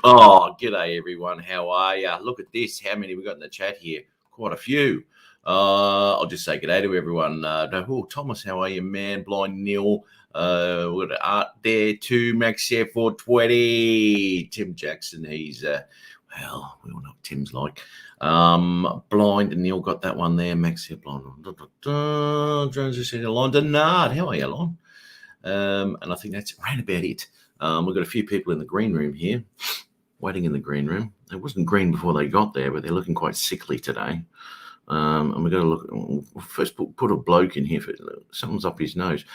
Oh, g'day everyone. How are you? Look at this. How many we got in the chat here? Quite a few. I'll just say g'day to everyone. Thomas, how are you, man? Blind Neil. We've got Art there too. Max here 420. Tim Jackson. He's well, we all know what Tim's like. Blind and Neil got that one there. Max here blind. Jones is in London. Nard, how are you, Lon? And I think that's around about it. We've got a few people in the green room here. Waiting in the green room. It wasn't green before they got there, but they're looking quite sickly today. And we've got to look. First, put a bloke in here. Something's up his nose.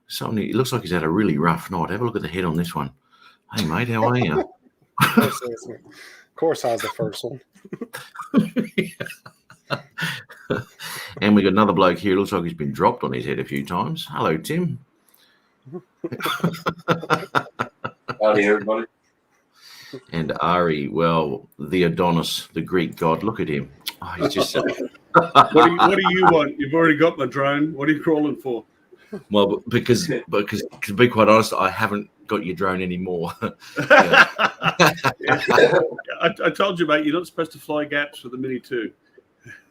It looks like he's had a really rough night. Have a look at the head on this one. Hey, mate, how are you? Of course, I was the first one. And we got another bloke here. It looks like he's been dropped on his head a few times. Hello, Tim. Howdy, everybody. And Ari, well, the Adonis, the Greek god. Look at him. Oh, he's just. What do you want? You've already got my drone. What are you crawling for? Well, because to be quite honest, I haven't got your drone anymore. I told you, mate, you're not supposed to fly gaps for the Mini 2.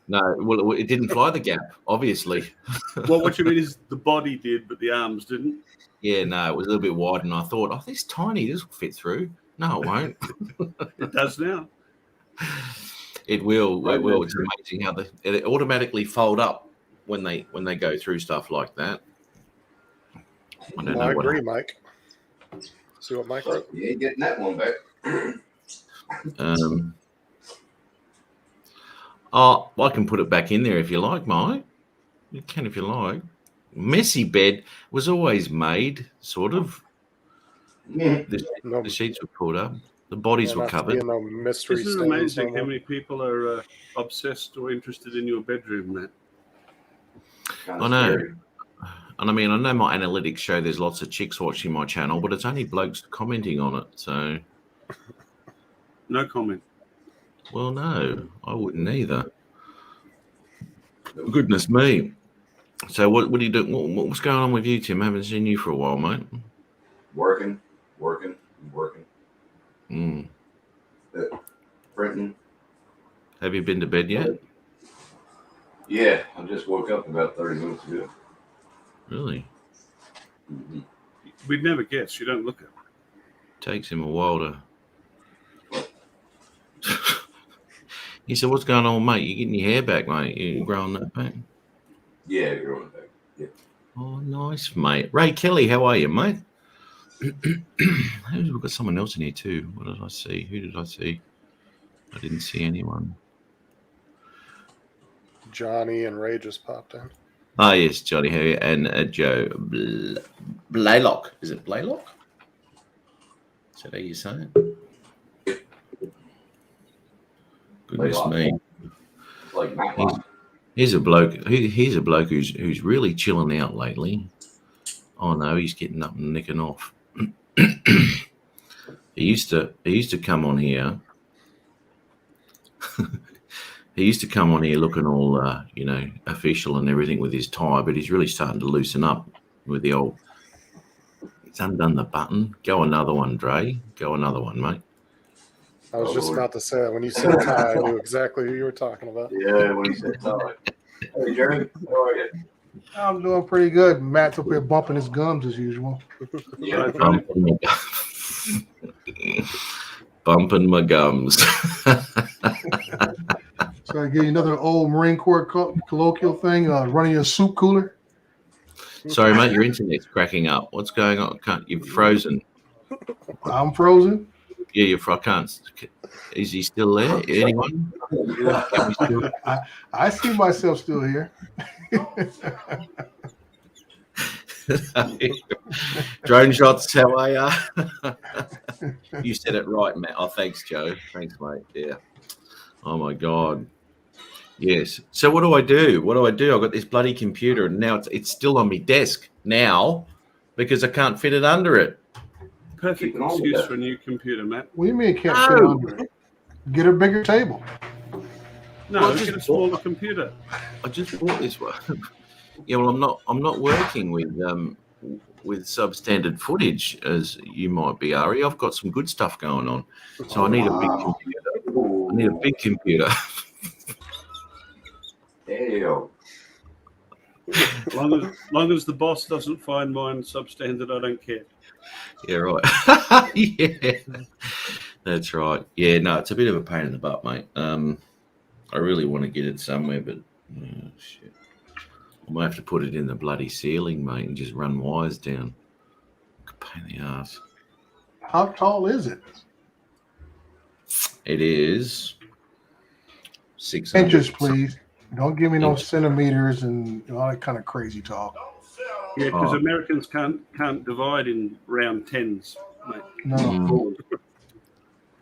No, well, it didn't fly the gap, obviously. Well, what you mean is the body did, but the arms didn't. Yeah, no, it was a little bit wide, and I thought, oh, this tiny, this will fit through. No, it won't. It does now. It will. It will. It's amazing how they automatically fold up when they go through stuff like that. I agree, Mike. See what Mike wrote? You ain't getting that one back. Oh, I can put it back in there if you like, Mike. You can if you like. Messy bed was always made, sort of. The sheets were pulled up. The bodies were covered. No mystery. Isn't it amazing how many people are obsessed or interested in your bedroom, Matt? I know. Scary. And I mean, I know my analytics show there's lots of chicks watching my channel, but it's only blokes commenting on it. So, no comment. Well, no, I wouldn't either. Goodness me. So, what do you do? What's going on with you, Tim? I haven't seen you for a while, mate. Working. Printing. Have you been to bed yet? Yeah, I just woke up about 30 minutes ago. Really? Mm-hmm. We'd never guess. You don't look it. Takes him a while to. He said, "What's going on, mate? You getting your hair back, mate? You growing that back?" Yeah, growing back. Yeah. Oh, nice, mate. Ray Kelly, how are you, mate? We've got someone else in here too. What did I see? Who did I see? I didn't see anyone. Johnny and Ray just popped in. Ah, yes, Johnny Harry and Joe Blaylock. Is it Blaylock? Is that how you say it? Goodness Blaylock. Me. Like Here's a bloke. Here's a bloke who's really chilling out lately. Oh no, he's getting up and nicking off. He used to come on here. He used to come on here looking all, official and everything with his tie, but he's really starting to loosen up with the old. He's undone the button. Go another one, Dre. Go another one, mate. I was just about to say that. When you said tie, I knew exactly who you were talking about. Yeah, when he said tie. Hey, Jerry, how are you? I'm doing pretty good. Matt's up here bumping his gums as usual. Yeah, Bumping my gums. So I give you another old Marine Corps colloquial thing, running a soup cooler. Sorry, mate, your internet's cracking up. What's going on? You've frozen. I'm frozen. Yeah, I can't. Is he still there? Anyone? I see myself still here. Drone shots, how are you? You said it right, Matt. Oh, thanks, Joe. Thanks, mate. Yeah. Oh, my God. Yes. So what do I do? I've got this bloody computer, and now it's still on my desk now because I can't fit it under it. Perfect excuse for a new computer, Matt. What do you mean it can't fit under it? Get a bigger table. No, get a smaller computer. I just bought this one. Yeah, well, I'm not working with with substandard footage as you might be, Ari. I've got some good stuff going on. So I need a big computer. I need a big computer. Hell. Long as the boss doesn't find mine substandard, I don't care. Yeah, right. Yeah, that's right. Yeah, no, it's a bit of a pain in the butt, mate. I really want to get it somewhere, but shit. I might have to put it in the bloody ceiling, mate, and just run wires down. Pain in the ass. How tall is it? It is 600 Inches, please. Don't give me no centimeters and all that kind of crazy talk. Yeah, because Oh. Americans can't divide in round tens, mate. No,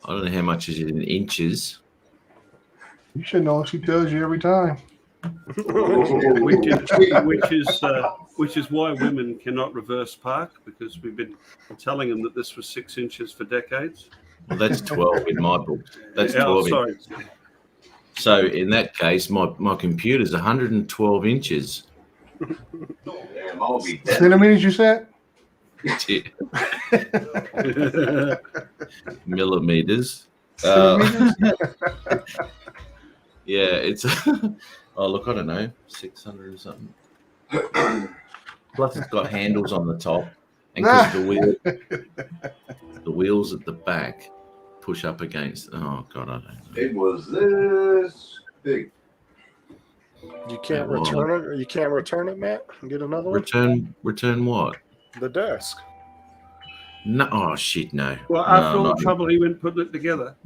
I don't know how much is it in inches. you should know. She tells you every time. Which is why women cannot reverse park, because we've been telling them that this was 6 inches for decades. Well, that's 12 in my book. That's Oh, 12. sorry. So in that case, my computer's 112 inches. Damn, I'll be dead. Centimeters, you said? Millimeters. Centimeters? Yeah, it's. Oh, look, I don't know, 600 or something. Plus, it's got handles on the top, and because the wheels at the back push up against. Oh God, I don't know. It was this big. You can't Well, return it, or you can't return it, Matt, and get another one. Return what? The desk. No, oh shit, no. Well, after No, all not- the trouble he went putting it together.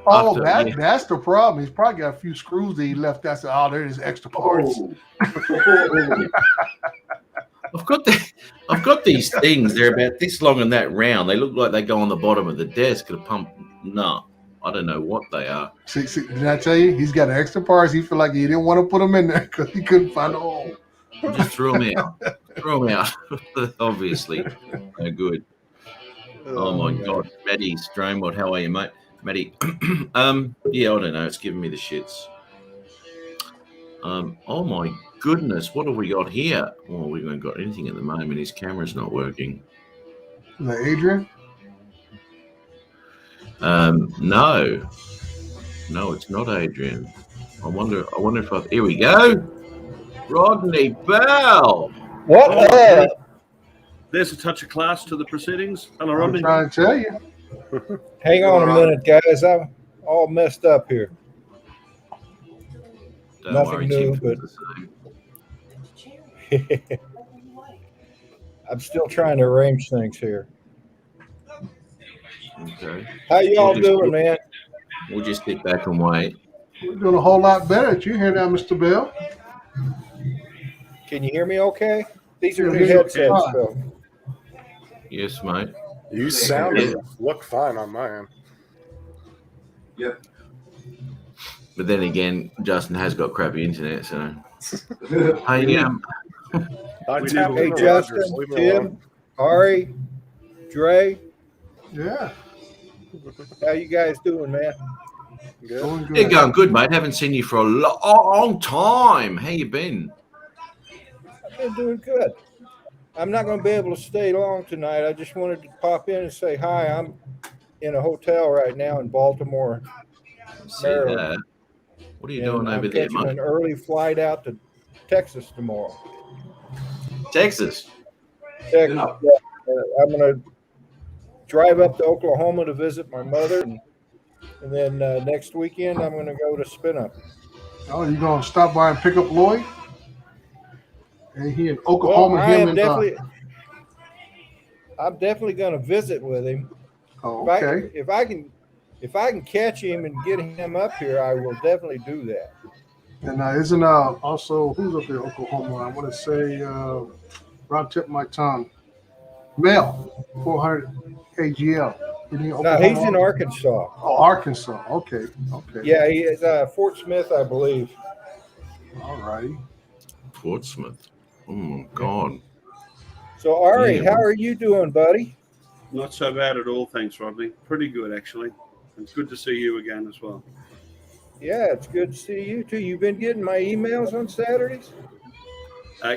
Oh, After- that's the problem. He's probably got a few screws that he left. That's oh, there's extra parts. Oh. I've got these things. They're about this long and that round. They look like they go on the bottom of the desk at a pump. No, I don't know what they are. See, did I tell you? He's got extra parts. He feel like he didn't want to put them in there because he couldn't find a hole. Just throw them out. Throw them out. Obviously, no good. Oh my God, Matty Stromwood, how are you, mate? Matty, yeah, I don't know. It's giving me the shits. Oh my goodness, what have we got here? Well, we haven't got anything at the moment. His camera's not working. Is that Adrian? No, it's not Adrian. I wonder if here we go. Rodney Bell. What? There's a touch of class to the proceedings. Hello, I'm Rodney. trying to tell you. Hang on a minute, guys. I'm all messed up here. Don't Nothing worry, new, Tim feels the same. I'm still trying to arrange things here. Okay, How y'all doing, man? we'll just sit back and wait. We're doing a whole lot better. You hear that, Mr. Bell? Can you hear me okay? These are Yeah, new hear you headsets, fine. Phil. Yes, mate. You sound and look fine on my end. Yep. But then again, Justin has got crappy internet, so. Hey, I We tapped never- Hey, into Justin, Rogers. Leave me Tim, alone. Ari, Dre, Yeah. how you guys doing, man? Good. Doing You're good. going good, mate. Haven't seen you for a long time. How you been? I've been doing good. I'm not going to be able to stay long tonight. I just wanted to pop in and say hi. I'm in a hotel right now in Baltimore. See Maryland. that? What are you and doing I'm over there, catching mate? an early flight out to Texas tomorrow. Texas. Texas. Yeah. I'm going to drive up to Oklahoma to visit my mother, and then next weekend I'm going to go to Spin Up. Oh, you gonna stop by and pick up Lloyd? And he in Well, Oklahoma. I him am and, I'm definitely going to visit with him. oh, If okay. if I can catch him and get him up here, I will definitely do that. And isn't also who's up there in Oklahoma? I want to say right tip of my tongue. Mel, 400 AGL. Isn't he No, Oklahoma? he's in Arkansas. Oh, Arkansas. Okay. Yeah, he is Fort Smith, I believe. All righty. Portsmouth. Oh, God. So Ari, Yeah. how are you doing, buddy? Not so bad at all, thanks, Rodney. Pretty good, actually. It's good to see you again as well. Yeah, it's good to see you too. You've been getting my emails on Saturdays?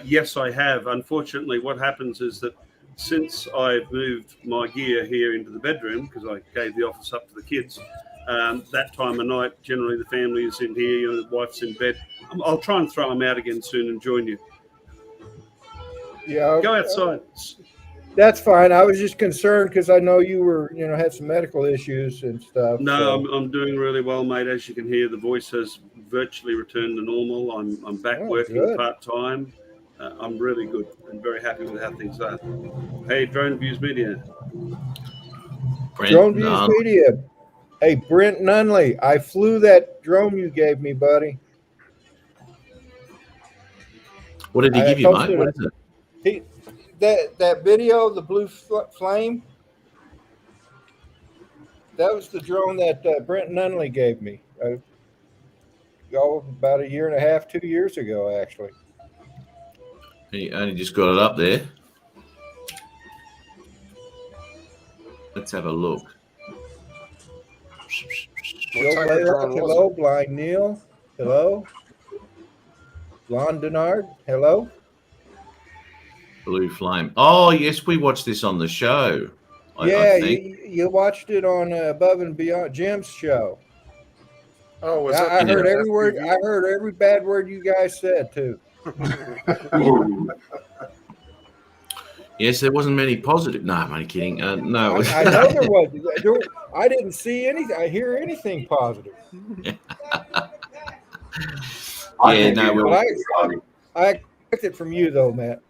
Yes, I have. Unfortunately, what happens is that since I've moved my gear here into the bedroom, because I gave the office up to the kids, that time of night, generally the family is in here, you know, the wife's in bed. I'll try and throw them out again soon and join you. Yeah, Go outside. that's fine. I was just concerned because I know you were, you know, had some medical issues and stuff. No, so. I'm doing really well, mate. As you can hear, the voice has virtually returned to normal. I'm back working good. part-time. I'm really good. I'm very happy with how things are. Hey, Drone Views Media. Brent, Drone Views Media. Hey, Brent Nunley, I flew that drone you gave me, buddy. what did he I give you, mate? posted What is it? That video, the blue flame, that was the drone that Brent Nunley gave me. About a year and a half, 2 years ago, actually. He only just got it up there. Let's have a look. Joe type of drone Blaylock, was hello. Blind Neil, hello. Blonde Denard, hello. Blue Flame. Oh, yes, we watched this on the show. I think. You watched it on Above and Beyond Jim's show. Oh, was I that heard the every word. FPV? I heard every bad word you guys said too. Yes, there wasn't many positive. No, I'm only kidding. No. I know there was. I didn't see anything. I hear anything positive. Yeah, no, But I expect it from you though, Matt.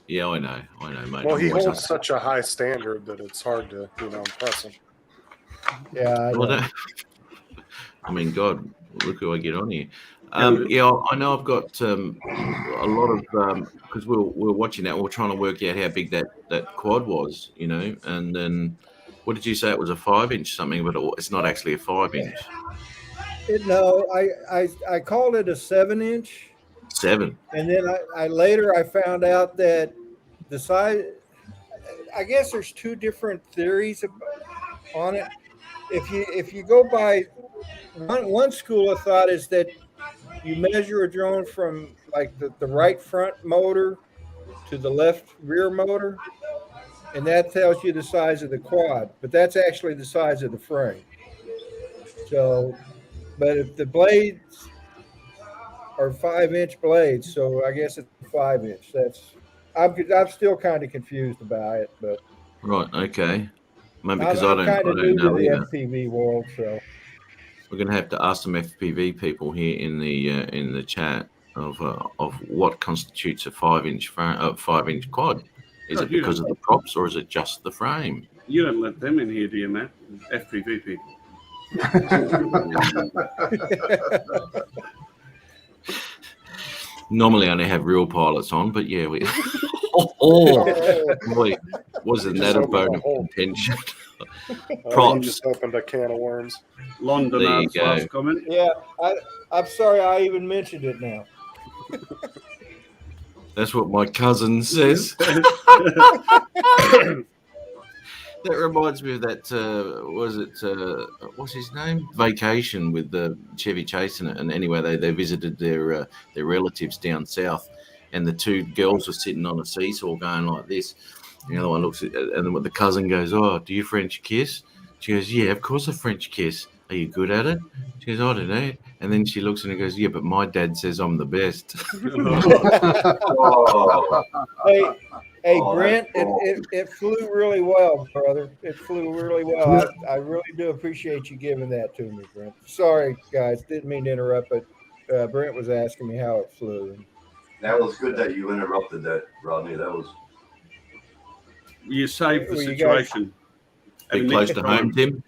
Yeah, I know, mate. Well, he I'm always holds up- such a high standard that it's hard to, impress him. Yeah, I Well, know. no. I mean, God, look who I get on here. Yeah, I know I've got a lot of because we're watching that. We're trying to work out how big that quad was, you know. And then, what did you say? It was a 5-inch something, but it's not actually a 5-inch. No, I called it a 7-inch, 7. and then I later found out that the size. I guess there's two different theories on it. If you go by one school of thought is that you measure a drone from like the right front motor to the left rear motor, and that tells you the size of the quad, but that's actually the size of the frame. So, but if the blades are 5-inch blades, so I guess it's 5-inch. I'm still kind of confused about it, but Right. Okay. Maybe I'm because I kind of new don't to know the either. FPV world, so. We're going to have to ask some FPV people here in the chat of what constitutes a 5-inch 5-inch quad. Is it because of the props or is it just the frame? You don't let them in here, do you, Matt? FPV people. Normally, I only have real pilots on, but yeah, we. Boy, wasn't You that just a opened bone a of hole. contention? You Props. just opened a can of worms. London There you go. last comment. Yeah, I'm sorry I even mentioned it now. That's what my cousin says. That reminds me of that. What's his name? Vacation with Chevy Chase in it. And anyway, they visited their relatives down south, and the two girls were sitting on a seesaw going like this. And the other one looks at, and the cousin goes, "Oh, do you French kiss?" She goes, "Yeah, of course I French kiss. Are you good at it?" She goes, "I don't know." And then she looks and he goes, "Yeah, but my dad says I'm the best." Hey, Oh, Brent, that's cool. it flew really well, brother. It flew really well. I really do appreciate you giving that to me, Brent. Sorry, guys, didn't mean to interrupt, but Brent was asking me how it flew. That was good that you interrupted that, Rodney. That was. You saved the Well, you guys- situation. Bit close to home, Tim.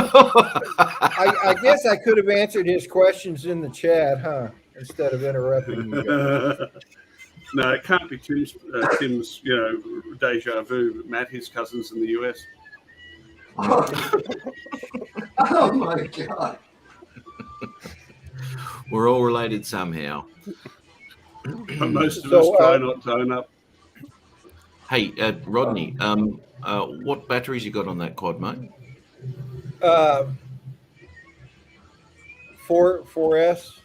I guess I could have answered his questions in the chat, huh? Instead of interrupting you guys. No, it can't be Tim's deja vu. Matt, his cousin's in the US. Oh my God. We're all related somehow. But most of So, us try not to own up. Hey, Rodney, what batteries you got on that quad, mate? 4S.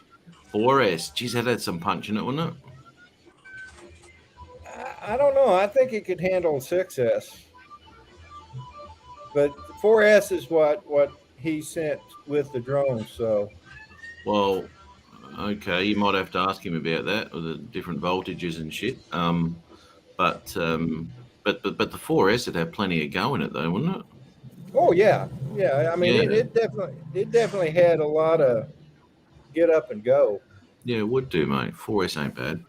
4S. Geez, that had some punch in it, wouldn't it? I don't know. I think it could handle 6S, but 4S is what he sent with the drone. So, Well, okay, you might have to ask him about that with the different voltages and shit. But the 4S would have plenty of go in it, though, wouldn't it? oh yeah. I mean, Yeah. it definitely had a lot of get up and go. Yeah, it would do, mate. 4S ain't bad.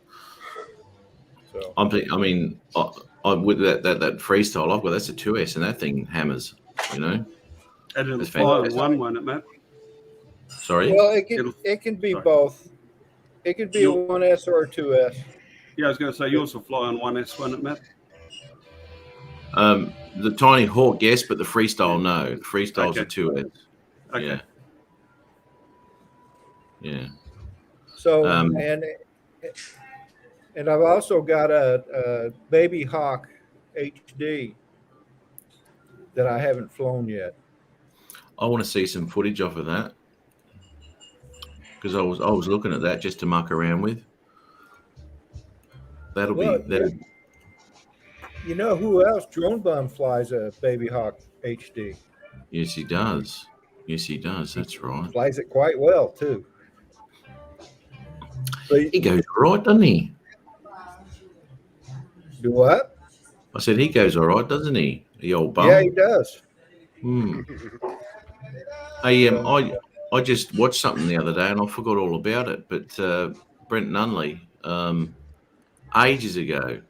So I mean, with that freestyle I've got, that's a 2S, and that thing hammers. You know. And it'll That's fly on fantastic. one, won't it, Matt? Sorry. well, It'll- it can be sorry. both. It could be a 1S or a 2S. Yeah, I was going to say yours will fly on 1S, won't it, Matt? The Tiny Hawk, yes, but the freestyle, no. The freestyle's a Okay. 2S. Okay. Yeah. Yeah. So Um, and I've also got a Baby Hawk HD that I haven't flown yet. I want to see some footage off of that because I was looking at that just to muck around with. That'll Well, be. You know who else? Drone Bum flies a Baby Hawk HD. Yes, he does. Yes, he does. That's right. Flies it quite well too. But He goes all right, doesn't he? do what? I said he goes all right, doesn't he? The old bum. Yeah, he does. Hmm. I just watched something the other day and I forgot all about it. But Brent Nunley, ages ago,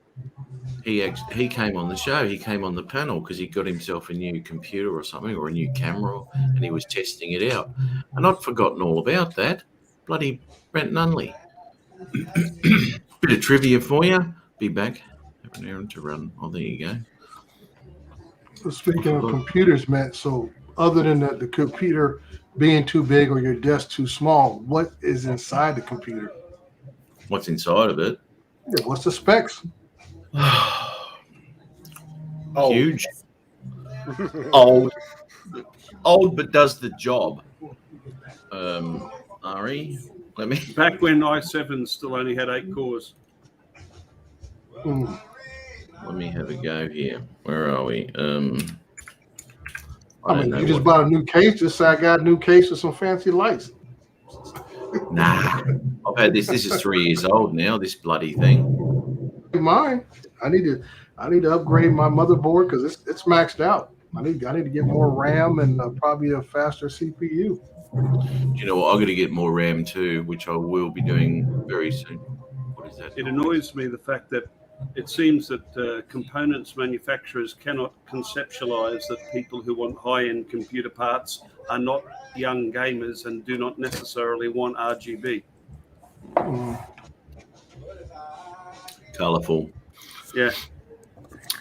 he came on the show. He came on the panel because he got himself a new computer or something, or a new camera, and he was testing it out. And I'd forgotten all about that. Bloody Brent Nunley. Bit of trivia for you. Be back. Have an errand to run. Oh, there you go. So speaking of computers, Matt, so other than the computer being too big or your desk too small, what is inside the computer? What's inside of it? Yeah, what's the specs? Oh, Huge. Old, but does the job. Ari, let me. Back when i7 still only had 8 cores. Let me have a go here. Where are we? I don't mean, know you just what- bought a new case. Just say I got a new case with some fancy lights. Nah, I've had this. This is 3 years old now. This bloody thing. Mine. I need to upgrade my motherboard because it's maxed out. I need to get more RAM and probably a faster CPU. You know what? I've got to get more RAM too, which I will be doing very soon. What is that? It annoys me the fact that it seems that components manufacturers cannot conceptualize that people who want high-end computer parts are not young gamers and do not necessarily want RGB. Colourful. Yeah.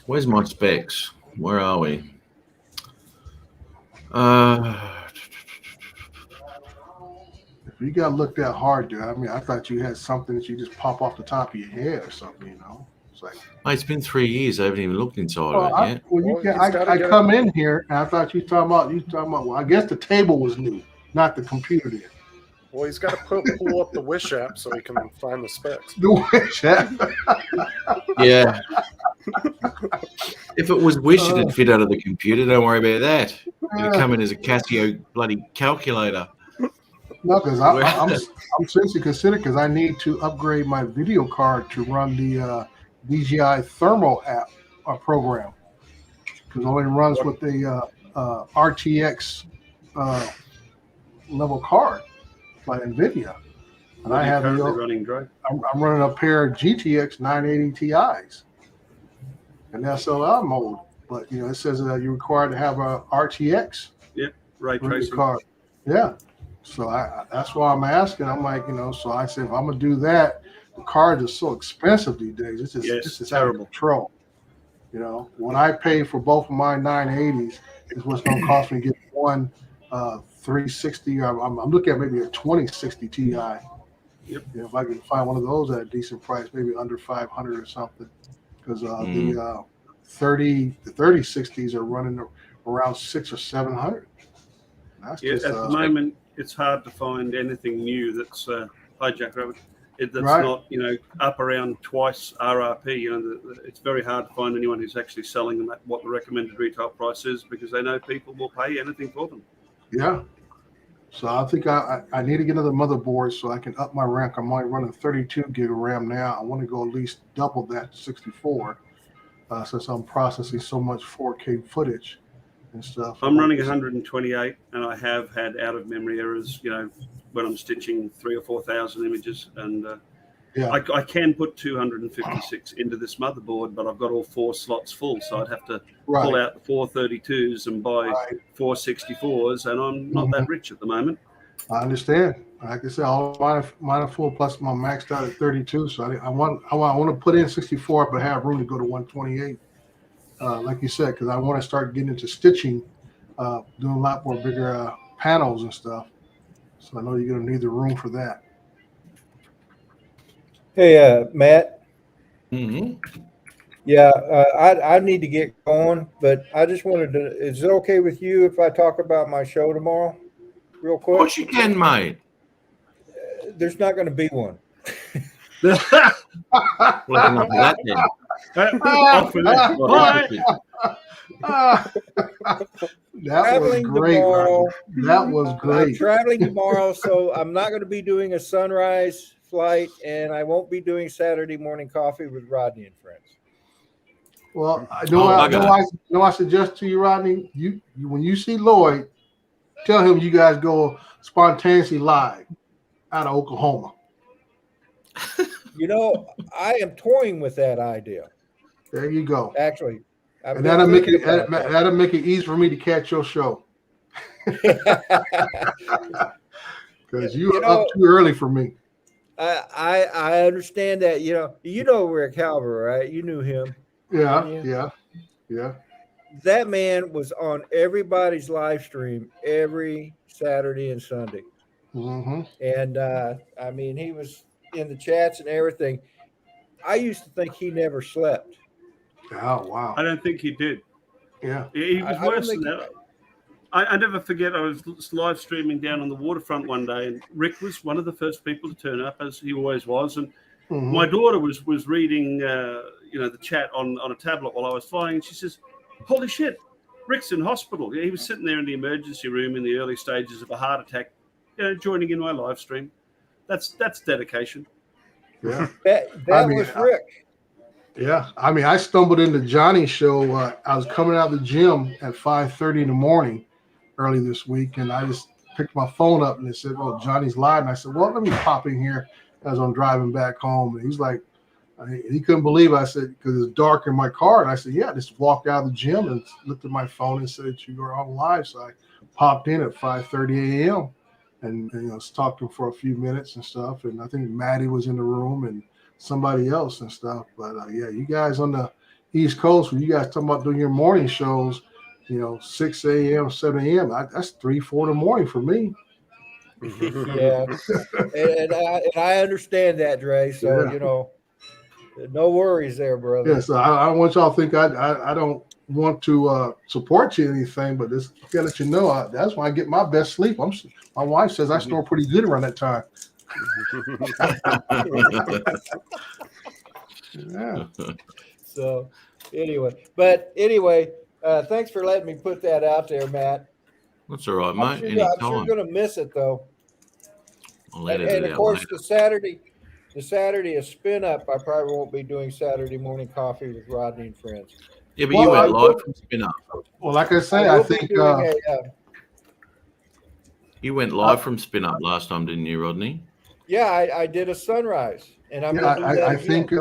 Where's my specs? Where are we? If you got looked at hard, dude, I mean, I thought you had something that you just pop off the top of your head or something, you know? It's like, Mate, it's been 3 years. I haven't even looked inside well, of it I, yet. well, you Well, can, he's gotta I get come in here and I thought you talking about, well, I guess the table was new, not the computer did. well, he's got to pull up the Wish app so he can find the specs. The Wish app. Yeah. If it was Wish, it'd fit out of the computer. Don't worry about that. It'd come in as a Casio bloody calculator. No, because I'm seriously considering because I need to upgrade my video card to run the DJI Thermal app program because it only runs with the RTX level card by NVIDIA. And I have currently running Dre. I'm running a pair of GTX 980 Ti's in SLR mode, but you know it says that you're required to have a RTX Ray for your tracing. card. Yeah. So that's why I'm asking. I'm like, you know, so I said if I'm gonna do that, the cards are so expensive these days. It's just Yes, it's just out of terrible. control. You know, what I pay for both of my 980s is what's gonna cost me to get one 360. I'm looking at maybe a 2060 Ti. Yep. You know, if I can find one of those at a decent price, maybe under 500 or something, because the 3060s are running around 600 or 700. That's Yeah, just at the moment, it's hard to find anything new that's Hi, Jack Rabbit. That's Right. not, up around twice RRP. It's very hard to find anyone who's actually selling them at what the recommended retail price is, because they know people will pay anything for them. Yeah. So I think I need to get another motherboard so I can up my RAM. I'm only running 32 gig of RAM now. I want to go at least double that to 64 since I'm processing so much 4K footage and stuff. I'm running 128, and I have had out of memory errors, when I'm stitching 3,000 or 4,000 images. And Yeah. I can put 256 into this motherboard, but I've got all 4 slots full. So I'd have to pull Right. out the 432s and buy Right. 464s, and I'm not that rich at the moment. I understand. Like I said, all mine are full plus my maxed out at 32. So I want to put in 64, but have room to go to 128. Like you said, because I want to start getting into stitching, doing a lot more bigger panels and stuff. So I know you're going to need the room for that. Hey, Matt. Mhm. Yeah, I need to get going, but I just wanted to. Is it okay with you if I talk about my show tomorrow, real Of quick? course you can, mate. There's not going to be one. Well, enough of that then. Off with it. Bye. That was Traveling great. tomorrow. Rodney. That was I'm great. traveling tomorrow, so I'm not going to be doing a sunrise flight, and I won't be doing Saturday morning coffee with Rodney and friends. Well, I suggest to you, Rodney, you when you see Lloyd, tell him you guys go spontaneously live out of Oklahoma. I am toying with that idea. There you go. Actually, I've And been that'll make thinking it about that. that'll make it easy for me to catch your show. Because you're up too early for me. I understand that. You know Rick Halver, right? You knew him. Yeah. That man was on everybody's live stream every Saturday and Sunday. Mm-hmm. And he was in the chats and everything. I used to think he never slept. Oh wow. I don't think he did. Yeah. He was I don't worse think than that. I never forget, I was live streaming down on the waterfront one day, and Rick was one of the first people to turn up, as he always was. And Mhm. my daughter was reading, the chat on a tablet while I was flying, and she says, "Holy shit, Rick's in hospital." He was sitting there in the emergency room in the early stages of a heart attack, joining in my live stream. That's dedication. Yeah. That was Rick. Yeah. I stumbled into Johnny's show. I was coming out of the gym at 5:30 in the morning early this week, and I just picked my phone up and it said, "Oh, Johnny's live." And I said, "Well, let me pop in here as I'm driving back home." And he's like, he couldn't believe it. I said, because it's dark in my car. And I said, yeah, I just walked out of the gym and looked at my phone and said that you were on live. So I popped in at 5:30 a.m. and was talking for a few minutes and stuff. And I think Maddie was in the room and somebody else and stuff. But yeah, you guys on the East Coast, when you guys talking about doing your morning shows, 6 a.m., 7 a.m., that's 3, 4 in the morning for me. Yeah. and I understand that, Dre. So, Yeah. No worries there, brother. Yeah, so I don't want y'all to think I don't want to support you or anything, but this gotta let you know that's when I get my best sleep. My wife says I snore pretty good around that time. Yeah. So anyway, thanks for letting me put that out there, Matt. That's all right, I'm mate. sure Anytime. going to miss it though. I'll edit And it of out course, later. the Saturday is spin up. I probably won't be doing Saturday morning coffee with Rodney and friends. Yeah, but Well, you I went will- live from spin up. Well, like I say, I I will be think doing You went live from spin up last time, didn't you, Rodney? I did a sunrise, and I'm yeah, going to do that I again. think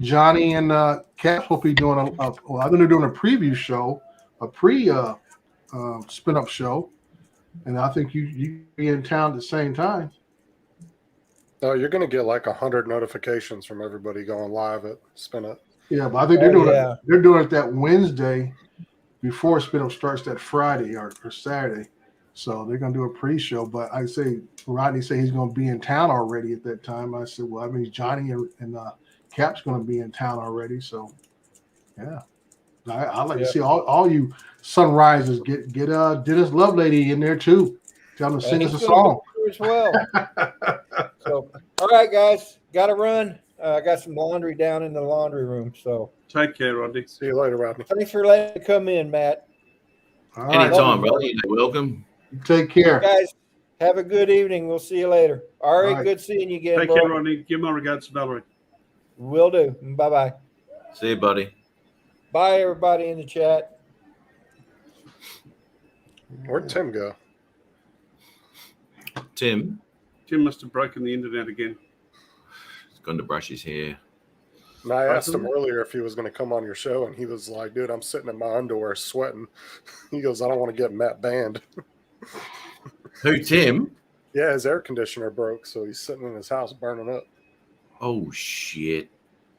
Johnny and Caps will be doing I think they're doing a preview show, a pre spin up show, and I think you be in town at the same time. No, you're going to get like 100 notifications from everybody going live at Spin It. Yeah, but I think they're doing it that Wednesday before Spin Up starts that Friday or Saturday. So they're gonna do a pre-show. But I say Rodney said he's gonna be in town already at that time. I said, well, I mean Johnny and Cap's gonna be in town already. So yeah. I'd like to see all you sunrisers get Dennis Lovelady in there too. Tell him to sing us a He's gonna song. be there as well. So All right, guys, got to run. I got some laundry down in the laundry room. So Take care, Rodney. See you later, Rodney. thanks for letting me come in, Matt. All right. Anytime, brother. You're welcome. Take care. Guys, have a good evening. We'll see you later. All right, All right. good seeing you again. Take bro. care, Rodney. Give my regards to Valerie. Will do. Bye-bye. See you, buddy. Bye, everybody in the chat. Where'd Tim go? Tim, Jim must have broken the internet again. he's gone to brush his hair. And I asked him earlier if he was going to come on your show, and he was like, dude, I'm sitting in my underwear sweating. He goes, I don't want to get Matt banned. Who, Tim? Yeah, his air conditioner broke, so he's sitting in his house burning up. Oh, shit.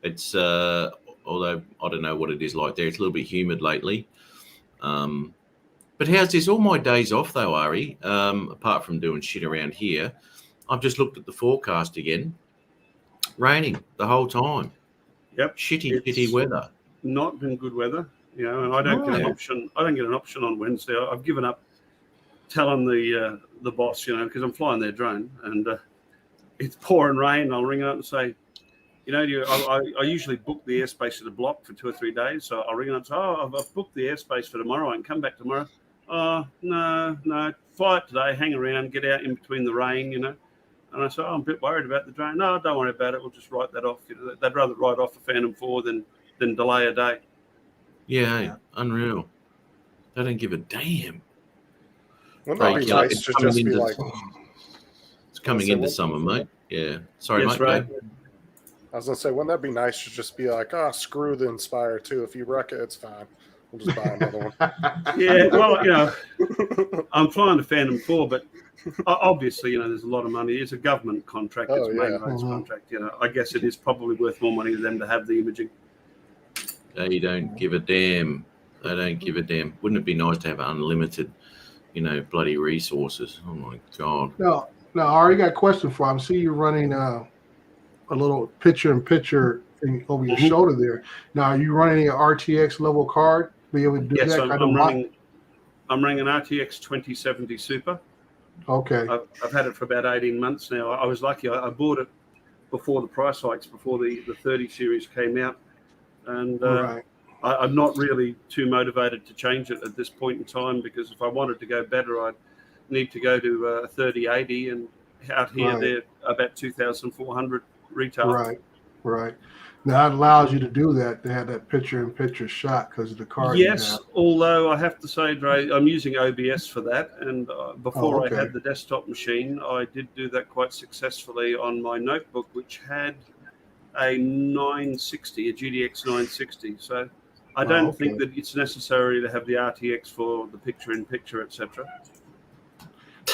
It's, although I don't know what it is like there. It's a little bit humid lately. But how's this? All my days off, though, Ari, apart from doing shit around here, I've just looked at the forecast again. Raining the whole time. Yep. Shitty weather. Not been good weather, you know, and I don't get an No. option. I don't get an option on Wednesday. I've given up telling the boss, you know, because I'm flying their drone and it's pouring rain. I'll ring up and say, you know, I usually book the airspace at a block for 2 or 3 days. So I'll ring up and say, oh, I've booked the airspace for tomorrow. I can come back tomorrow. Oh, no, fly it today, hang around, get out in between the rain, you know. And I said, oh, I'm a bit worried about the drone. No, don't worry about it. We'll just write that off. You know, they'd rather write off a Phantom 4 than delay a day. Yeah, unreal. They don't give a damn. Wouldn't Right, that be you know, nice it's to coming just be into- like, It's coming So into what- summer, mate. Yeah. Sorry, Yes, mate. right. Go. I was going to say, wouldn't that be nice to just be like, oh, screw the Inspire 2. If you wreck it, it's fine. We'll just buy another one. Yeah, well, you know, I'm flying the Phantom 4, but obviously, you know, there's a lot of money. It's a government contract. Oh, It's a main yeah. rates Mhm. contract. You know, I guess it is probably worth more money to them to have the imaging. They don't give a damn. They don't give a damn. Wouldn't it be nice to have unlimited, you know, bloody resources? Oh my god. No, I already got a question for you. I see you running a little picture-in-picture thing over your Mhm. shoulder there. Now, are you running an RTX level card? Be able to do Yes, that? I'm running an RTX 2070 Super. Okay. I've had it for about 18 months now. I was lucky. I bought it before the price hikes, before the 30 series came out. And Right. I'm not really too motivated to change it at this point in time, because if I wanted to go better, I'd need to go to a 3080, and out here Right. they're about 2,400 retail. Right. Now, that allows you to do that, to have that picture-in-picture shot because of the card. you Yes, have. although I have to say, Dre, I'm using OBS for that. And before Oh, okay. I had the desktop machine, I did do that quite successfully on my notebook, which had a 960, a GDX 960. So I don't okay. think that it's necessary to have the RTX for the picture-in-picture, etc.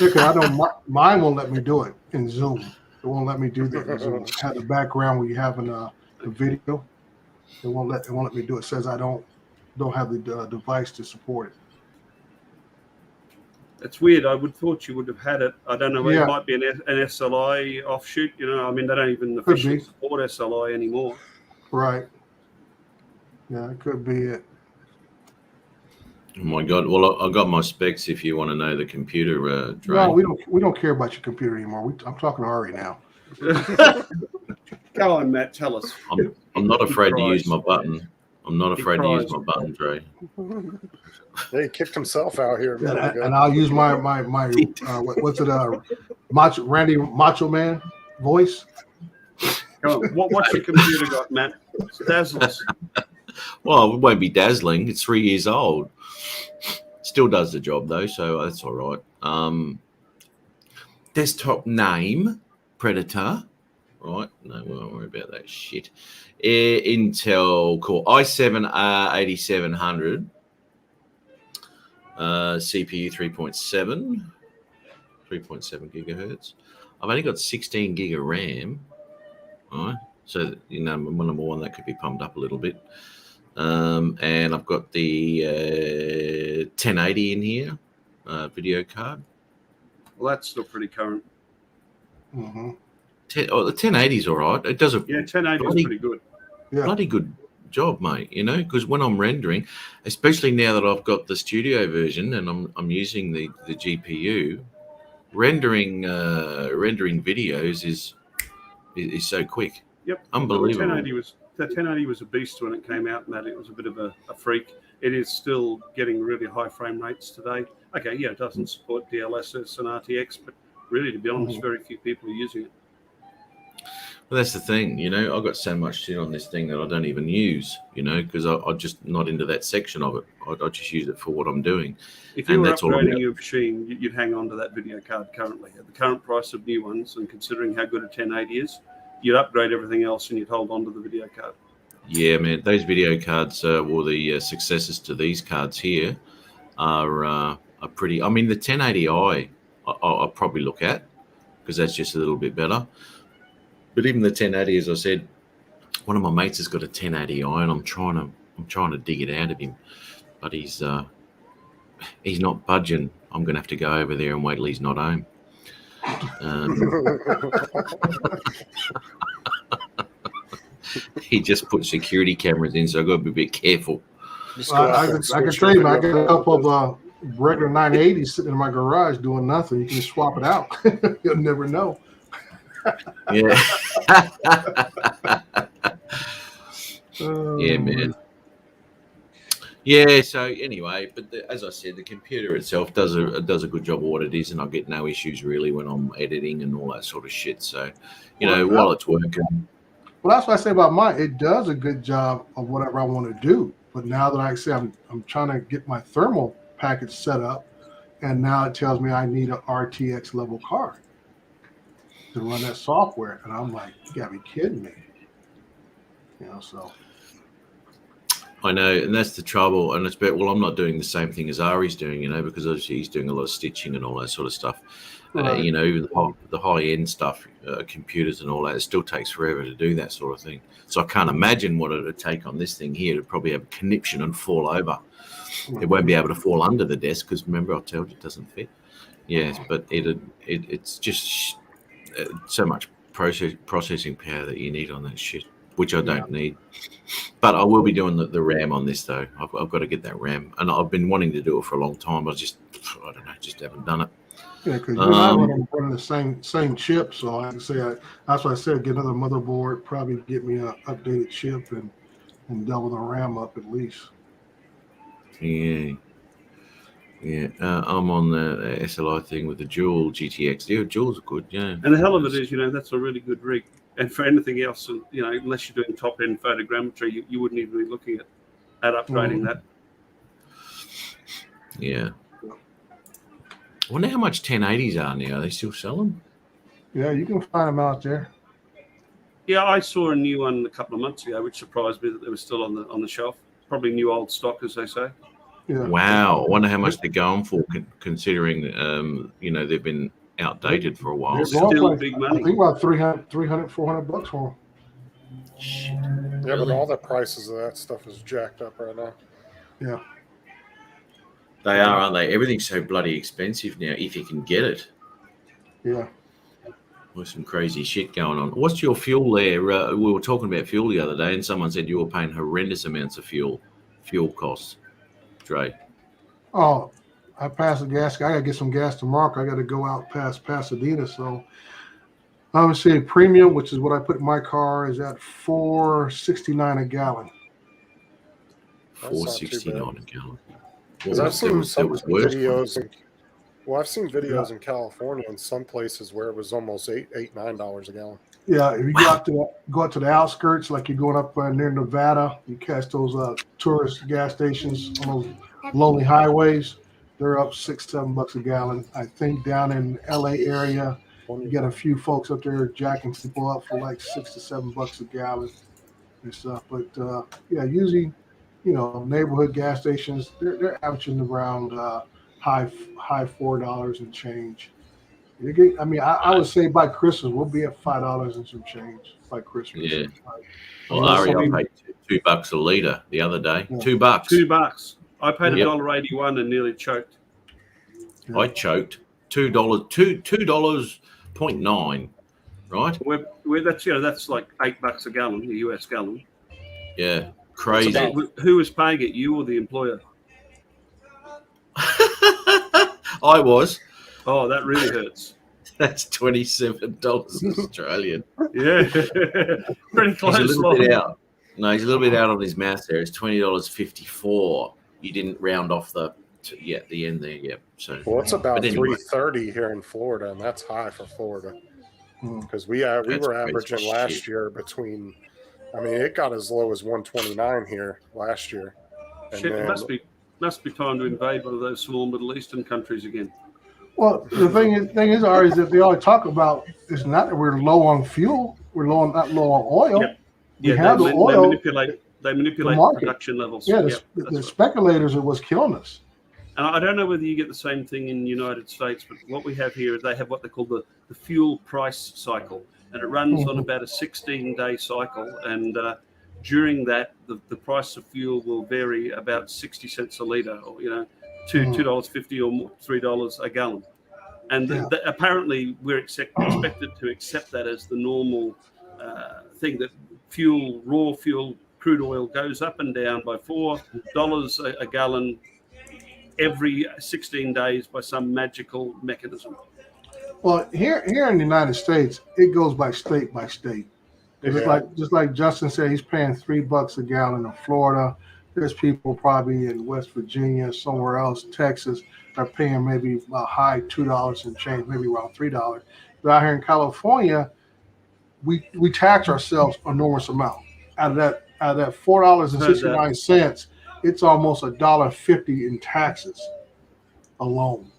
Yeah, 'cause I know mine won't let me do it in Zoom. It won't let me do that in Zoom. Have the background where you have the video. It won't let me do it. It says I don't have the device to support it. It's weird. I would thought you would have had it. I don't know. Yeah. It might be an SLI offshoot. You know, I mean, they don't even Could officially be. support SLI anymore. Right. Yeah, it could be it. Oh my god. Well, I got my specs if you want to know the computer, Dre. No, we don't care about your computer anymore. I'm talking to Ari now. Go on, Matt. Tell us. I'm not afraid to use Christ. my button. I'm not He afraid to use cries. my button, Dre. Yeah, he kicked himself out here a And, minute ago. I'll use my what's it Randy Macho Man voice. Go on. What's your computer got, Matt? It's Dazzlers. Well, it won't be dazzling. It's 3 years old. Still does the job though, so that's all right. Desktop name Predator. Right, no, we won't worry about that shit. Intel Core i7 8700, CPU 3.7 gigahertz. I've only got 16 gig of RAM. All right, so you know, number one, that could be pumped up a little bit. And I've got the 1080 in here, video card. Well, that's still pretty current. Mm-hmm. The 1080 is all right. It does a Yeah, 1080 is Bloody- pretty good. Yeah. bloody good job, mate. You know, because when I'm rendering, especially now that I've got the studio version and I'm using the GPU, rendering videos is is so quick. Yep. Unbelievable. The 1080 was a beast when it came out, and that it was a bit of a freak. It is still getting really high frame rates today. Okay, yeah, it doesn't support DLSS and RTX, but really, to be honest, very few people are using it. Well, that's the thing, you know. I've got so much shit on this thing that I don't even use, you know, because I'm just not into that section of it. I just use it for what I'm doing. If you And were that's all upgrading about- your machine, you'd hang on to that video card currently. At the current price of new ones, and considering how good a 1080 is, you'd upgrade everything else and you'd hold on to the video card. Yeah, man, those video cards, well, the successors to these cards here are pretty. I mean, the 1080i, I'll probably look at because that's just a little bit better. But even the 1080, as I said, one of my mates has got a 1080i, and I'm trying to dig it out of him, but he's not budging. I'm going to have to go over there and wait till he's not home. He just put security cameras in, so I've got to be a bit careful. Just go out I there can and tell switch you, your I got video a couple of regular 980s sitting in my garage doing nothing. You can swap it out. You'll never know. Yeah. Oh, Yeah, man. Yeah. So anyway, but as I said, the computer itself does a good job of what it is, and I get no issues really when I'm editing and all that sort of shit. So, you know, while it's working. Well, that's what I say about mine. It does a good job of whatever I want to do. But now that I say I'm trying to get my thermal package set up, and now it tells me I need an RTX level card to run that software, and I'm like, you gotta be kidding me. You know, so. I know, and that's the trouble. And it's about, well, I'm not doing the same thing as Ari's doing, you know, because obviously he's doing a lot of stitching and all that sort of stuff. Right. You know, even the high end stuff, computers and all that, it still takes forever to do that sort of thing. So I can't imagine what it would take on this thing here to probably have a conniption and fall over. It won't be able to fall under the desk because remember I told you it doesn't fit. Yes, but it's just so much processing power that you need on that shit, which I don't need. But I will be doing the RAM on this though. I've got to get that RAM, and I've been wanting to do it for a long time. I don't know, just haven't done it. Yeah, because you and I running the same chip, so I can say that's why I said get another motherboard, probably get me an updated chip and double the RAM up at least. Yeah. I'm on the SLI thing with the Dual GTX. Yeah, Duals are good. Yeah. And the hell of it is, you know, that's a really good rig. And for anything else, you know, unless you're doing top end photogrammetry, you wouldn't even be looking at upgrading that. Yeah. I wonder how much 1080s are now. Are they still selling? Yeah, you can find them out there. Yeah, I saw a new one a couple of months ago, which surprised me that they were still on the shelf. Probably new old stock, as they say. Yeah. Wow. I wonder how much they're going for, considering, you know, they've been outdated for a while. They're Still going big I money. think about $300, $400 for Shit. Yeah, but all the prices of that stuff is jacked up right now. them. Yeah. They are, aren't they? Everything's so bloody expensive now, if you can get it. Yeah. There's some crazy shit going on. What's your fuel there? We were talking about fuel the other day, and someone said you were paying horrendous amounts of fuel costs. Dre. Oh, I passed the gas. I gotta get some gas tomorrow. I gotta go out past Pasadena. So I would say premium, which is what I put in my car, is at $4.69 a gallon. That's not too $4.69 bad. a gallon. Because I've seen some worse. videos. I've seen videos in California in some places where it was almost $8-9 a gallon. Yeah, if you go out to the outskirts, like you're going up near Nevada, you catch those tourist gas stations on those lonely highways. They're up $6-7 a gallon. I think down in LA area, you get a few folks up there jacking people up for like $6 to $7 a gallon and stuff. But yeah, usually, you know, neighborhood gas stations, they're averaging around high $4 and change. I mean, I would say by Christmas we'll be at $5 and some change by Christmas. Yeah. Well, Ari, I paid $2 a litre the other day. Yeah. $2. $2. I paid Yep. $1.81 and nearly choked. I choked. $2.9, right? We're that's like $8 a gallon, the US gallon. Yeah, crazy. Who was paying it, you or the employer? I was. Oh, that really hurts. That's $27 Australian. Yeah, pretty He's close. a little bit out. No, he's a little bit out on his math there. It's $20.54. You didn't round off the end there. Yeah. So Well, it's about but anyway. 330 here in Florida, and that's high for Florida because we That's were crazy averaging shit. last year between. I mean, it got as low as 129 here last year. And Shit, it then- must be time to invade one of those small Middle Eastern countries again. Well, the thing is, Ari, is that they always talk about it's not that we're low on fuel. We're not low on oil. Yep. We Yeah, have they the oil. manipulate the market. production levels. Yeah, Yep, the that's right. speculators are what's killing us. And I don't know whether you get the same thing in the United States, but what we have here is they have what they call the fuel price cycle, and it runs on about a 16-day cycle. And during that, the price of fuel will vary about 60 cents a litre, or $2.50 or more, $3 a gallon. And apparently, we're expected to accept that as the normal thing, that raw fuel, crude oil goes up and down by $4 a gallon every 16 days by some magical mechanism. Well, here in the United States, it goes by state. Just like Justin said, he's paying $3 a gallon in Florida. There's people probably in West Virginia, somewhere else, Texas, are paying maybe a high $2 and change, maybe around $3. But out here in California, we tax ourselves an enormous amount. Out of that $4.69, it's almost $1.50 in taxes alone.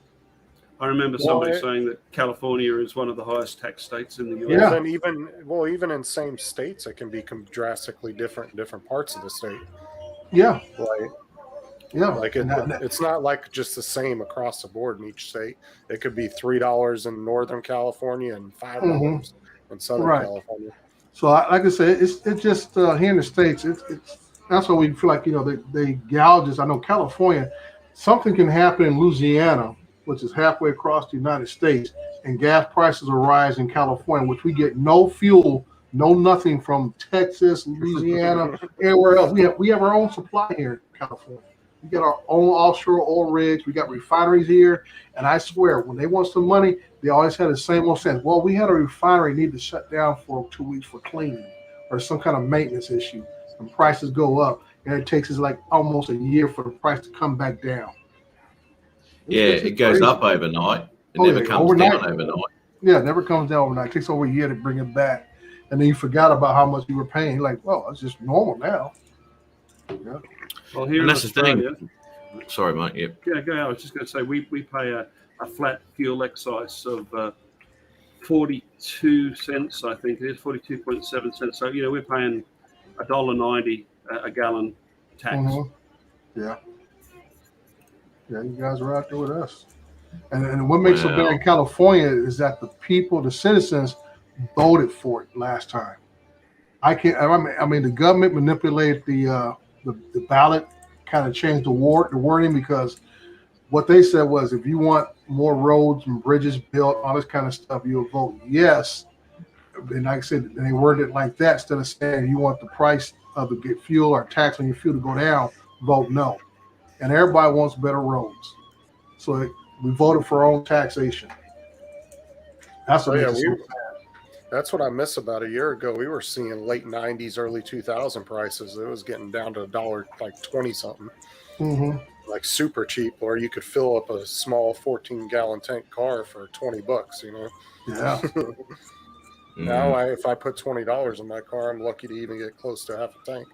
I remember somebody saying that California is one of the highest tax states in the U.S. Yeah. And even in same states, it can be drastically different in different parts of the state. Yeah. Like it's not like just the same across the board in each state. It could be $3 in Northern California and $5 in Southern California. So, like I said, it's just here in the States. It's that's why we feel like they gouge us. I know California, something can happen in Louisiana, which is halfway across the United States, and gas prices will rise in California, which we get no fuel, no nothing from Texas, Louisiana, anywhere else. We have our own supply here in California. We got our own offshore oil rigs. We got refineries here, and I swear, when they want some money, they always had the same old sense. Well, we had a refinery need to shut down for 2 weeks for cleaning or some kind of maintenance issue, and prices go up, and it takes us like almost a year for the price to come back down. Yeah, it goes up overnight. It never comes down overnight. Yeah, it never comes down overnight. It takes over a year to bring it back, and then you forgot about how much you were paying. You're like, well, it's just normal now. Yeah. Well, here And in that's Australia, the thing. Sorry, mate. Yep. Yeah, go ahead. I was just going to say we pay a flat fuel excise of 42 cents, I think it is 42.7 cents. So we're paying $1.90 a gallon tax. Yeah, you guys are out there with us. And what makes it bad in California is that the people, the citizens, voted for it last time. I mean, the government manipulated the ballot, kind of changed the wording, because what they said was, if you want more roads and bridges built, all this kind of stuff, you'll vote yes. And like I said, they worded it like that instead of saying you want the price of the fuel or tax on your fuel to go down, vote no. And everybody wants better roads, so we voted for our own taxation. That's what makes it so bad. That's what I miss. About a year ago, we were seeing late 90s, early 2000 prices. It was getting down to $1.20 something, like super cheap, or you could fill up a small 14-gallon tank car for $20. Yeah. Now, if I put $20 in my car, I'm lucky to even get close to half a tank.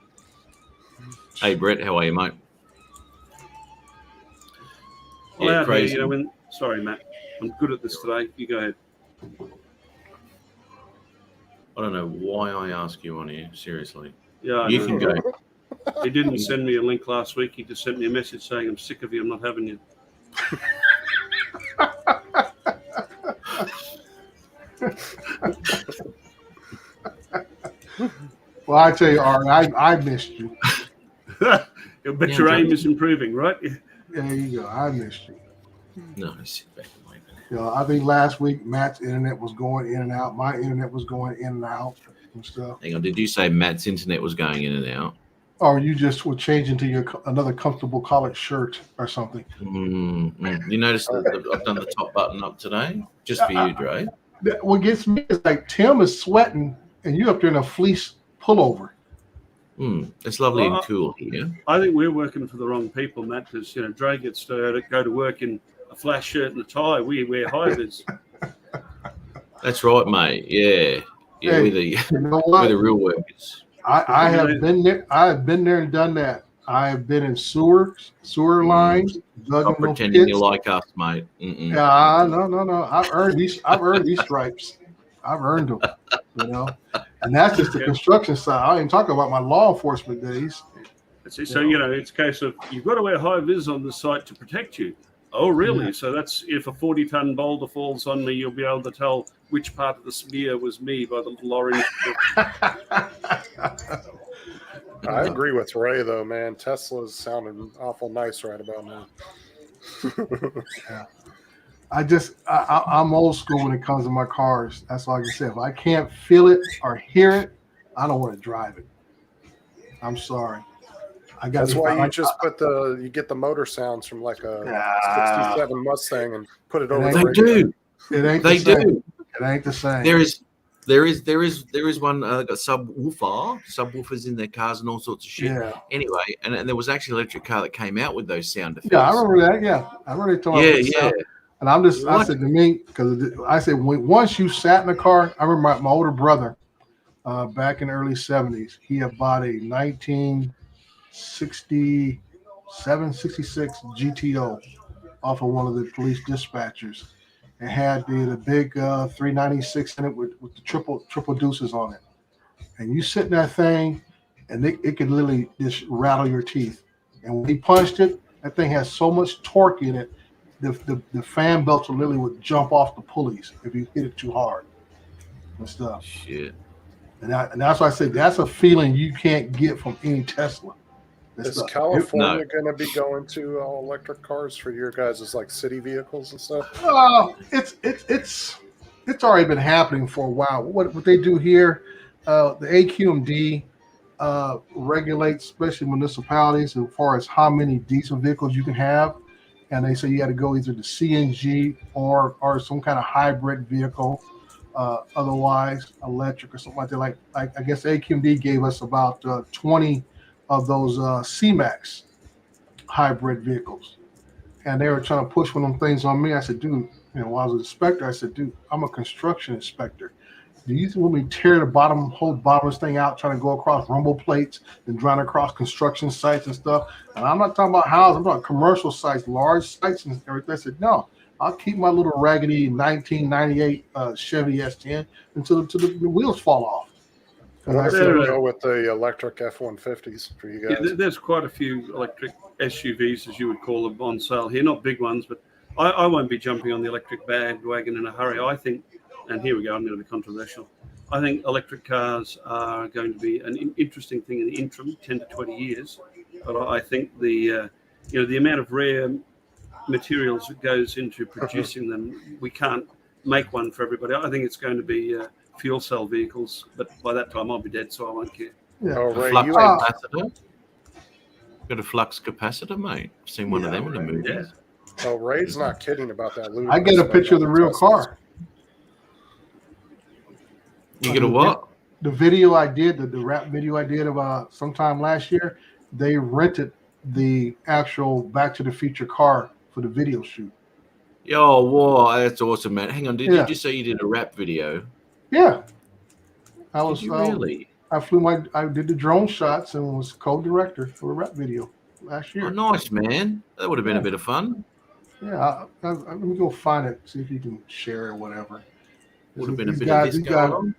Hey, Brett, how are you, mate? Well, Crazy. Sorry, Matt. I'm good at this today. You go ahead. I don't know why I ask you on here. Seriously, Yeah, I you know. can go. He didn't send me a link last week. He just sent me a message saying, "I'm sick of you. I'm not having you." Well, I tell you, Ari, I missed you. But your aim is improving, right? There you go. I missed you. No, sit back and wait. I think last week Matt's internet was going in and out. My internet was going in and out and stuff. Hang on. Did you say Matt's internet was going in and out? or you just would change into your another comfortable collared shirt or something. You notice that I've done the top button up today just for you, Dre. What gets me is like Tim is sweating and you up there in a fleece pullover. It's lovely Well, and cool here. I think we're working for the wrong people, Matt, because Dre gets to go to work in a flash shirt and a tie. We wear high-vis. That's right, mate. Yeah, Hey, we're the You know what? we're the real workers. I have been there. I have been there and done that. I have been in sewer lines, dug Stop in those pretending pits. you're like us, mate. Mm-mm. Yeah, no. I've earned these stripes. I've earned them, And that's just the construction side. I ain't talking about my law enforcement days. So it's a case of you've got to wear high-vis on the site to protect you. Oh, really? Yeah. So that's if a 40-ton boulder falls on me, you'll be able to tell which part of the smear was me by the little orange. I agree with Ray though, man. Tesla's sounding awful nice right about now. I'm old school when it comes to my cars. That's all I can say. If I can't feel it or hear it, I don't want to drive it. I'm sorry. That's why you get the motor sounds from like a 67 Mustang and put it over. They the radio. do. It ain't They the same. do. It ain't the same. There is one got subwoofers in their cars and all sorts of shit. Yeah. Anyway, and there was actually an electric car that came out with those sound effects. Yeah, I remember that. Yeah, I remember they told me. Yeah. And I said to me, because I said, once you sat in the car, I remember my older brother back in the early 70s, he had bought a 1967, 66 GTO off of one of the police dispatchers. It had the big 396 in it with the triple deuces on it. And you sit in that thing, and it could literally just rattle your teeth. And when he punched it, that thing has so much torque in it, the fan belts literally would jump off the pulleys if you hit it too hard and stuff. Shit. And that's why I say that's a feeling you can't get from any Tesla. Is California going to be going to all electric cars for your guys' like city vehicles and stuff? It's already been happening for a while. What they do here, the AQMD regulates, especially municipalities, as far as how many diesel vehicles you can have. And they say you got to go either to CNG or some kind of hybrid vehicle, otherwise electric or something like that. Like I guess AQMD gave us about 20 of those C-Max hybrid vehicles, and they were trying to push one of them things on me. I said, dude, while I was an inspector, I said, dude, I'm a construction inspector. Do you want me to tear the whole bottom of this thing out, trying to go across rumble plates and run across construction sites and stuff? And I'm not talking about houses, I'm talking commercial sites, large sites and everything. I said, no, I'll keep my little raggedy 1998 Chevy S10 until the wheels fall off. What if you go with the electric F-150s for you guys? Yeah, there's quite a few electric SUVs, as you would call them, on sale here. Not big ones, but I won't be jumping on the electric bandwagon in a hurry. I think, and here we go, I'm going to be controversial. I think electric cars are going to be an interesting thing in the interim, 10 to 20 years. But I think the amount of rare materials that goes into producing them, we can't make one for everybody. I think it's going to be fuel cell vehicles, but by that time I'll be dead, so I won't care. Yeah. Oh, Ray, Flux you capacitor. Got a flux capacitor, mate. Seen one of them in the movies. Yeah. Ray's not kidding about that. I get a picture of the real car. You get a what? The video I did, the rap video I did about sometime last year, they rented the actual Back to the Future car for the video shoot. Yo, whoa, that's awesome, man. Hang on, did Yeah. you say you did a rap video? Yeah, Did you really? I did the drone shots and was co-director for a rap video last year. Oh, nice, man. That would have been a bit of fun. Yeah, let me go find it, see if you can share it or whatever. Would have been a These bit guys- of this these going guys- on.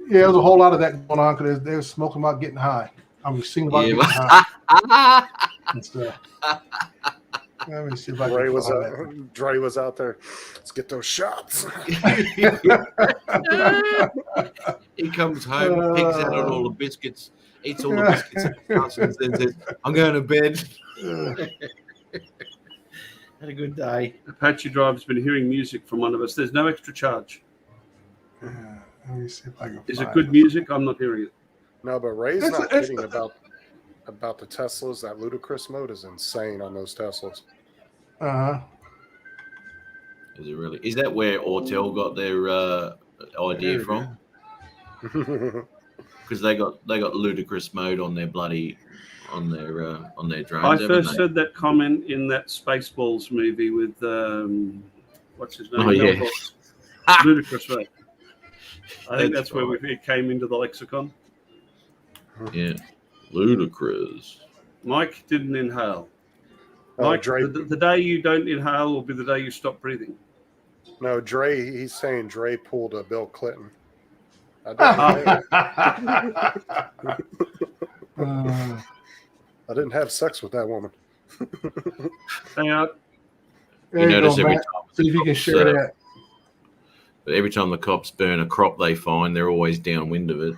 Yeah, there's a whole lot of that going on because they were smoking about getting high. I mean, singing about Yeah, getting high and stuff. Let me see if I can Dre was find that. Dre was out there. Let's get those shots. He comes home, picks out on all the biscuits, eats all the biscuits, and then says, "I'm going to bed." Had a good day. Apache Drive's been hearing music from one of us. There's no extra charge. Let me see if I can Is it find good music? I'm not hearing it. No, but Ray's It's- not it's- kidding about. about the Teslas. That ludicrous mode is insane on those Teslas. Is it really? Is that where Autel got their idea from? Because they got ludicrous mode on their drones. I first heard that comment in that Spaceballs movie with what's his name? Oh, yeah. Ludicrous mode. I think that's where it came into the lexicon. Yeah, ludicrous. Mike didn't inhale. Mike, the day you don't inhale will be the day you stop breathing. No, Dre. He's saying Dre pulled a Bill Clinton. I didn't have sex with that woman. Hang on. You notice every time. See if you can share that. But every time the cops burn a crop they find, they're always downwind of it.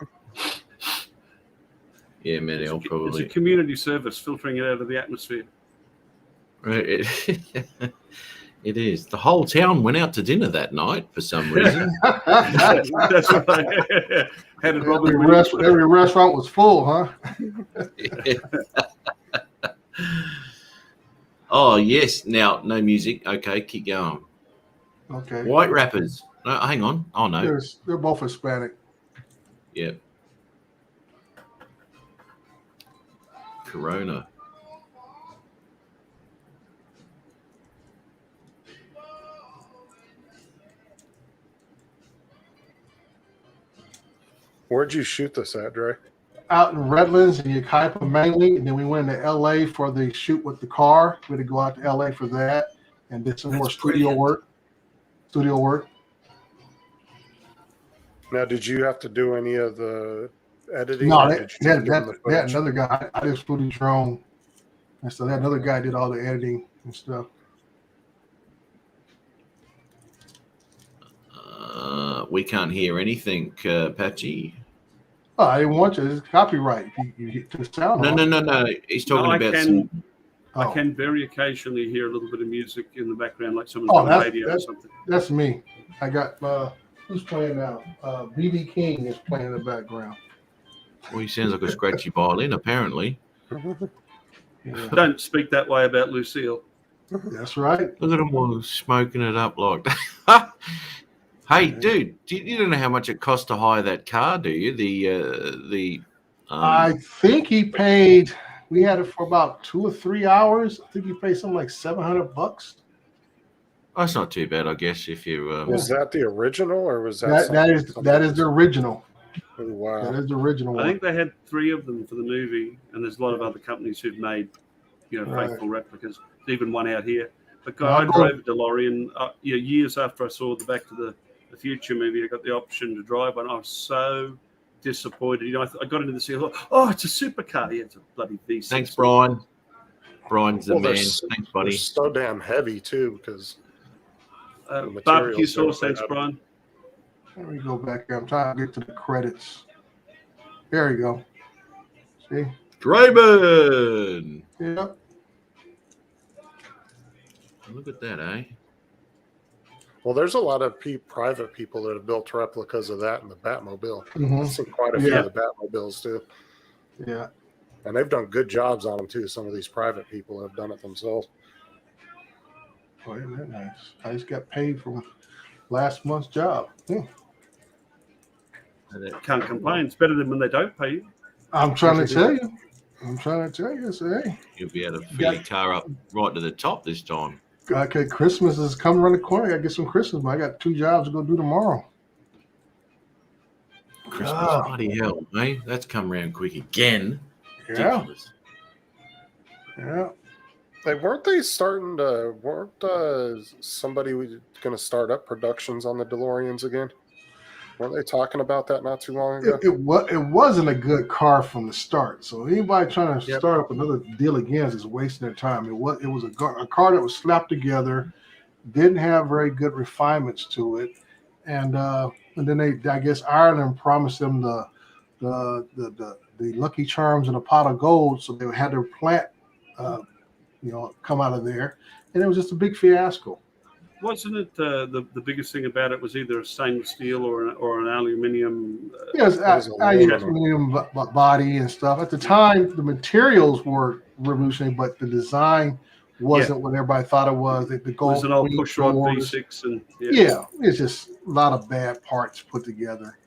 Yeah, Medell probably. It's a community service filtering it out of the atmosphere. Right. It is. The whole town went out to dinner that night for some reason. That's what I had. Every restaurant was full, huh? Oh, yes. Now, no music. Okay, keep going. Okay. White rappers. No, hang on. Oh, no. They're both Hispanic. Yeah. Corona. Where'd you shoot this at, Dre? Out in Redlands and Yucaipa mainly, and then we went to LA for the shoot with the car. We had to go out to LA for that and did some more studio work. Now, did you have to do any of the editing? No, or did you they had give them the footage? another guy. I just flew the drone, and so that another guy did all the editing and stuff. We can't hear anything, Patchy. Oh, I didn't want you. It's copyright. You get to the sound. No. He's talking about I can very occasionally hear a little bit of music in the background, like someone's on the radio or something. That's me. I got who's playing now? BB King is playing in the background. Well, he sounds like a scratchy violin, apparently. Yeah. Don't speak that way about Lucille. That's right. Look at him all smoking it up like that. Hey, dude, you don't know how much it costs to hire that car, do you? I think he paid. We had it for about 2 or 3 hours. I think he paid something like $700. Oh, it's not too bad, I guess. If you Was that the original, or was that that is the original? Oh, wow. That is the original one. I think they had 3 of them for the movie, and there's a lot of other companies who've made, faithful replicas. There's even one out here. But I drove a DeLorean years after I saw the Back to the Future movie. I got the option to drive one. I was so disappointed. I got into the scene. Oh, it's a supercar. Yeah, it's a bloody V6. Thanks, Brian. Brian's the man. Thanks, buddy. They're so damn heavy too, because barbecue sauce. Thanks, Brian. Let me go back there. I'm trying to get to the credits. There you go. See? Draven. Yep. Look at that, eh? Well, there's a lot of private people that have built replicas of that in the Batmobile. Mm-hmm. I've seen quite a few of the Batmobiles too. Yeah. And they've done good jobs on them too. Some of these private people have done it themselves. Oh, isn't that nice? I just got paid for last month's job. Can't complain. It's better than when they don't pay you. I'm trying to tell you. So, hey, you'll be able to fill your car up right to the top this time. Okay, Christmas is coming around the corner. I got to get some Christmas, but I got 2 jobs to go do tomorrow. Christmas, bloody hell, mate. That's come around quick again. Yeah. Ridiculous. Yeah. Hey, weren't somebody going to start up productions on the DeLoreans again? Weren't they talking about that not too long ago? It wasn't a good car from the start. So anybody trying to start up another deal again is wasting their time. It was a car that was slapped together, didn't have very good refinements to it, and then I guess Ireland promised them the Lucky Charms and a pot of gold, so they had their plant, come out of there, and it was just a big fiasco. Wasn't it the biggest thing about it was either a stainless steel or an aluminium? Yes, was aluminum body and stuff. At the time, the materials were revolutionary, but the design wasn't what everybody thought it was. The It gold was an old queen pushrod doors. V6, and Yeah, it's just a lot of bad parts put together.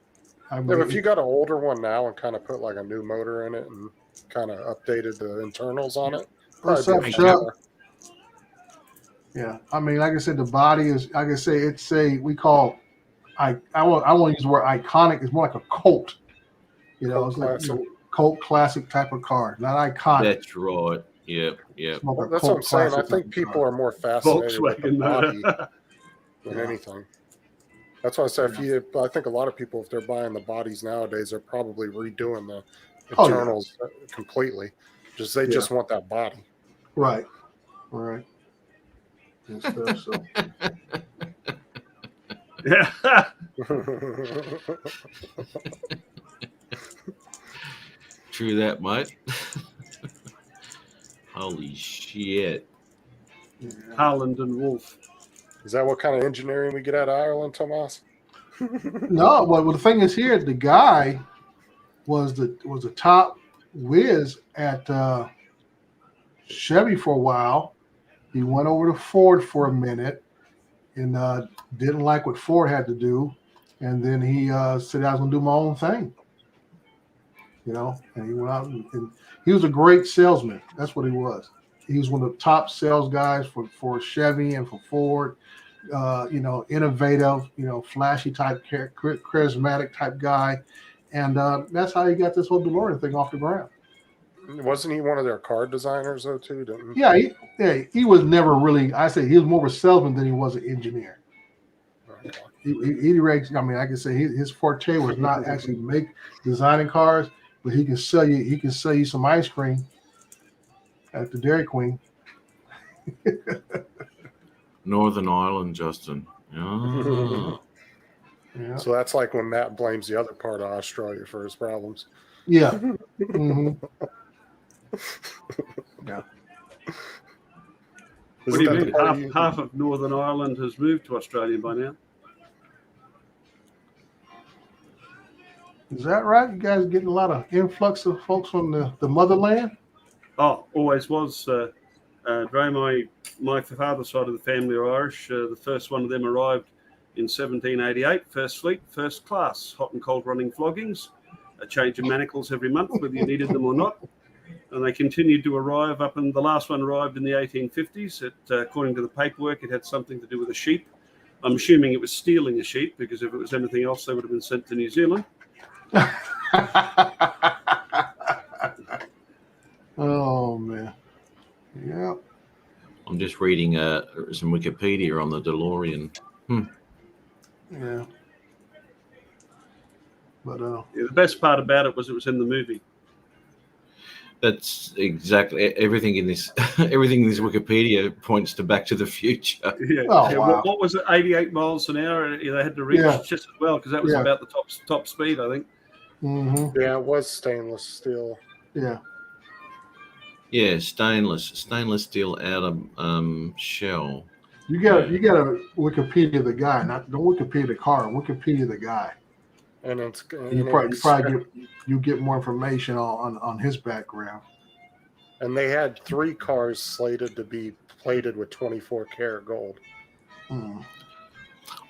I mean, Yeah, if you got an older one now and kind of put like a new motor in it and kind of updated the internals on it, What's probably up, be a Chuck? car. yeah, I mean, like I said, the body is, like I say, it's we call, I won't use the word iconic. It's more like a cult. You know, Cult it's like classic. cult classic type of car, not iconic. That's right. Yep. It's more Well, of a that's what I'm cult saying. I classic think type of people car. are more fascinated with the Volkswagen body motor. than Yeah. anything. That's why I say I think a lot of people, if they're buying the bodies nowadays, are probably redoing the Oh, yeah. internals completely. They Yeah. just want that body. Right. And stuff, so. Yeah. True that, mate. Holy shit. Yeah. Harland and Wolff. Is that what kind of engineering we get out of Ireland, Tomas? No, well, the thing is here, the guy was the top whiz at Chevy for a while. He went over to Ford for a minute and didn't like what Ford had to do, and then he said, "I was going to do my own thing." You know, and he went out and he was a great salesman. That's what he was. He was one of the top sales guys for Chevy and for Ford. You know, innovative, you know, flashy type, charismatic type guy, and that's how he got this whole DeLorean thing off the ground. Wasn't he one of their car designers though too? Didn't he? Yeah, he was never really. I say he was more of a salesman than he was an engineer. I mean, I can say his forte was not actually designing cars, but he can sell you some ice cream at the Dairy Queen. Northern Ireland, Justin. Oh. Yeah. So that's like when Matt blames the other part of Australia for his problems. Yeah. Mm-hmm. Yeah. What do you mean? Half of Northern Ireland has moved to Australia by now. Is that right? You guys getting a lot of influx of folks from the motherland? Oh, always was. Dre, my father's side of the family are Irish. The first one of them arrived in 1788, first fleet, first class, hot and cold running floggings, a change of manacles every month, whether you needed them or not. And they continued to arrive up, and the last one arrived in the 1850s. According to the paperwork, it had something to do with a sheep. I'm assuming it was stealing a sheep, because if it was anything else, they would have been sent to New Zealand. Oh man, yeah. I'm just reading some Wikipedia on the DeLorean. Yeah. But Yeah, the best part about it was in the movie. That's exactly everything in this. Everything in this Wikipedia points to Back to the Future. Yeah. Oh, Yeah, wow. what was it? 88 miles an hour. They had to reach Yeah. just as well, because that was Yeah. about the top speed, I think. mm-hmm. Yeah, it was stainless steel. Yeah. Yeah, stainless steel outer shell. You got to Wikipedia the guy, not don't Wikipedia the car. Wikipedia the guy. And it's You probably get more information on his background. and they had 3 cars slated to be plated with 24 karat gold. Mm.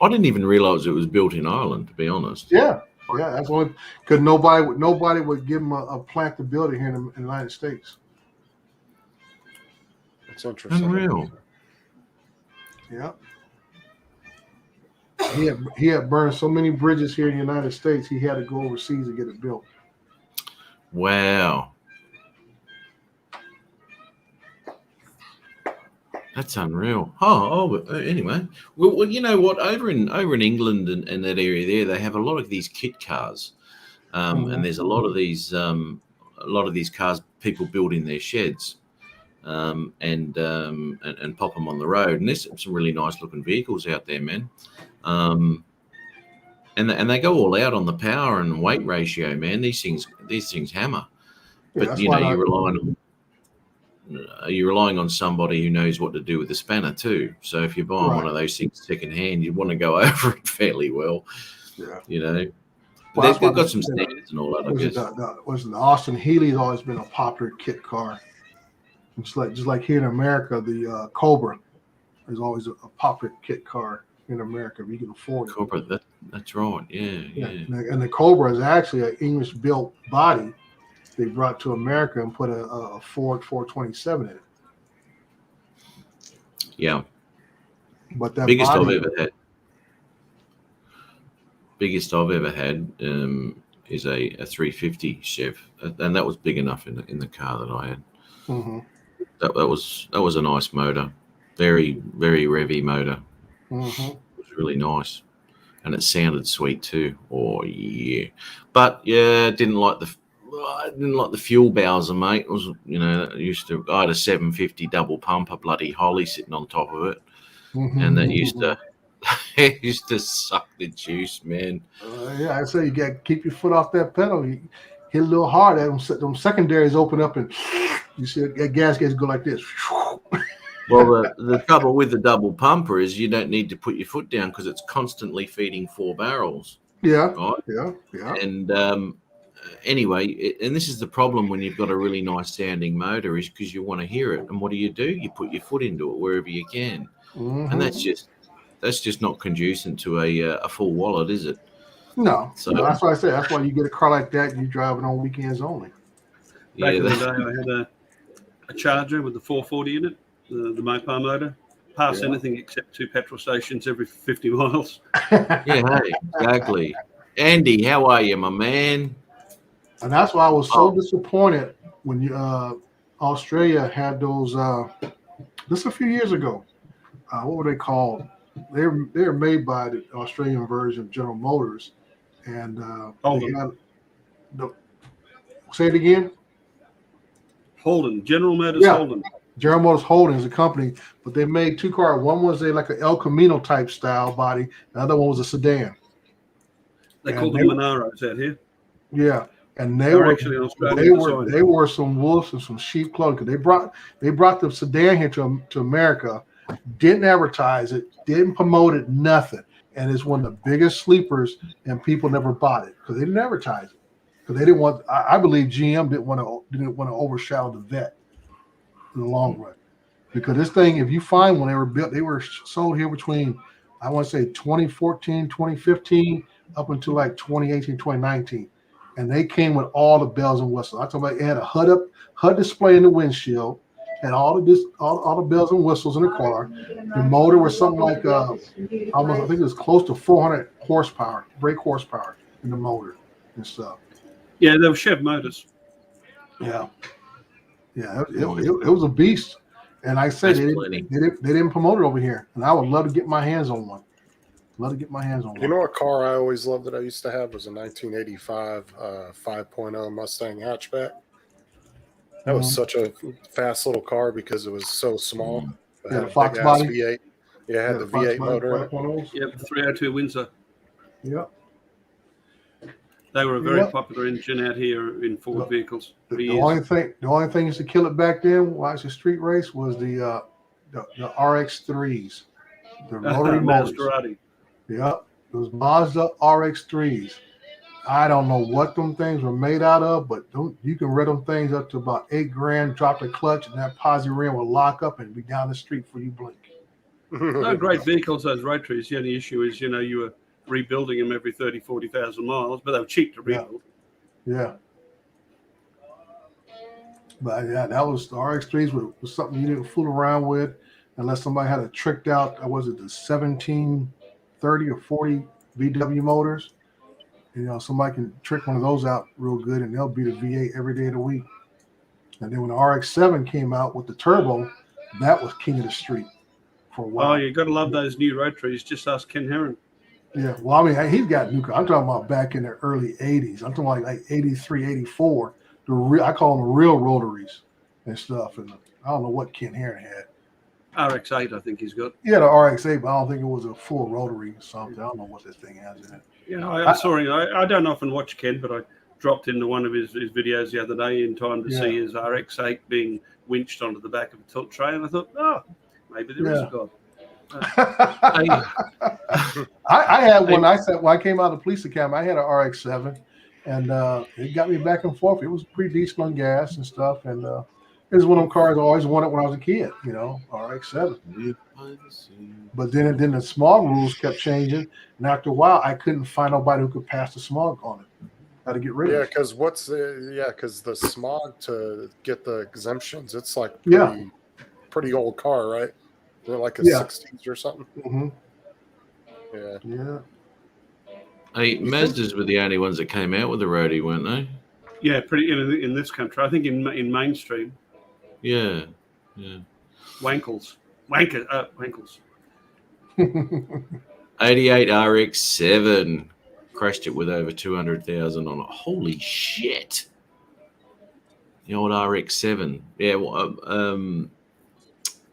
I didn't even realize it was built in Ireland, to be honest. Yeah, that's only because nobody would give him a plant to build it here in the United States. It's interesting. Unreal. Yeah. He had burned so many bridges here in the United States, he had to go overseas to get it built. Wow. That's unreal. Anyway. Well, you know what? Over in England and that area there, they have a lot of these kit cars, and there's a lot of these cars people build in their sheds, and pop them on the road. And there's some really nice looking vehicles out there, man. And they go all out on the power and weight ratio, man. These things hammer. Yeah, But you know, you rely on you're relying on somebody who knows what to do with the spanner too. So if you're buying one of those things second hand, you want to go over it fairly well. Yeah. You know, Well, they've got some standards and all that. I guess. The Austin Healey's always been a popular kit car. It's just like here in America, the Cobra is always a popular kit car in America if you can afford it. Cobra, that's right. Yeah. And the Cobra is actually an English-built body they brought to America and put a Ford 427 in it. Yeah. But that biggest body, I've ever had is a 350 Chev, and that was big enough in the car that I had. Mm-hmm. That was a nice motor, very very revvy motor. Mm-hmm. It was really nice, and it sounded sweet too. Oh yeah, but yeah, I didn't like the fuel bowser, mate. It was I had a 750 double pumper, bloody Holly sitting on top of it, Mm-hmm. and that used to. It used to suck the juice, man. Yeah, I say you got to keep your foot off that pedal. You hit a little hard. Them secondaries open up, and you see that gas gauge go like this. Well, the trouble with the double pumper is you don't need to put your foot down because it's constantly feeding 4 barrels. Yeah, right? yeah. And anyway, and this is the problem when you've got a really nice sounding motor is because you want to hear it. And what do? You put your foot into it wherever you can, Mm-hmm. and that's just not conducive to a full wallet, is it? No. So That's why I say that's why you get a car like that and you drive it on weekends only. Back in the day, I had a Charger with the 440 in it, the Mopar motor. Pass anything except 2 petrol stations every 50 miles. Yeah, hey, exactly. Andy, how are you, my man? And that's why I was so disappointed when Australia had those. This a few years ago. What were they called? They're made by the Australian version of General Motors, and say it again. Holden, General Motors Holden. General Motors Holden is a company, but they made 2 cars. One was like an El Camino type style body. The other one was a sedan. They called them Monaros out here. Yeah, and they were actually Australian. They wore some wolves and some sheep clothing. They brought the sedan here to America. Didn't advertise it, didn't promote it, nothing, and it's one of the biggest sleepers. And people never bought it because they didn't advertise it because they didn't want. I believe GM didn't want to overshadow the Vet in the long run, because this thing, if you find when they were sold here between, I want to say 2014, 2015 up until like 2018, 2019, and they came with all the bells and whistles. I talk about it had a HUD display in the windshield. And all the bells and whistles in the car. The motor was something like almost, I think it was close to 400 horsepower, brake horsepower in the motor and stuff. Yeah, they were Chev motors. Yeah, it was a beast. And like I said, they didn't promote it over here. And I would love to get my hands on one. You know, a car I always loved that I used to have was a 1985 5.0 Mustang hatchback. That was such a fast little car because it was so small. It had a Fox big body. V8. Yeah, it had the V8 motor. Yep, 302 Windsor. Yep. They were a very popular engine out here in Ford vehicles. The only thing used to kill it back then, while it's a street race, was the RX3s, the rotary motors. Maserati. Yep, those Mazda RX3s. I don't know what them things were made out of, but you can red them things up to about $8,000, drop the clutch, and that posi rim will lock up and be down the street before you blink. No, great vehicles, those rotaries. The only issue is, you were rebuilding them every 30, 40,000 miles, but they were cheap to rebuild. Yeah. But yeah, that was the RX3s was something you didn't fool around with unless somebody had a tricked out, was it the 1730 or 40 VW motors? Somebody can trick one of those out real good, and they'll beat a V8 every day of the week. And then when the RX-7 came out with the turbo, that was king of the street for a while. Oh, you got to love those new rotaries. Just ask Ken Herron. Yeah, well, I mean, he's got new. I'm talking about back in the early '80s. I'm talking like 83, 84. I call them the real rotaries and stuff. And I don't know what Ken Herron had. RX-8, I think he's got. Yeah, the RX-8, but I don't think it was a full rotary or something. I don't know what this thing has in it. Yeah, I saw him. I don't often watch Ken, but dropped into one of his videos the other day in time to Yeah. see his RX-8 being winched onto the back of a tilt tray, and I thought, oh, maybe there is a God. I had one. When I came out of the police academy, I had an RX-7, and it got me back and forth. It was pretty decent on gas and stuff, and it was one of them cars I always wanted when I was a kid. RX-7. But then the smog rules kept changing, and after a while, I couldn't find nobody who could pass the smog on it. Had to get rid of it. because because the smog to get the exemptions, it's like pretty old car, right? They're like a 60s or something. Mm-hmm. Yeah. Yeah. Hey, Mazdas were the only ones that came out with the roadie, weren't they? Yeah, pretty in this country. I think in mainstream, Yeah. Wankles. 88 RX-7 crashed it with over 200,000 on it. Holy shit! The old RX-7. Yeah,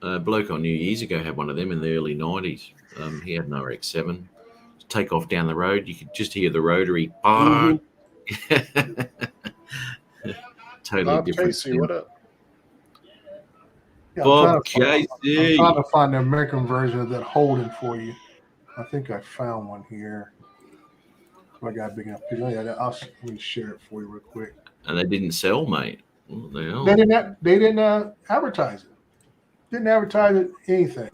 a bloke I knew years ago had one of them in the early 90s. He had an RX-7. Take off down the road, you could just hear the rotary. Mm-hmm. Totally Bob different. Casey, what up? Yeah, Bob I'm Casey. trying to find the American version of that Holden for you. I think I found one here. So I got a big enough picture. Let me share it for you real quick. And they didn't sell, mate. What the hell? They didn't advertise it. Didn't advertise it anything.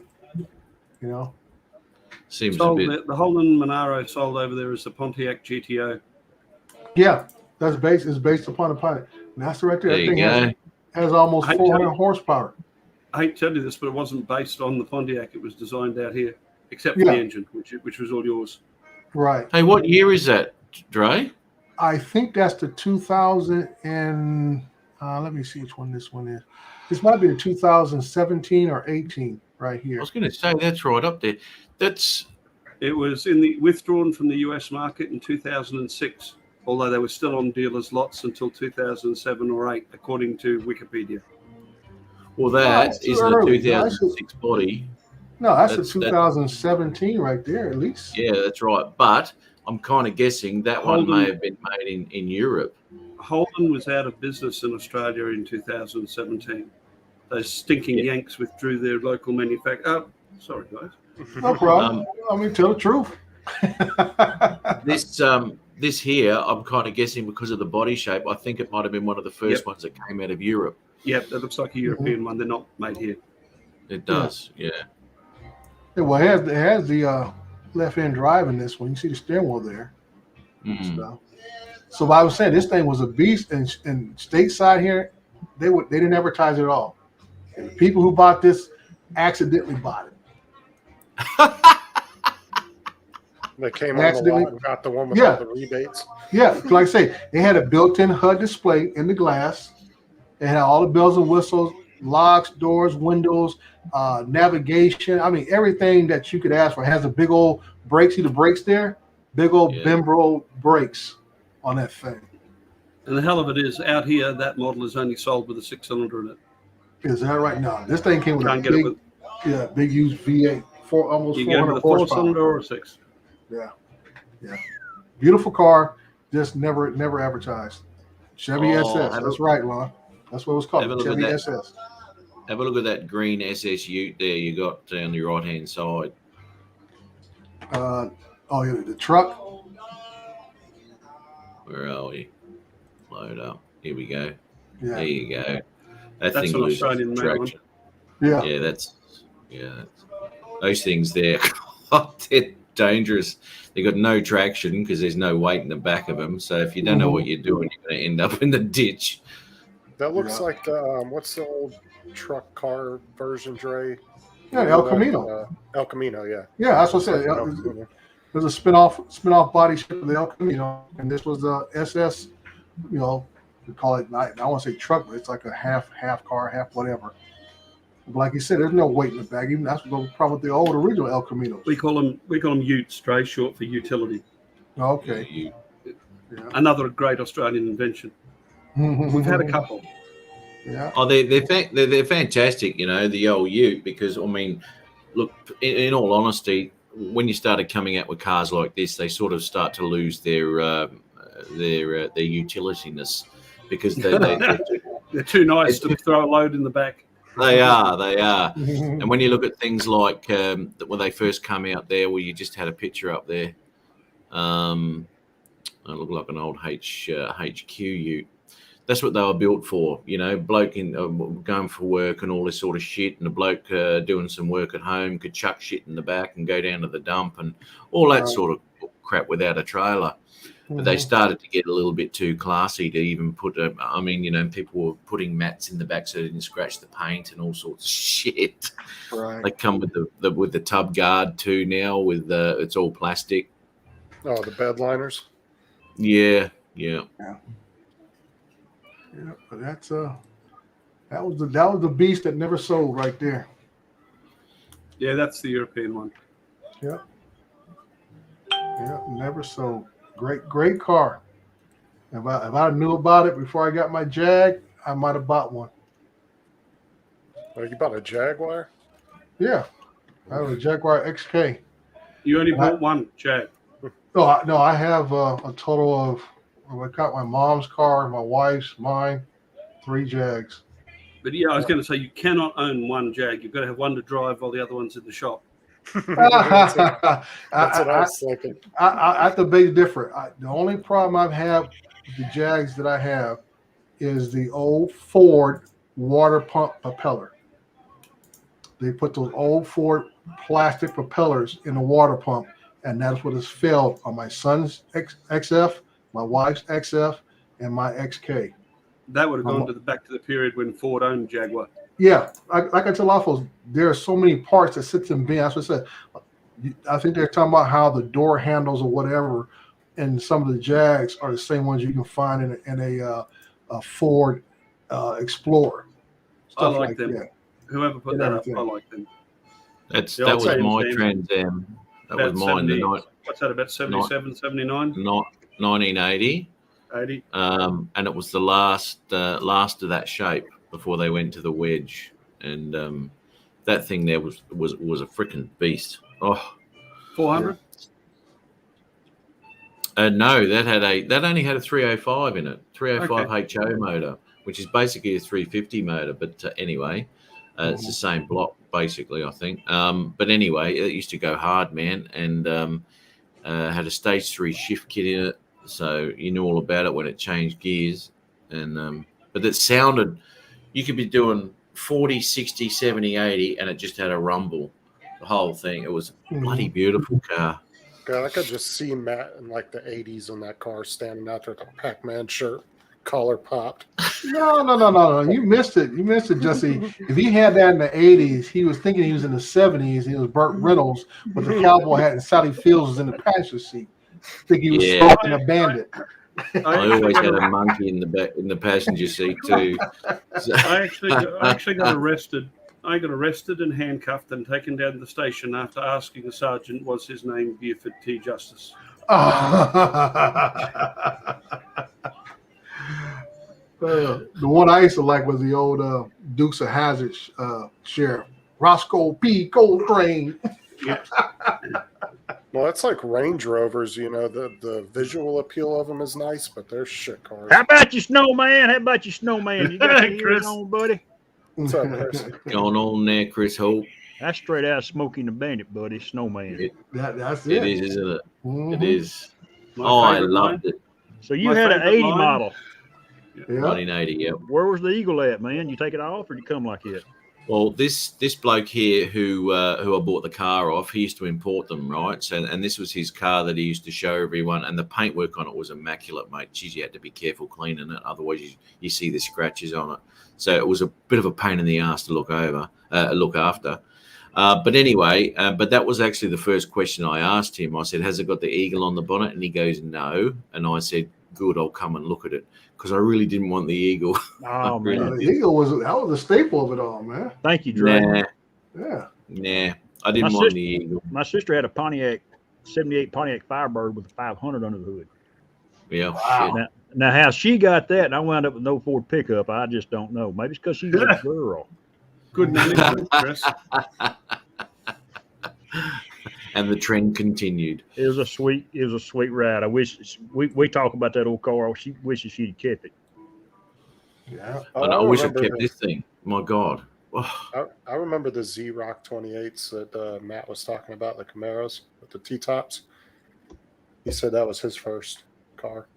Seems Sold a bit. the Holden Monaro sold over there as the Pontiac GTO. Yeah, it's based upon the pilot. And that's right there. There That you thing go. has almost I 400 tell you- horsepower. I hate to tell you this, but it wasn't based on the Pontiac. It was designed out here, except for Yeah. the engine, which was all yours. Right. Hey, what year is that, Dre? I think that's the 2000 and let me see which one this one is. This might be the 2017 or 18 right I here. was going to say that's right up there. That's It was withdrawn from the US market in 2006, although they were still on dealers' lots until 2007 or 8, according to Wikipedia. that it's too is the early. 2006 body. No, that's That's- the 2017 right there, at least. Yeah, that's right. But I'm kind of guessing that one Holden- may have been made in Europe. Holden was out of business in Australia in 2017. Those stinking Yeah. Yanks withdrew their local manufacturer. Oh, sorry, guys. No problem. I mean, tell the truth. This here, I'm kind of guessing because of the body shape. I think it might have been one of the first Yep. ones that came out of Europe. Yep, that looks like a European one. They're not made here. It does, yeah. Yeah, well, it has the left-hand drive in this one. You see the steering wheel there. Mm. So I was saying this thing was a beast, and stateside here, they didn't advertise it at all. And the people who bought this accidentally bought it. They came on the Accidentally- lot and got the one with Yeah. all the rebates. Yeah, like I say, they had a built-in HUD display in the glass. They had all the bells and whistles, locks, doors, windows, navigation. I mean, everything that you could ask for. It has a big old brake. See the brakes there? Big old Yeah. Bembro brakes on that thing. And the hell of it is, out here, that model is only sold with a 6-cylinder in it. Is that right now? This thing came with Can't a get it big, with. big used V8, almost You get it 400 with a horsepower. 4-cylinder or a 6. Yeah. Beautiful car, just never advertised. Chevy Oh, SS. have That's a- right, Lon. That's what it was called. have a look Chevy at that. SS. Have a look at that green SS Ute there you got on the right-hand side. Yeah, the truck. Where are we? Load up. Here we go. Yeah. There you go. That That's thing an loses Australian made one. traction. Yeah. Yeah, that's those things there. They're dangerous. They got no traction because there's no weight in the back of them. So if you don't know what you're doing, you're going to end up in the ditch. That looks Yeah. like what's the old truck car version, Dre? Yeah, El Camino. El Camino, yeah. Yeah, that's what I said. El Camino. There's a spin-off body ship of the El Camino, and this was the SS. We call it. I want to say truck, but it's like a half car, half whatever. But like you said, there's no weight in the back. Even that's the problem with the old original El Caminos. We call them Utes, Dre, short for utility. Okay. You- Another great Australian invention. We've had a couple. Yeah. Oh, they're fantastic, the old Ute, because, I mean, look, in all honesty, when you started coming out with cars like this, they sort of start to lose their utilitiness because They're too nice to throw a load in the back. They are. And when you look at things like when they first come out there, where you just had a picture up there, it looked like an old HQ ute. That's what they were built for, you know. Bloke going for work and all this sort of shit, and a bloke doing some work at home could chuck shit in the back and go down to the dump and all that sort of crap without a trailer. But they started to get a little bit too classy to even put people were putting mats in the back so they didn't scratch the paint and all sorts of shit. Right. They come with the tub guard too now. With it's all plastic. Oh, the bed liners. Yeah. Yeah, but that was the beast that never sold right there. Yeah, that's the European one. Yeah, never sold. Great car. If I knew about it before I got my Jag, I might have bought one. Oh, you bought a Jaguar? Yeah, I have a Jaguar XK. You only bought one, Jag. No, I have a total of. I got my mom's car, my wife's, mine, 3 Jags. But yeah, I was going to say you cannot own one Jag. You've got to have one to drive while the other one's in the shop. That's what I was thinking. I have to be different. The only problem I've had with the Jags that I have is the old Ford water pump propeller. They put those old Ford plastic propellers in the water pump, and that's what has failed on my son's XF, my wife's XF, and my XK. That would have gone back to the period when Ford owned Jaguar. Yeah, like I tell a lot of folks, there are so many parts that sits in bin. That's what I said. I think they're talking about how the door handles or whatever, and some of the Jags are the same ones you can find in a Ford Explorer. I like them. That. Whoever put that up, I like them. That was my Trans Am. That was mine. 70, what's that, about 77, 79? 1980. 80. And it was the last of that shape before they went to the wedge, and that thing there was a freaking beast. Oh, 400. No, that only had a 305 in it, 305 HO motor, which is basically a 350 motor. But anyway, it's the same block basically, I think. But anyway, it used to go hard, man, and had a stage 3 shift kit in it, so you knew all about it when it changed gears. And but it sounded. You could be doing 40, 60, 70, 80, and it just had a rumble. The whole thing. It was a bloody beautiful car. God, I could just see Matt in like the 80s in that car standing out there with a Pac-Man shirt, collar popped. No. You missed it. Jesse. If he had that in the 80s, he was thinking he was in the 70s. He was Burt Reynolds with the cowboy hat, and Sally Fields was in the passenger seat. I think he was stalking a bandit. I always had a monkey in the passenger seat too. So. I actually got arrested. I got arrested and handcuffed and taken down to the station after asking the sergeant was his name Buford T. Justice. The one I used to like was the old Dukes of Hazzard sheriff, Roscoe P. Coltrane. Yeah. Well, it's like Range Rovers, you know, the visual appeal of them is nice, but they're shit cars. How about you, Snowman? You got your ears on, buddy? What's up, Chris? Going on there, Chris Hope. That's straight out of Smokey and the Bandit, buddy. Snowman. That's it. It is, isn't it? Mm-hmm. It is. My I favorite loved line. it. So you My had an favorite 80 line. model. Yeah. 1980, yep. Where was the Eagle at, man? You take it off or you come like it? Well, this bloke here who I bought the car off, he used to import them, right? So, and this was his car that he used to show everyone, and the paintwork on it was immaculate, mate. Geez, you had to be careful cleaning it, otherwise you see the scratches on it. So it was a bit of a pain in the ass to look after. But anyway, but that was actually the first question I asked him. I said, "Has it got the eagle on the bonnet?" And he goes, "No." And I said, "Good, I'll come and look at it," because I really didn't want the eagle. Oh, man. The Eagle was a staple of it all, man. Thank you, Dre. Yeah. I didn't want the eagle. My sister had a Pontiac, 78 Pontiac Firebird with a 500 under the hood. Yeah. Wow. Shit. Now, how she got that and I wound up with no Ford pickup, I just don't know. Maybe it's because she was a girl. Good management, Chris. And the trend continued. It was a sweet ride. I wish we talk about that old car. She wishes she'd kept it. Yeah. And I wish I remember kept this thing. My God. Oh, I remember the Z-Rock 28s that Matt was talking about, the Camaros with the T-tops. He said that was his first car.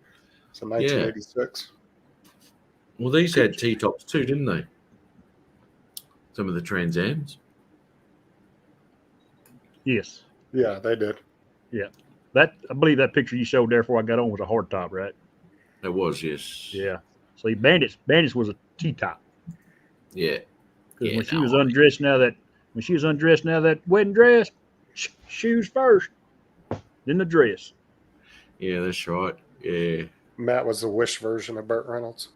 So 1986. well, these had T-tops too, didn't they? Some of the Trans Ams. Yes. Yeah, they did. That I believe that picture you showed there before I got on was a hard top, right? It was, yes. Yeah. See, Bandits was a T-top. Yeah. Because Yeah, when she no, was I- undressed now that wedding dress, shoes first, then the dress. Yeah, that's right. Yeah. Matt was the Wish version of Burt Reynolds.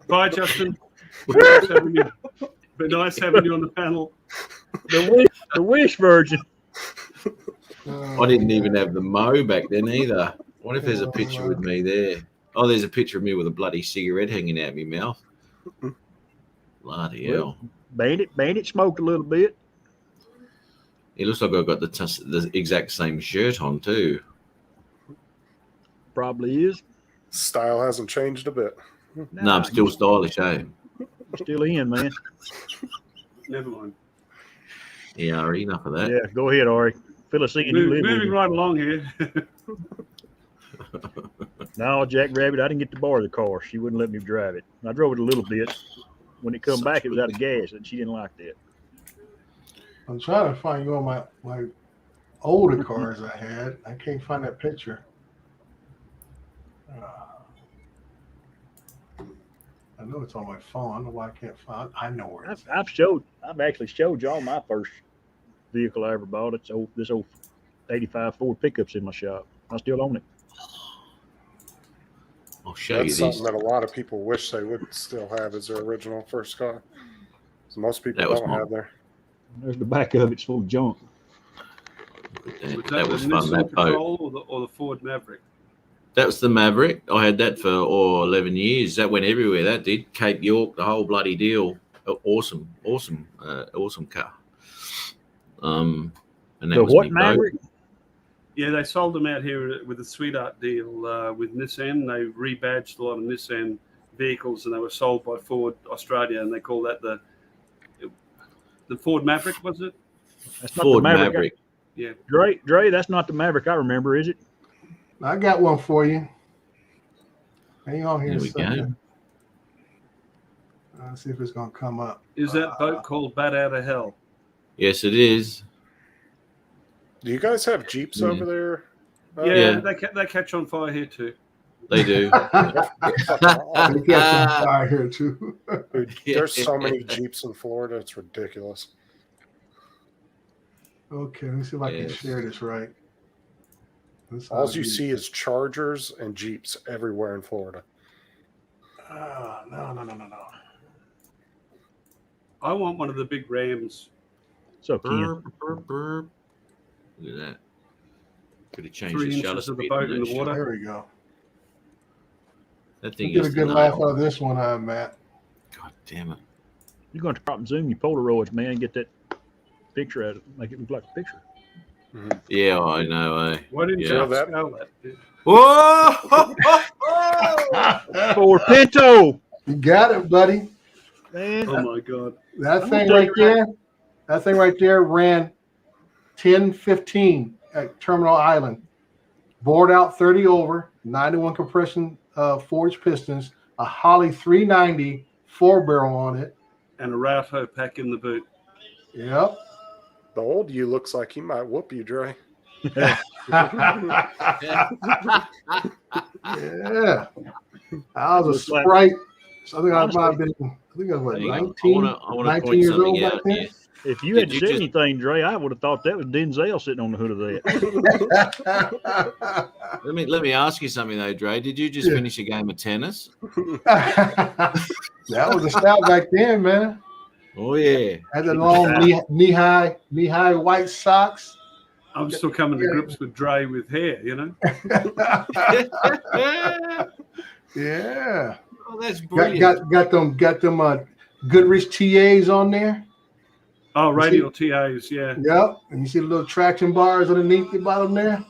Bye, Justin. Nice having you. But nice having you on the panel. The wish version. I didn't even have the Mo back then either. What if there's a picture with me there? Oh, there's a picture of me with a bloody cigarette hanging out of my mouth. Bloody hell. Bandit smoked a little bit. It looks like I've got the exact same shirt on too. Probably is. Style hasn't changed a bit. No, I'm still stylish, eh? Still in, man. Never mind. Yeah, Ari, enough of that. Yeah, go ahead, Ari. Fill us in. You live Moving with right along here. No, Jack Rabbit, I didn't get to borrow the car. She wouldn't let me drive it. I drove it a little bit. When it come back, it was out of gas, and she didn't like that. I'm trying to find you on my older cars I had. I can't find that picture. I know it's on my phone. I don't know why I can't find. I know where it's at. I've actually showed y'all my first vehicle I ever bought. It's this old 85 Ford pickup's in my shop. I still own it. I'll show That's you this. something that a lot of people wish they would still have as their original first car. So most people That was don't mine. have their. There's the back of it. It's full of junk. That was the fun, Nissan that boat. Patrol or the Ford Maverick? That was the Maverick. I had that for 11 years. That went everywhere. That did. Cape York, the whole bloody deal. Awesome car. And that The was what my boat. Maverick? Yeah, they sold them out here with a sweetheart deal with Nissan. They rebadged a lot of Nissan vehicles, and they were sold by Ford Australia, and they call that the Ford Maverick, was it? That's not Ford the Maverick. Yeah. Dre, that's not the Maverick I remember, is it? I got one for you. Hang on here There a we second. Let's see if it's gonna come up. Is that boat called Bat Out of Hell? Yes, it is. Do you guys have Jeeps Yeah. over there? Yeah, Yeah. they catch on fire here too. They do. We got some fire here too. Dude, there's so many Jeeps in Florida. It's ridiculous. Okay, let me see if I can Yes. share this right. That's All how you I do- see is Chargers and Jeeps everywhere in Florida. No. I want one of the big Rams. So Ken. Burp, burp, burp. Look at that. Could have changed 3 the shutter inches of the speed boat on in that the shit. water. There we go. That You thing get a is good nailed. laugh out of this one, Matt. God damn it. You're going to crop and zoom your Polaroids, man, and get that picture out of it, make it look like a picture. Yeah, I know. Why didn't Yeah. you Know that? scale that? Whoa! Ford Pinto, You got it, buddy. man. Oh my God. That I'm thing gonna right there, that thing right there ran 10-15 at Terminal Island. Bored out 30 over, 91 compression forged pistons, a Holly 390 4-barrel on it. And a Rauto pack in the boot. Yep. The old you looks like he might whoop you, Dre. Yeah. I was a Looks like- sprite. So I think I Honestly, might have been, I think I was what, Hang on. 19, I wanna 19 point years old something back out then. here. If you Did hadn't you said just- anything, Dre, I would have thought that was Denzel sitting on the hood of that. Let me ask you something though, Dre. Did you just Yeah. finish a game of tennis? That was a style back then, man. Oh yeah. Had the long knee high white socks. I'm still coming to grips with Dre with hair, you know? Yeah. Oh, that's Got brilliant. got them Goodrich TAs on there. Oh, radial TAs, yeah. Yep. And you see the little traction bars underneath the bottom there.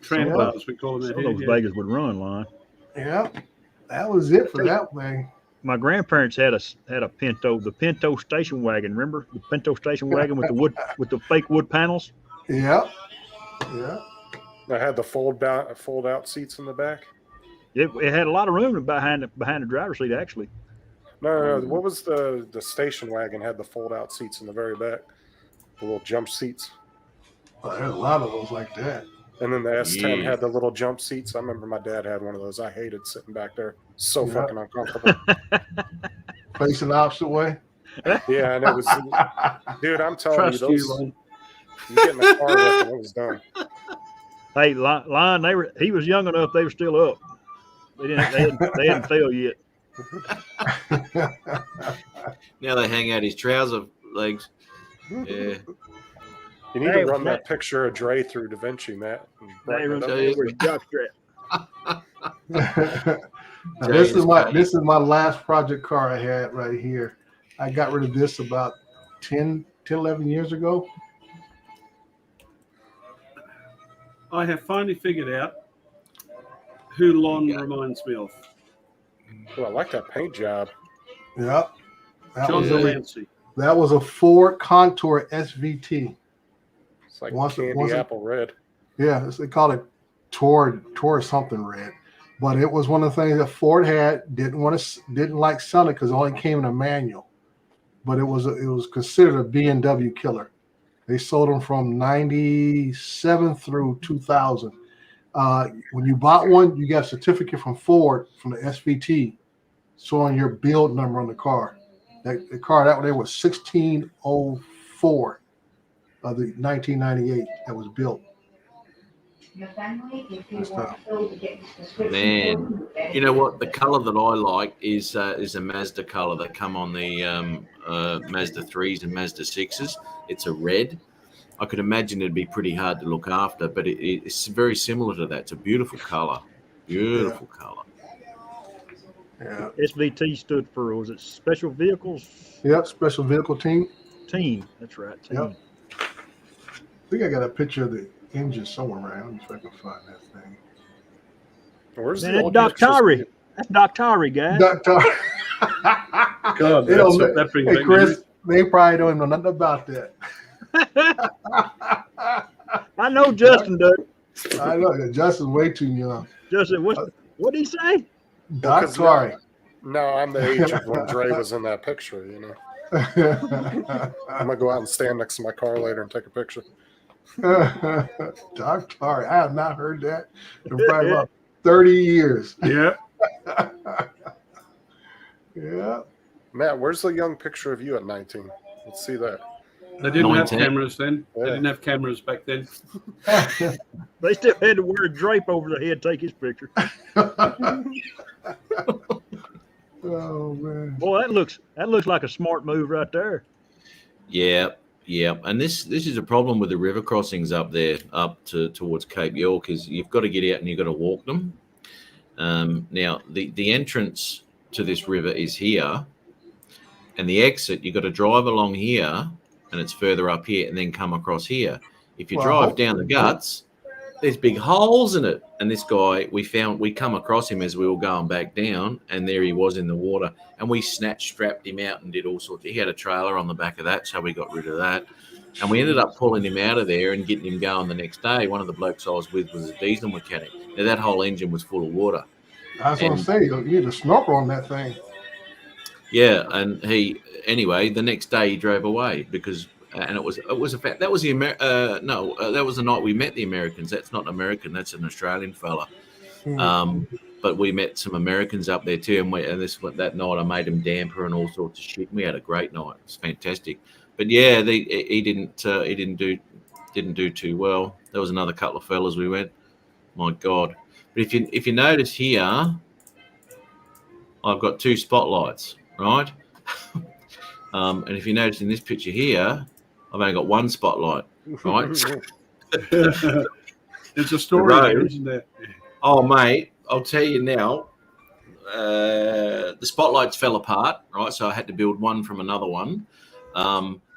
Tramp Yeah. bars, we call them. Some Here, of those yeah. Vegas would run, line. Yep. That was it for that thing. My grandparents had a Pinto, the Pinto station wagon. Remember the Pinto station wagon with the wood, with the fake wood panels? Yep. Yeah. I had the fold out seats in the back. It had a lot of room behind the driver's seat, actually. No. What was the station wagon had the fold out seats in the very back? The little jump seats. Well, there's a lot of those like that. And then the S10 Yeah. had the little jump seats. I remember my dad had one of those. I hated sitting back there. So Yeah. fucking uncomfortable. Facing the opposite way. Yeah, and it was, dude, I'm telling Trust you, you, those, Lon. you get in the car with it, it was done. Hey, Lon, he was young enough; they were still up. They hadn't failed yet. Now they hang out his trouser legs. Yeah. You need Hey, to run Matt- that picture of Dre through DaVinci, Matt. and They brighten run it up. over his jockstrap. Now, this is my last project car I had right here. I got rid of this about 10, 11 years ago. I have finally figured out who Lon Yeah. reminds me of. Oh, I like that paint job. Yep. That John was, Delancey. that was a Ford Contour SVT. It's like Once it- candy apple red. Yeah, they call it Tor something red. But it was one of the things that Ford had, didn't like selling it because it only came in a manual. But it was considered a B&W killer. They sold them from 97 through 2000. When you bought one, you got a certificate from Ford from the SVT showing your build number on the car. The car that day was 1604 of the 1998 that was built. Man, you know what? The color that I like is a Mazda color that come on the Mazda 3s and Mazda 6s. It's a red. I could imagine it'd be pretty hard to look after, but it's very similar to that. It's a beautiful color. Beautiful color. Yeah. SVT stood for, was it Special Vehicles Yep. Special vehicle team. Team? That's right, team. Yep. I think I got a picture of the engine somewhere around. Let me see if I can find that thing. Where's Man, the that's old Doc pictures? Tyree. That's Doc Tyree, guys. Dr. God, They don't that brings Hey, back Chris, they probably don't know nothing about that. I know Justin does. I know that Justin's way too young. Justin, what did he say? Doc Because Tari. No, I'm the age of when Dre was in that picture, you know. I'm going to go out and stand next to my car later and take a picture. Doc Tari. I have not heard that in probably about 30 years. Yeah. Yeah. Matt, where's the young picture of you at 19? Let's see that. They didn't have 19. cameras then. They Yeah. didn't have cameras back then. They still had to wear a drape over the head to take his picture. Oh man. Boy, that looks like a smart move right there. Yeah, yeah, and this is a problem with the river crossings up there, towards Cape York, is you've got to get out and you've got to walk them. Now the entrance to this river is here, and the exit you've got to drive along here, and it's further up here, and then come across here. If you Well, drive down the guts, there's big holes in it. And this guy, we come across him as we were going back down, and there he was in the water. And we strapped him out and did all sorts. He had a trailer on the back of that, so we got rid of that. And we ended up pulling him out of there and getting him going the next day. One of the blokes I was with was a diesel mechanic. Now, that whole engine was full of water. I was going to say, you need a snorkel on that thing. Yeah, and anyway, the next day he drove away because, and that was the night we met the Americans. That's not an American, that's an Australian fella. But we met some Americans up there too, and that night I made him damper and all sorts of shit. We had a great night. It was fantastic. But yeah, he didn't do too well. There was another couple of fellas we went. My God. But if you notice here, I've got two spotlights, right? And if you notice in this picture here, I've only got one spotlight, right? It's a story there, isn't there? Oh, mate, I'll tell you now. the spotlights fell apart, right? So I had to build one from another one.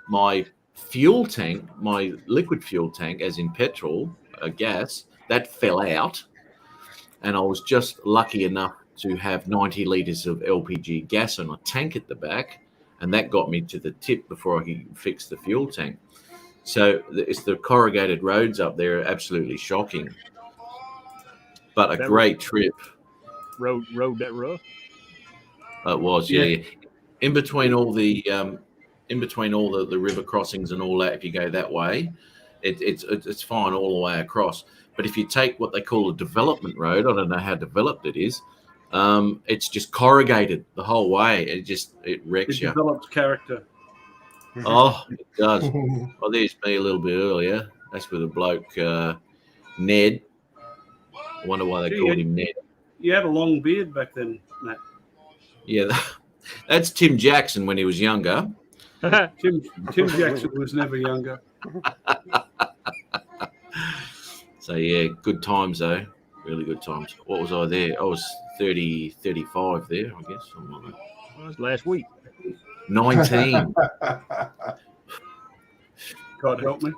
My fuel tank, my liquid fuel tank, as in petrol, gas, that fell out. And I was just lucky enough to have 90 litres of LPG gas on a tank at the back. And that got me to the tip before I could fix the fuel tank. So it's the corrugated roads up there are absolutely shocking. But a great trip. Road that rough? It was, yeah. In between all the river crossings and all that, if you go that way, it's fine all the way across. But if you take what they call a development road, I don't know how developed it is. It's just corrugated the whole way. It wrecks you. It develops character. Oh, it does. Well, there's me a little bit earlier. That's with a bloke, Ned. I wonder why they called him Ned. You had a long beard back then, Matt. Yeah, that's Tim Jackson when he was younger. Tim Jackson was never younger. So, yeah, good times, though. Really good times. What was I there? I was 30, 35 there, I guess. Something like that. Well, that was last week. 19. God help me.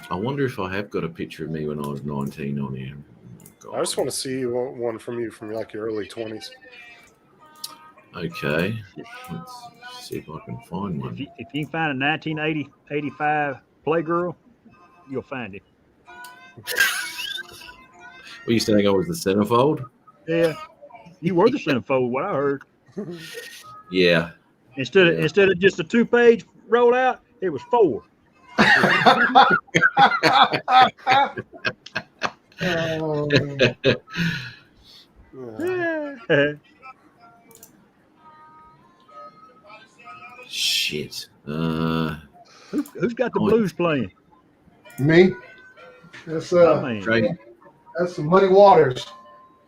I wonder if I have got a picture of me when I was 19 on here. Oh, I just want to see one from you from like your early 20s. Okay. Let's see if I can find one. If you can find a 1985 Playgirl, you'll find it. Were you saying I was the centerfold? Yeah, you were the centerfold. What I heard. Yeah. Instead of just a 2-page rollout, it was 4. Shit. Who's got the blues playing? Me. That's Trey. that's some Muddy Waters.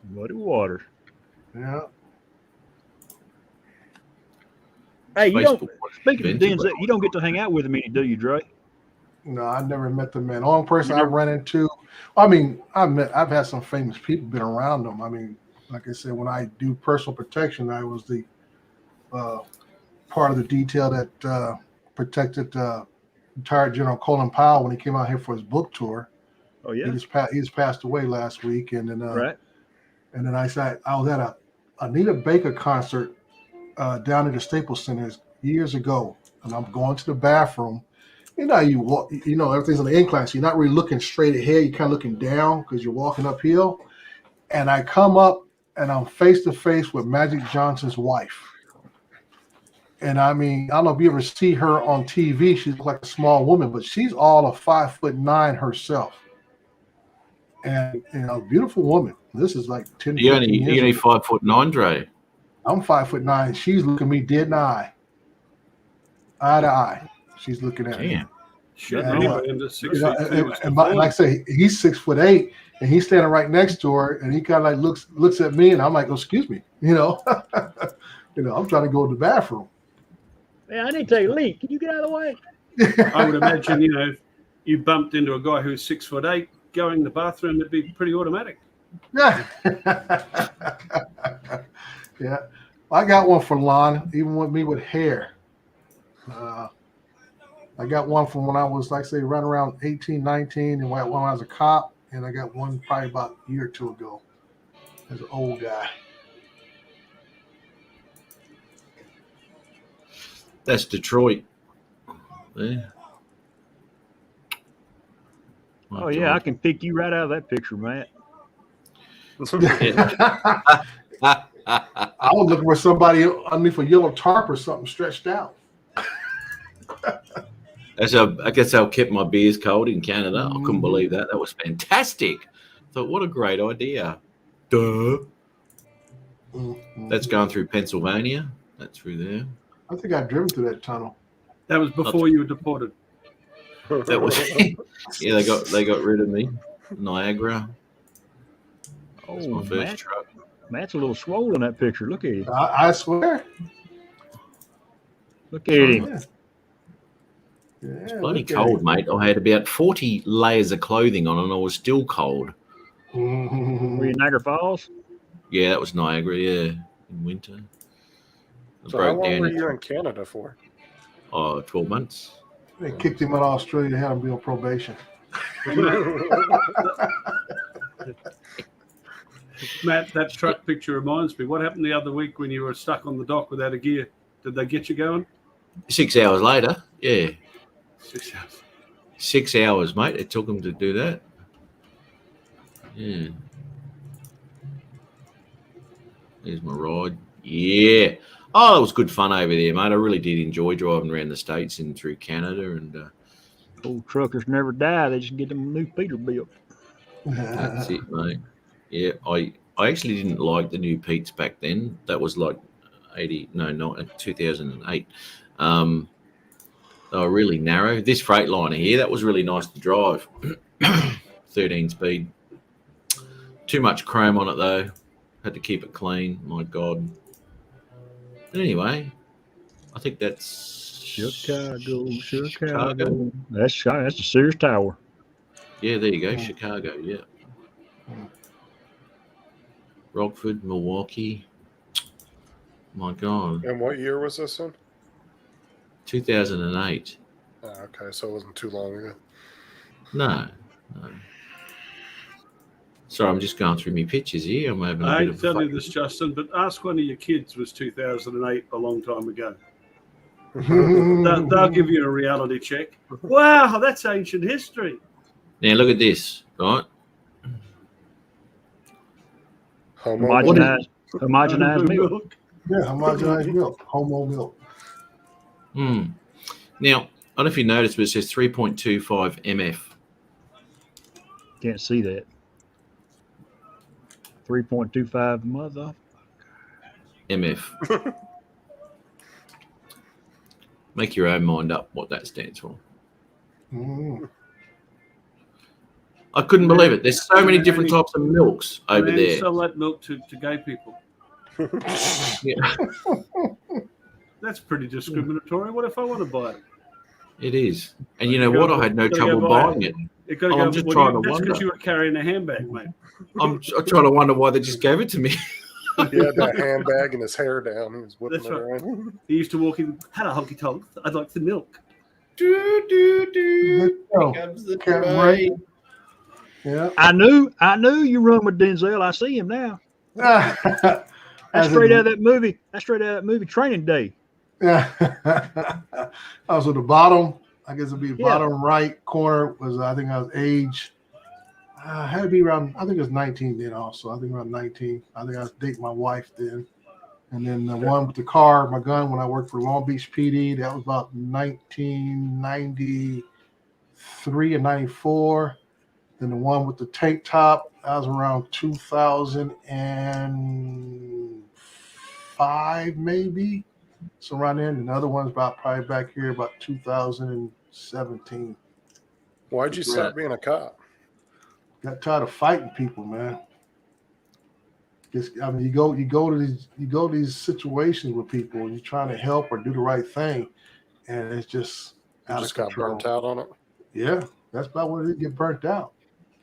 Muddy Waters. Yeah. Hey, you don't. Facebook Speaking of Vintage. Denzel, you don't get to hang out with him any, do you, Dre? No, I never met the man. The only person I ran into, I've had some famous people been around them. I mean, like I said, when I do personal protection, I was the part of the detail that protected retired General Colin Powell when he came out here for his book tour. Oh yeah, he just passed away last week, and then right. And then I was at a Anita Baker concert down at the Staples Center years ago, and I'm going to the bathroom. You know, you walk. You know, everything's on the incline, so you're not really looking straight ahead. You're kind of looking down because you're walking uphill. And I come up, and I'm face to face with Magic Johnson's wife. And I mean, I don't know if you ever see her on TV. She's like a small woman, but she's all of 5'9" herself. And beautiful woman. This is like 10 You years only ago. 5'9", Dre. I'm 5'9". She's looking me dead in the eye. Eye to eye. She's looking at me. Damn. Shit, Yeah, anybody under 6 You know, feet. and like I say, he's 6'8", and he's standing right next to her, and he kind of like looks at me, and I'm like, oh, excuse me, I'm trying to go to the bathroom. Yeah, I need to take a leak. Can you get out of the way? I would imagine, if you bumped into a guy who's 6'8", going to the bathroom, it'd be pretty automatic. Yeah. Yeah. I got one for Lon, even with me with hair. I got one from when I was, like I say, right around 18, 19, and when I was a cop, and I got one probably about a year or two ago as an old guy. That's Detroit. Yeah. Oh yeah, I can pick you right out of that picture, Matt. I was looking for somebody underneath a yellow tarp or something stretched out. I guess I kept my beers cold in Canada. I couldn't believe that. That was fantastic. I thought, what a great idea. Duh. That's going through Pennsylvania. That's through there. I think I've driven through that tunnel. That was before you were deported. That was yeah. They got rid of me. Niagara. That was my first truck. Matt's a little swollen in that picture. Look at him. I swear. Look at him. Yeah. It's bloody cold, mate. I had about 40 layers of clothing on, and I was still cold. Were you in Niagara Falls? Yeah, that was Niagara. Yeah. in winter. I So how broke long down were in you in Canada for? 12 months. They kicked him out of Australia, had him be on probation. Matt, that truck picture reminds me. What happened the other week when you were stuck on the dock without a gear? Did they get you going? 6 hours later, yeah. 6 hours. 6 hours, mate. It took them to do that. Yeah. There's my ride. Yeah. Oh, it was good fun over there, mate. I really did enjoy driving around the States and through Canada. And Old truckers never die. They just get them a new Peterbilt. that's it, mate. Yeah, I actually didn't like the new Pete's back then. That was like 2008. They were really narrow. This Freightliner here, that was really nice to drive. 13 speed. Too much chrome on it though. Had to keep it clean. My God. But anyway, I think that's Chicago. That's the Sears Tower. Yeah, there you go. Chicago, yeah. Rockford, Milwaukee. My God. And what year was this in? 2008. Oh, okay, so it wasn't too long ago. No. Sorry, I'm just going through my pictures here. I'm having a I bit hate of telling you this, Justin, but ask one of your kids was 2008 a long time ago. They'll give you a reality check. Wow, that's ancient history. Now look at this, right? Homogenized milk. Yeah, homogenized milk, homo milk. Now, I don't know if you noticed, but it says 3.25 MF. Can't see that. 3.25 mother. MF. Make your own mind up what that stands for. I couldn't believe it. There's so many different types of milks over there. Sell that milk to gay people. Yeah, That's pretty discriminatory. What if I want to buy it? it is. And you know what? I had no trouble buying it. It gotta Oh, go, I'm just trying to that's wonder. because you were carrying a handbag, mate. I'm trying to wonder why they just gave it to me. He had that handbag and his hair down. He was whipping That's it right. around. He used to walk in, hello, honky tonk. I'd like the milk. Do, do, do. Oh, Here comes the Captain train. Yeah. I knew you run with Denzel. I see him now. That's straight out of that movie. That's straight out of that movie, Training Day. Yeah. I was at the bottom. I guess it'd be Yeah. bottom right corner. Was I think I was age. I had to be around. I think it was 19 then. Also, I think around 19. I think I was dating my wife then. And then the one with the car, my gun, when I worked for Long Beach PD, that was about 1993 and 94. Then the one with the tank top, that was around 2005, maybe. So around there. And the other one's probably back here about 2017. Why'd you stop being a cop? Got tired of fighting people, man. I mean, you go to these situations with people and you're trying to help or do the right thing, and it's just You out just of got control. burnt out on it. Yeah, that's about what it is. Get burnt out,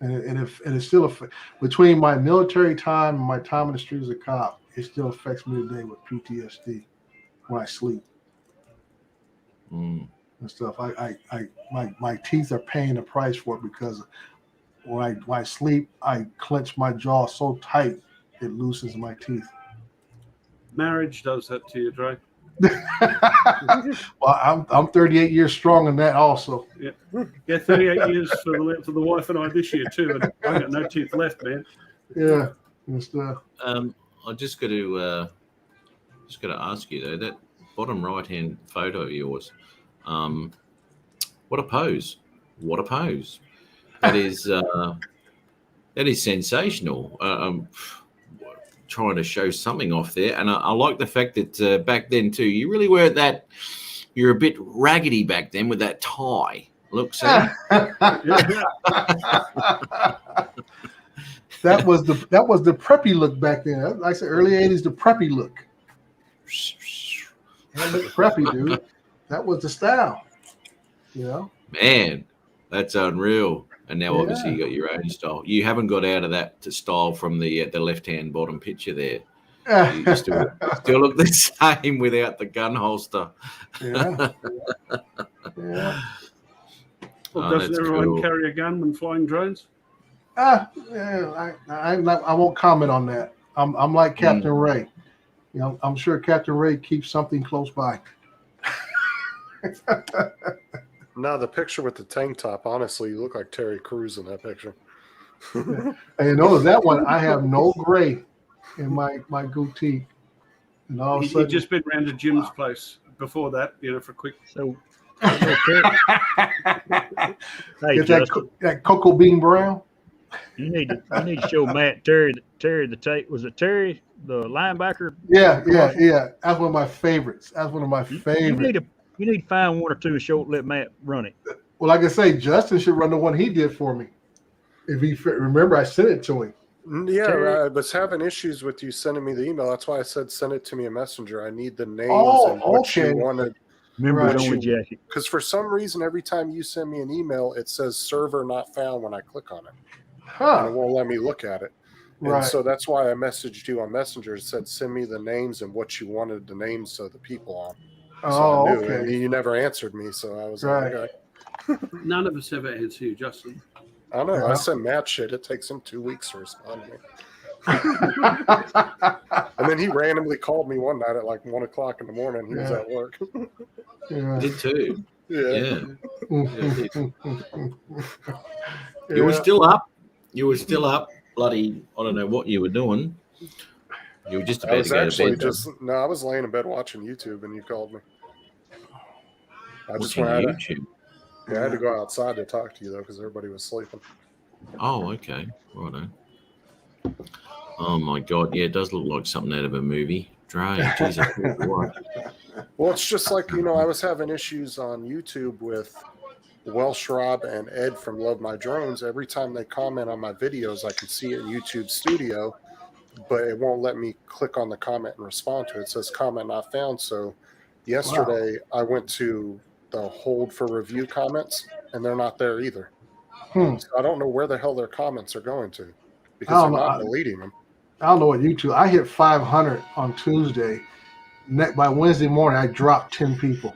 and it's still between my military time and my time in the street as a cop, it still affects me today with PTSD when I sleep and stuff. My teeth are paying the price for it because when I sleep, I clench my jaw so tight it loosens my teeth. Marriage does that to you, Dre. Well, I'm 38 years strong in that also. Yeah, 38 years for the wife and I this year too, and I got no teeth left, man. Yeah, and stuff. I just got to ask you though, that bottom right hand photo of yours, what a pose! What a pose! That is sensational. Trying to show something off there, and I like the fact that back then too, you really weren't that. You're a bit raggedy back then with that tie. Look, see. That was the preppy look back then. Like I said, early 80s, the preppy look. That looked preppy, dude. That was the style. You know? Man, that's unreal. And now obviously you got your own style. You haven't got out of that style from the left-hand bottom picture there. You still look the same without the gun holster. Yeah. Yeah. Well, Oh, doesn't that's everyone cool. carry a gun when flying drones? Yeah, I won't comment on that. I'm like Captain Ray. You know, I'm sure Captain Ray keeps something close by. No, the picture with the tank top, honestly, you look like Terry Crews in that picture. And you notice that one, I have no gray in my goatee. And all of a He'd sudden, just been round to Jim's place before that, for a quick. So, hey, get Justin, that cocoa bean brown. you need to show Matt Terry the tape. Was it Terry the linebacker? Yeah. That's one of my favorites. That's one of my favorites. You need to find one or two and let Matt run it. Well, like I say, Justin should run the one he did for me. If he remember, I sent it to him. Yeah, I was having issues with you sending me the email. That's why I said send it to me a messenger. I need the names and what you wanted. Members Right. only jacket. Because for some reason, every time you send me an email, it says server not found when I click on it. And Huh. it won't let me look at it. And Right. so that's why I messaged you on Messenger. It said send me the names and what you wanted the names of the people on. So Oh, I knew. okay. And you never answered me, so I was Right. like, okay. None of us ever answer you, Justin. I don't know. Yeah. I send Matt shit. It takes him 2 weeks to respond to me. And then he randomly called me one night at like 1 o'clock in the morning. He was Yeah. at work. Yeah. Did too. Yeah. You were still up. You were still up. Bloody, I don't know what you were doing. You were just I about was to go to actually bed. though. I was laying in bed watching YouTube and you called me. I just Watching went out. YouTube. Yeah, I had to go outside to talk to you though because everybody was sleeping. Oh, okay. Righto. Oh my God. Yeah, it does look like something out of a movie. Dre, Jesus. What? Well, it's just like, I was having issues on YouTube with Welsh Rob and Ed from Love My Drones. Every time they comment on my videos, I can see it in YouTube Studio, but it won't let me click on the comment and respond to it. It says comment not found. So yesterday I went to the hold for review comments and they're not there either. So I don't know where the hell their comments are going to because they're not deleting them. I don't know what YouTube. I hit 500 on Tuesday. By Wednesday morning, I dropped 10 people.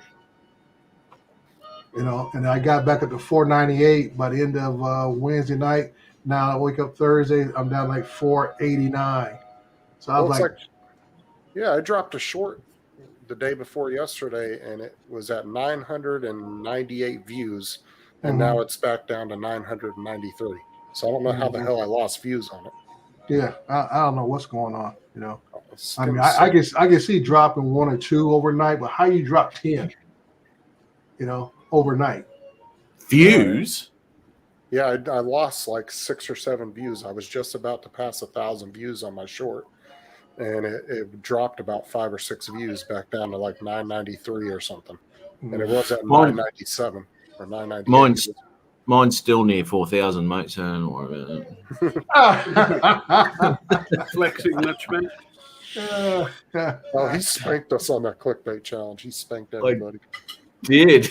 And I got back up to 498 by the end of Wednesday night. Now I wake up Thursday, I'm down like 489. So I was I dropped a short the day before yesterday, and it was at 998 views, and now it's back down to 993. So I don't know how the hell I lost views on it. Yeah, I don't know what's going on. I mean, I can see dropping 1 or 2 overnight, but how you drop 10? Overnight. Views? Yeah, I lost like 6 or 7 views. I was just about to pass 1,000 views on my short, and it dropped about 5 or 6 views back down to like 993 or something, and it was at 997 or 998. Mine's still near 4,000, mate. So don't worry about that. Flexing much, man. Oh, he spanked us on that clickbait challenge. He spanked everybody. I did.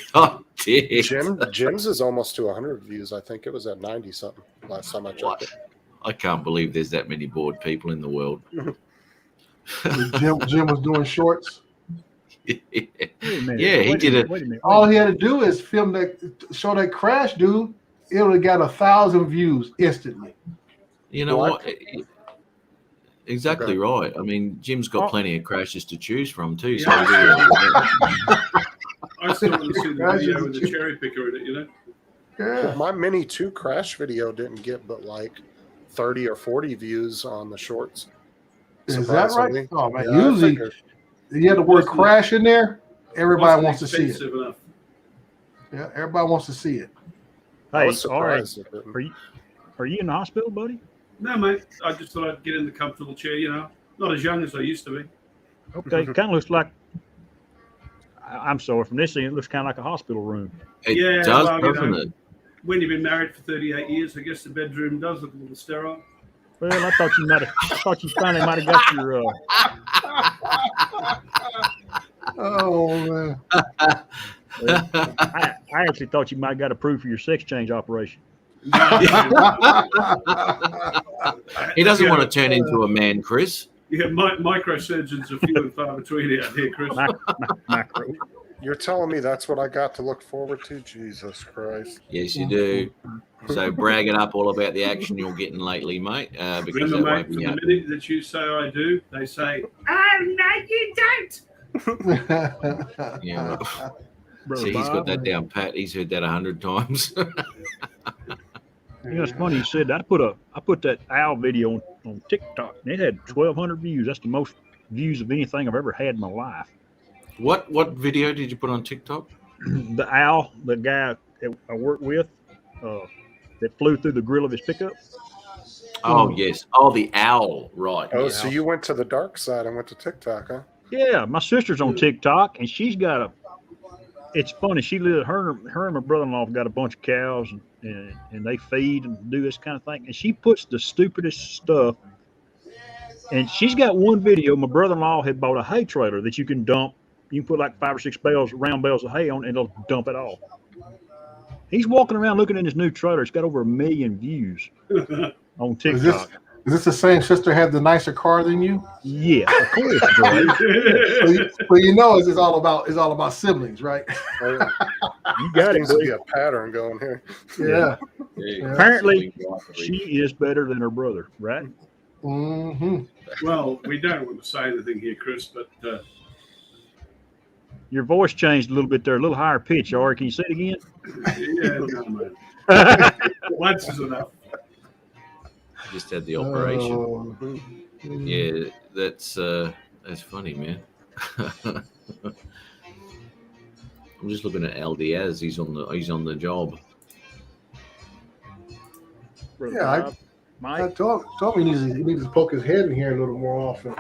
Jim's is almost to 100 views. I think it was at 90 something last time I checked it. I can't believe there's that many bored people in the world. Jim was doing shorts. Yeah, he did it. Wait a minute. All he had to do is film show that crash, dude. It would have got 1,000 views instantly. You know what? Exactly right. I mean, Jim's got plenty of crashes to choose from too. So I still want to see the video with the cherry picker in it, Yeah. My Mini 2 crash video didn't get but like 30 or 40 views on the shorts. Is that Surprisingly. right? Oh man, Yeah, I usually figured. you have the word crash in there. Everybody wants to see it. Expensive enough. Yeah, everybody wants to see it. I Hey, was all right. surprised it didn't. Are you in the hospital, buddy? No, mate. I just thought I'd get in the comfortable chair, Not as young as I used to be. Okay, kind of looks like. I'm sorry, from this thing, it looks kind of like a hospital room. it Yeah, does, well, doesn't it? When you've been married for 38 years, I guess the bedroom does look a little sterile. Well, I thought you finally might have got your. Oh man. I actually thought you might have got approved for your sex change operation. He doesn't want to turn into a man, Chris. Yeah, microsurgeons are few and far between out here, Chris. Macro. You're telling me that's what I got to look forward to? Jesus Christ. Yes, you do. So bragging up all about the action you're getting lately, mate. Because Remember, that mate, won't from be the out. minute that you say I do, they say, "Oh no, you don't." Yeah. Brother See, he's got Bob. that down pat. He's heard that 100 times. You know, it's funny you said that. I put that owl video on TikTok, and it had 1,200 views. That's the most views of anything I've ever had in my life. What video did you put on TikTok? The owl, the guy that I work with, that flew through the grill of his pickup. Oh, yes. Oh, the owl. Right. Oh, yeah. so you went to the dark side and went to TikTok, huh? Yeah, my sister's on TikTok, and she's got a. It's funny. She lives. Her and my brother-in-law have got a bunch of cows, and they feed and do this kind of thing. And she puts the stupidest stuff. And she's got one video. My brother-in-law had bought a hay trailer that you can dump. You can put like 5 or 6 round bales of hay on, and it'll dump it all. He's walking around looking at his new trailer. It's got over 1 million views on TikTok. Is this the same sister had the nicer car than you? Yeah, of course, bro. Well, you know, it's all about siblings, right? You got it, Seems to be buddy. a pattern going here. Yeah. Yeah. Apparently, she is better than her brother, right? Mm-hmm. Well, we don't want to say anything here, Chris, but Your voice changed a little bit there, a little higher pitch. Or can you say it again? yeah, no, man. Once is enough. Just had the operation. Oh. Yeah, that's funny, man. I'm just looking at Al Diaz. He's on the job. Brother Yeah, Bob, I Mike. told me he needs to poke his head in here a little more often.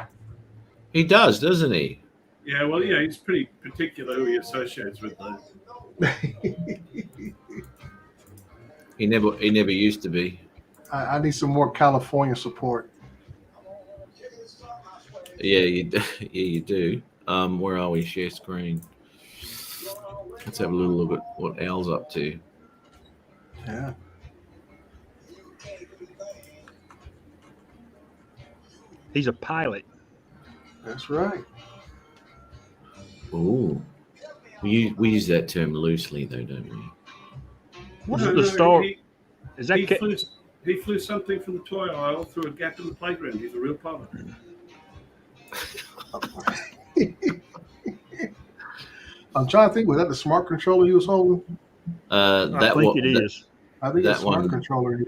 He does, doesn't he? Yeah, well, yeah, he's pretty particular who he associates with, though. He never used to be. I need some more California support. Yeah, you do. Yeah, you do. Where are we? Share screen. Let's have a little look at what Al's up to. Yeah. He's a pilot. That's right. Ooh. We use that term loosely, though, don't we? What's No, the no, story? Is that he flew something from the toy aisle through a gap in the playground. He's a real pilot. I'm trying to think. Was that the smart controller he was holding? I That think one. it is. I think That it's smart one. controller.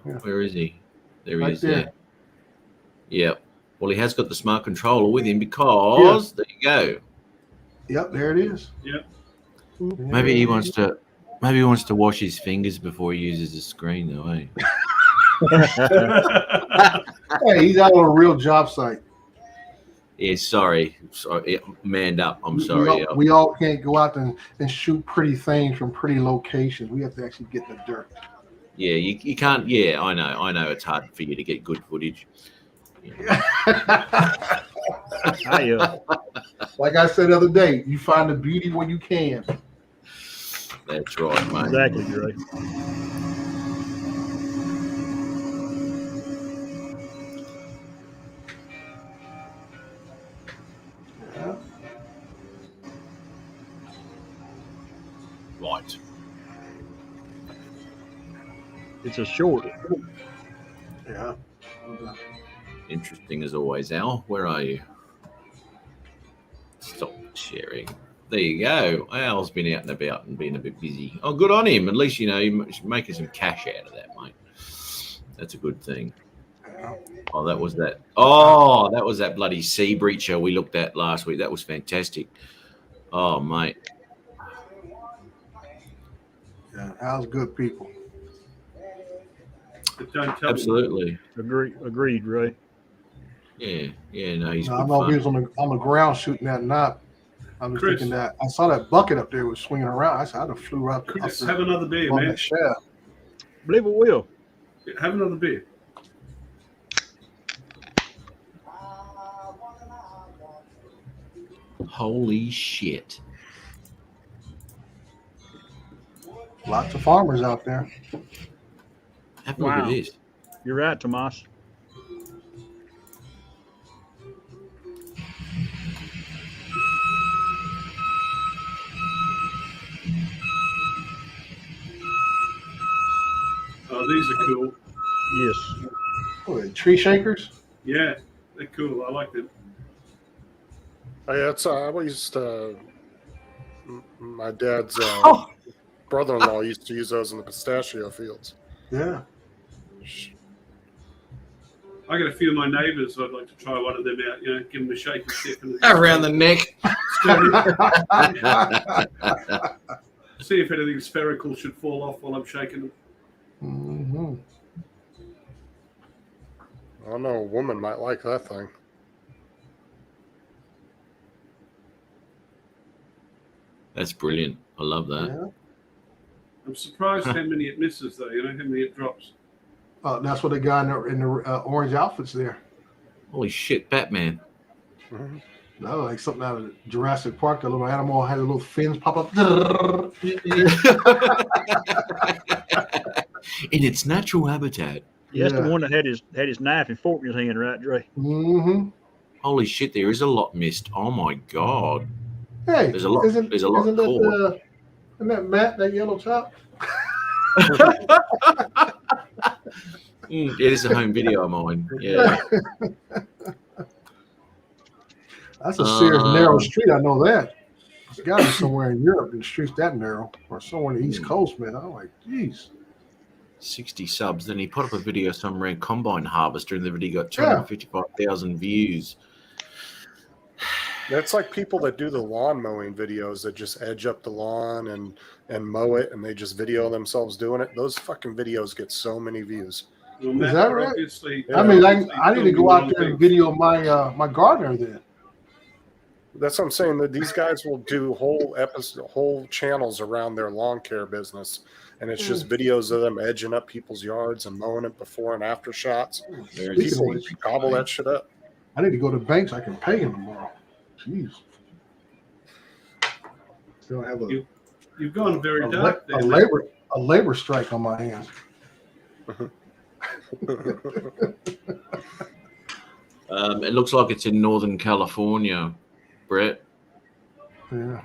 Yeah. Where is he? There he Right is. there. There. Yeah. Well, he has got the smart controller with him because there you go. Yep, there it is. Yep. Maybe he wants to wash his fingers before he uses the screen, though, eh? Hey, he's out on a real job site. Yeah, sorry. Yeah, manned up. I'm sorry. We all can't go out and shoot pretty things from pretty locations. We have to actually get in the dirt. Yeah, you can't. Yeah, I know. It's hard for you to get good footage. Like I said the other day, you find the beauty when you can. That's right, mate. Exactly, Dre. Yeah. Right. It's a short. Yeah. Interesting as always, Al. Where are you? Stop sharing. There you go. Al's been out and about and been a bit busy. Oh, good on him. At least, he's making some cash out of that, mate. That's a good thing. Oh, that was that. Oh, that was that bloody sea breacher we looked at last week. That was fantastic. Oh, mate. Yeah, Al's good people. But don't tell me. Absolutely. Agreed, Ray. Yeah, no, he's I good know he fun. was on the ground shooting that knot. I was Chris. thinking that I saw that bucket up there was swinging around. I said, I'd have flew up Chris, there have another beer, on man. that shaft. Believe it will. Have another beer. Holy shit. Lots of farmers out there. Have a look at Wow. this. You're right, Tomas. these are cool. Yes. What are they, tree shakers? Yeah, they're cool. I like them. Oh, yeah, it's I used to. My dad's brother-in-law used to use those in the pistachio fields. Yeah. I got a few of my neighbours. I'd like to try one of them out. You know, give them a shake and stick. And Around the neck. see if anything spherical should fall off while I'm shaking them. Mm-hmm. I don't know. A woman might like that thing. That's brilliant. I love that. Yeah. I'm surprised how many it misses, though. You know, how many it drops. That's what they got in the orange outfits there. Holy shit, Batman. Mhm. No, like something out of Jurassic Park. The little animal had the little fins pop up. In its natural habitat. That's Yeah. the one that had his knife and fork in his hand, right, Dre? Mm-hmm. Holy shit, there is a lot missed. Oh my god. Hey, There's a lot- Isn't, there's a lot isn't that, caught. isn't that Matt, that yellow top? It is a home video of mine. Yeah. That's a serious narrow Um, street. I know that. It's got to be somewhere in Europe and the street's that narrow, or somewhere in the East Coast, man. I'm like, geez. 60 subs. Then he put up a video somewhere in Combine Harvester, and the video got 255,000 views. That's like people that do the lawn mowing videos that just edge up the lawn and mow it, and they just video themselves doing it. Those fucking videos get so many views. Well, Is Matt, that you're right? obviously- I mean, obviously I need to go filming out one there and thing. video my gardener then. That's what I'm saying. That these guys will do whole channels around their lawn care business, and it's just videos of them edging up people's yards and mowing it before and after shots. There it Speaking is. People gobble that shit up. I need to go to the bank so I can pay him tomorrow. Jeez. Still have You've gone very a dark there. Matt. labor strike on my hands. It looks like it's in Northern California, Brett. Yeah.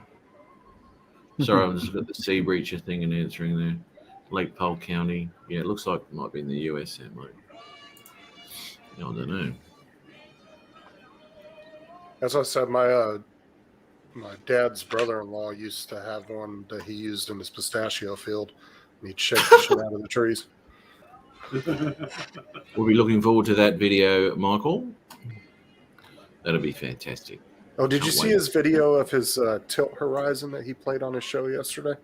Sorry, I'm just got the Sea Breacher thing and answering there. Lake Powell County. Yeah, it looks like it might be in the US there, mate. I don't know. As I said, my dad's brother-in-law used to have one that he used in his pistachio field, and he'd shake the shit out of the trees. We'll be looking forward to that video, Michael. That'll be fantastic. Oh, did you Can't see wait. his video of his tilt horizon that he played on his show yesterday?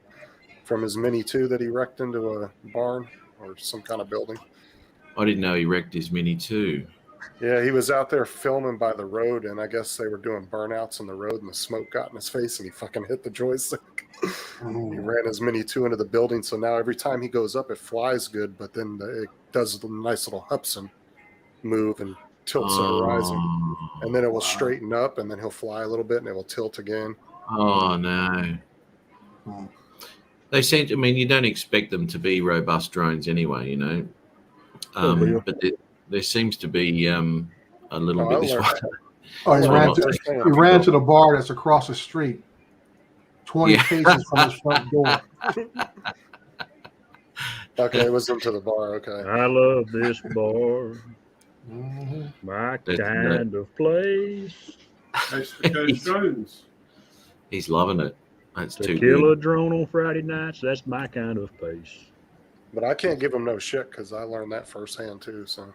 From his Mini 2 that he wrecked into a barn or some kind of building? I didn't know he wrecked his Mini too. Yeah, he was out there filming by the road, and I guess they were doing burnouts on the road, and the smoke got in his face, and he fucking hit the joystick. He ran his Mini 2 into the building, so now every time he goes up, it flies good, but then it does a nice little Hudson move and tilts the horizon. And then it will straighten up, and then he'll fly a little bit, and it will tilt again. Oh no. Hmm. They seem to, I mean, you don't expect them to be robust drones anyway, you know. yeah. But there seems to be a little Oh, bit I this learned one. Oh, he So ran not to taking- he ran to the bar that's across the street. 20 Yeah. paces from his front door. Okay, it was into the bar. Okay. I love this bar, Mhm. my That's kind of place. Coast to coast drones. He's loving it. That's To too kill good. a drone on Friday nights, that's my kind of pace. But I can't give him no shit because I learned that firsthand too. So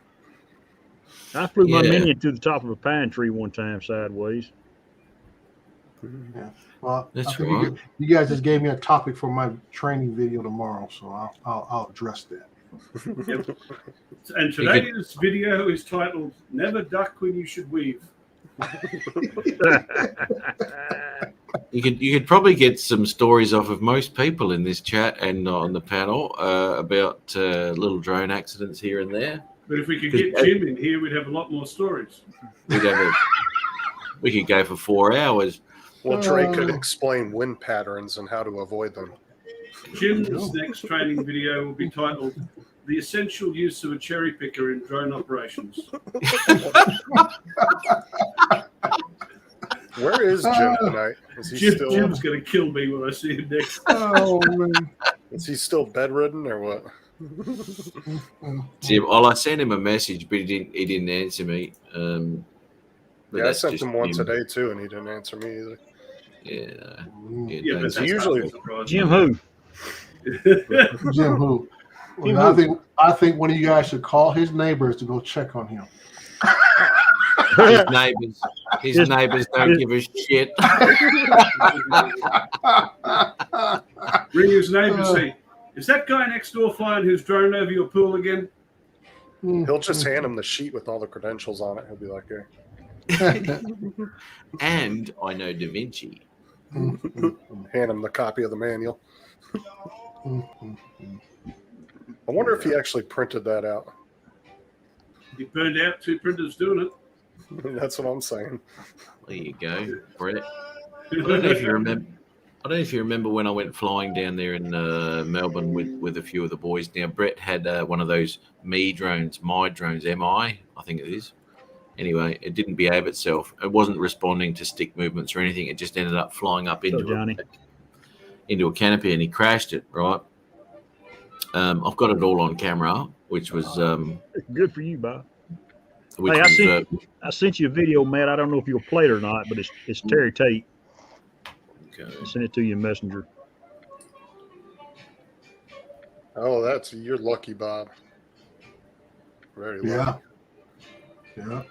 I flew my Yeah. Minion to the top of a pine tree one time sideways. Well, That's I think right. you guys just gave me a topic for my training video tomorrow, so I'll address that. And today's video is titled "Never Duck When You Should Weave." You could probably get some stories off of most people in this chat and on the panel about little drone accidents here and there. But if we could get Jim in here, we'd have a lot more stories. We could go for 4 hours. well, Trey could explain wind patterns and how to avoid them. Jim's next training video will be titled "The Essential Use of a Cherry Picker in Drone Operations." Where is Jim tonight? Is he still Jim's going to kill me when I see him next. Oh man, is he still bedridden or what? See, well, I sent him a message, but he didn't answer me. But Yeah, I that's sent just him one him. today too, and he didn't answer me either. Yeah, Yeah, don't but that's say usually- not surprising. Jim who? Jim who? Jim Well, who? I think one of you guys should call his neighbors to go check on him. his neighbors don't give a shit. Ring his neighbour, say, is that guy next door flying his drone over your pool again? He'll just hand him the sheet with all the credentials on it. He'll be like, "Here." And I know Da Vinci. Hand him the copy of the manual. I wonder if he actually printed that out. He burned out 2 printers doing it. That's what I'm saying. There you go, Brett. I don't know if you remember. I don't know if you remember when I went flying down there in Melbourne with a few of the boys. Now, Brett had one of those my drones, MI, I think it is. Anyway, it didn't behave itself. It wasn't responding to stick movements or anything. It just ended up flying up into a canopy, and he crashed it. Right. I've got it all on camera, which was Good for you, Bob. which Hey, was, I sent you a video, Matt. I don't know if you'll play it or not, but it's Terry Tate. okay. I sent it to you in Messenger. Oh, you're lucky, Bob. Very lucky. Yeah. Yeah.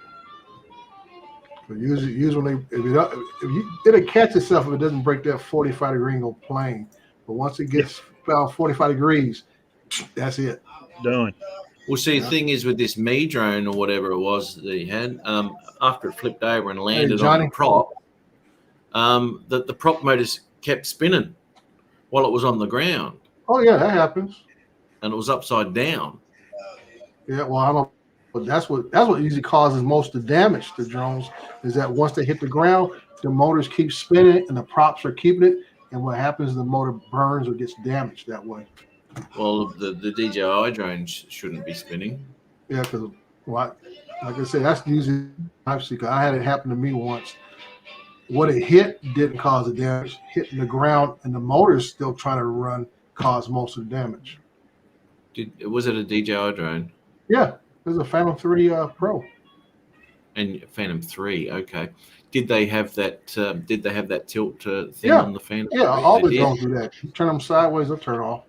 But usually it'll catch itself if it doesn't break that 45-degree angle plane. But once it gets about 45 degrees, that's it. Done. Well, see, the thing is with this me drone or whatever it was that he had, after it flipped over and landed on Johnny. the prop, the prop motors kept spinning while it was on the ground, Oh yeah, that happens. and it was upside down. Yeah, well, I don't. But that's what usually causes most of the damage to drones is that once they hit the ground, the motors keep spinning and the props are keeping it. And what happens is the motor burns or gets damaged that way. Well, the DJI drones shouldn't be spinning. Yeah, because like I said, that's usually obviously because I had it happen to me once. What it hit didn't cause the damage. Hitting the ground and the motor's still trying to run caused most of the damage. Was it a DJI drone? Yeah, there's a Phantom 3 Pro. And Phantom 3, okay. Did they have that? Did they have that tilt thing Yeah. on the Phantom? Yeah, 3? all They the did? drones do that. You turn them sideways, they'll turn off.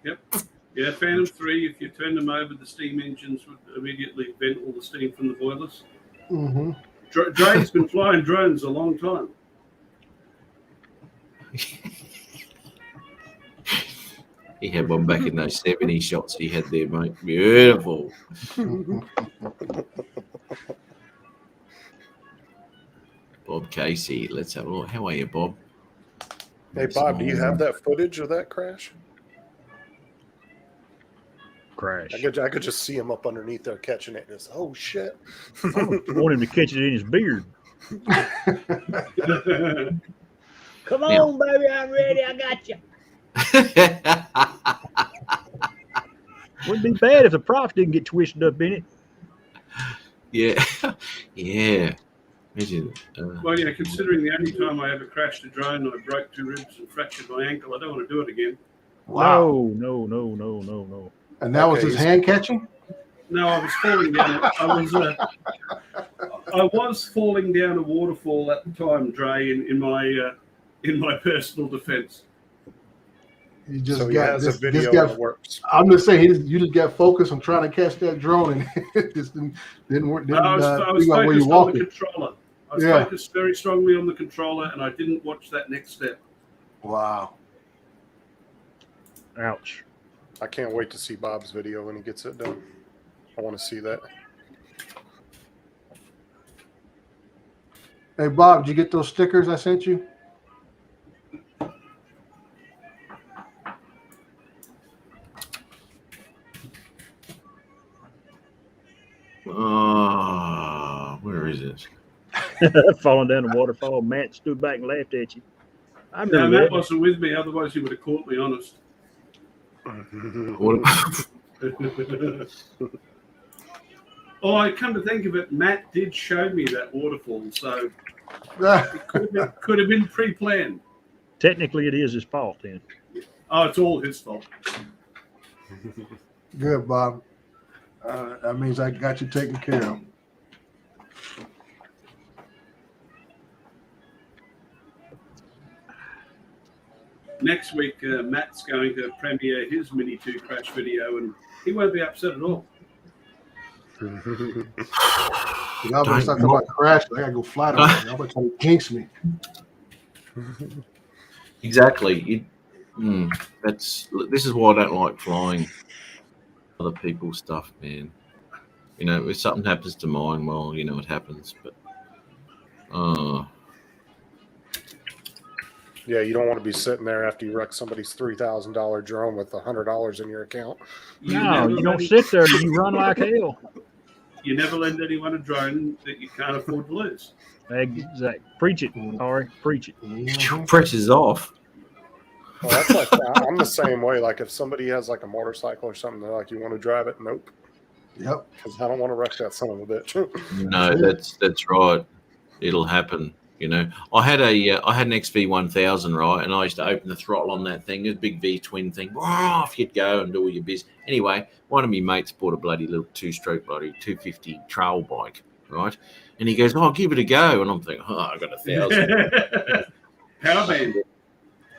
Yeah, Phantom 3, if you turn them over, the steam engines would immediately vent all the steam from the boilers. Mm-hmm. Dre's been flying drones a long time. He had one back in those 70 shots he had there, mate. Beautiful. Bob Casey, let's have a look. How are you, Bob? Hey, Bob, do you have that footage of that crash? Crash. I could just see him up underneath there catching it. And it's, oh shit! I want him to catch it in his beard. Come on, baby, I'm ready. I got you. Wouldn't be bad if the props didn't get twisted up in it. Yeah. Yeah. Imagine. Well, yeah, considering the only time I ever crashed a drone, I broke 2 ribs and fractured my ankle. I don't want to do it again. Wow. No. And that was Okay, his hand catching? No, I was falling down. I was falling down a waterfall at the time, Dre. In my personal defence. You just So he got has this, a video this guy, that works. I'm just saying, you just got focused on trying to catch that drone and it just didn't work. I was Figure out where you focused on the walking. controller. I was Yeah. focused very strongly on the controller, and I didn't watch that next step. Wow. Ouch. I can't wait to see Bob's video when he gets it done. I want to see that. Hey, Bob, did you get those stickers I sent you? Where is it? Falling down the waterfall. Matt stood back and laughed at you. I No, remember Matt that. wasn't with me. Otherwise, he would have caught me honest. What? Oh, I come to think of it, Matt did show me that waterfall, so it could have been pre-planned. Technically, it is his fault then. Oh, it's all his fault. Good, Bob. That means I got you taken care of. Next week, Matt's going to premiere his Mini 2 crash video, and he won't be upset at all. Y'all better start talking about crashing. I gotta go fly tomorrow. Y'all better try to jinx me. Exactly. This is why I don't like flying other people's stuff, man. You know, if something happens to mine, well, you know, it happens. But Yeah, you don't want to be sitting there after you wreck somebody's $3,000 drone with $100 in your account. No, you don't sit there. You run like hell. You never lend anyone a drone that you can't afford to lose. Exactly. Preach it, Ari. Preach it. pressure's off. Well, that's like I'm the same way. Like if somebody has like a motorcycle or something, they're like, "You want to drive it?" Nope. Yep. Because I don't want to wreck that son of a bitch. No, that's right. It'll happen. You know, I had an XV1000, right, and I used to open the throttle on that thing. It was a big V twin thing. Off you'd go and do all your business. Anyway, one of my mates bought a bloody little 2-stroke bloody 250 trail bike, right? And he goes, "Oh, give it a go." And I'm thinking, "Oh, I got 1,000." Power band.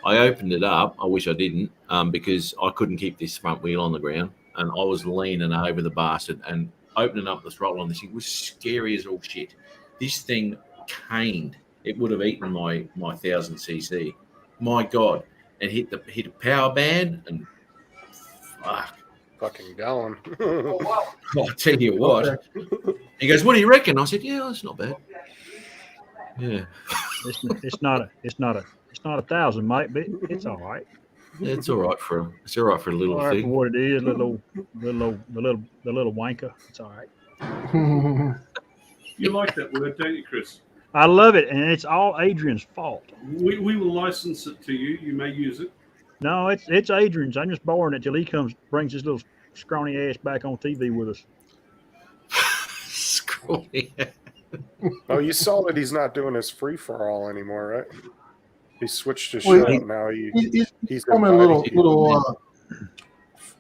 I opened it up. I wish I didn't, because I couldn't keep this front wheel on the ground, and I was leaning over the bastard. And opening up the throttle on this thing was scary as all shit. This thing caned. It would have eaten my 1000cc. My God! And hit a power band and fuck. Fucking going. I'll tell you what. He goes, "What do you reckon?" I said, "Yeah, it's not bad." Yeah, It's not a 1,000, mate, but it's all right. it's all right for a little All right for thing. what it is, the little wanker. It's all right. You like that word, don't you, Chris? I love it, and it's all Adrian's fault. We will license it to you. You may use it. No, it's Adrian's. I'm just borrowing it till he comes, brings his little scrawny ass back on TV with us. Scrawny. Oh, you saw that he's not doing his free for all anymore, right? He switched his Well, show. Now He's he's becoming a invited. little.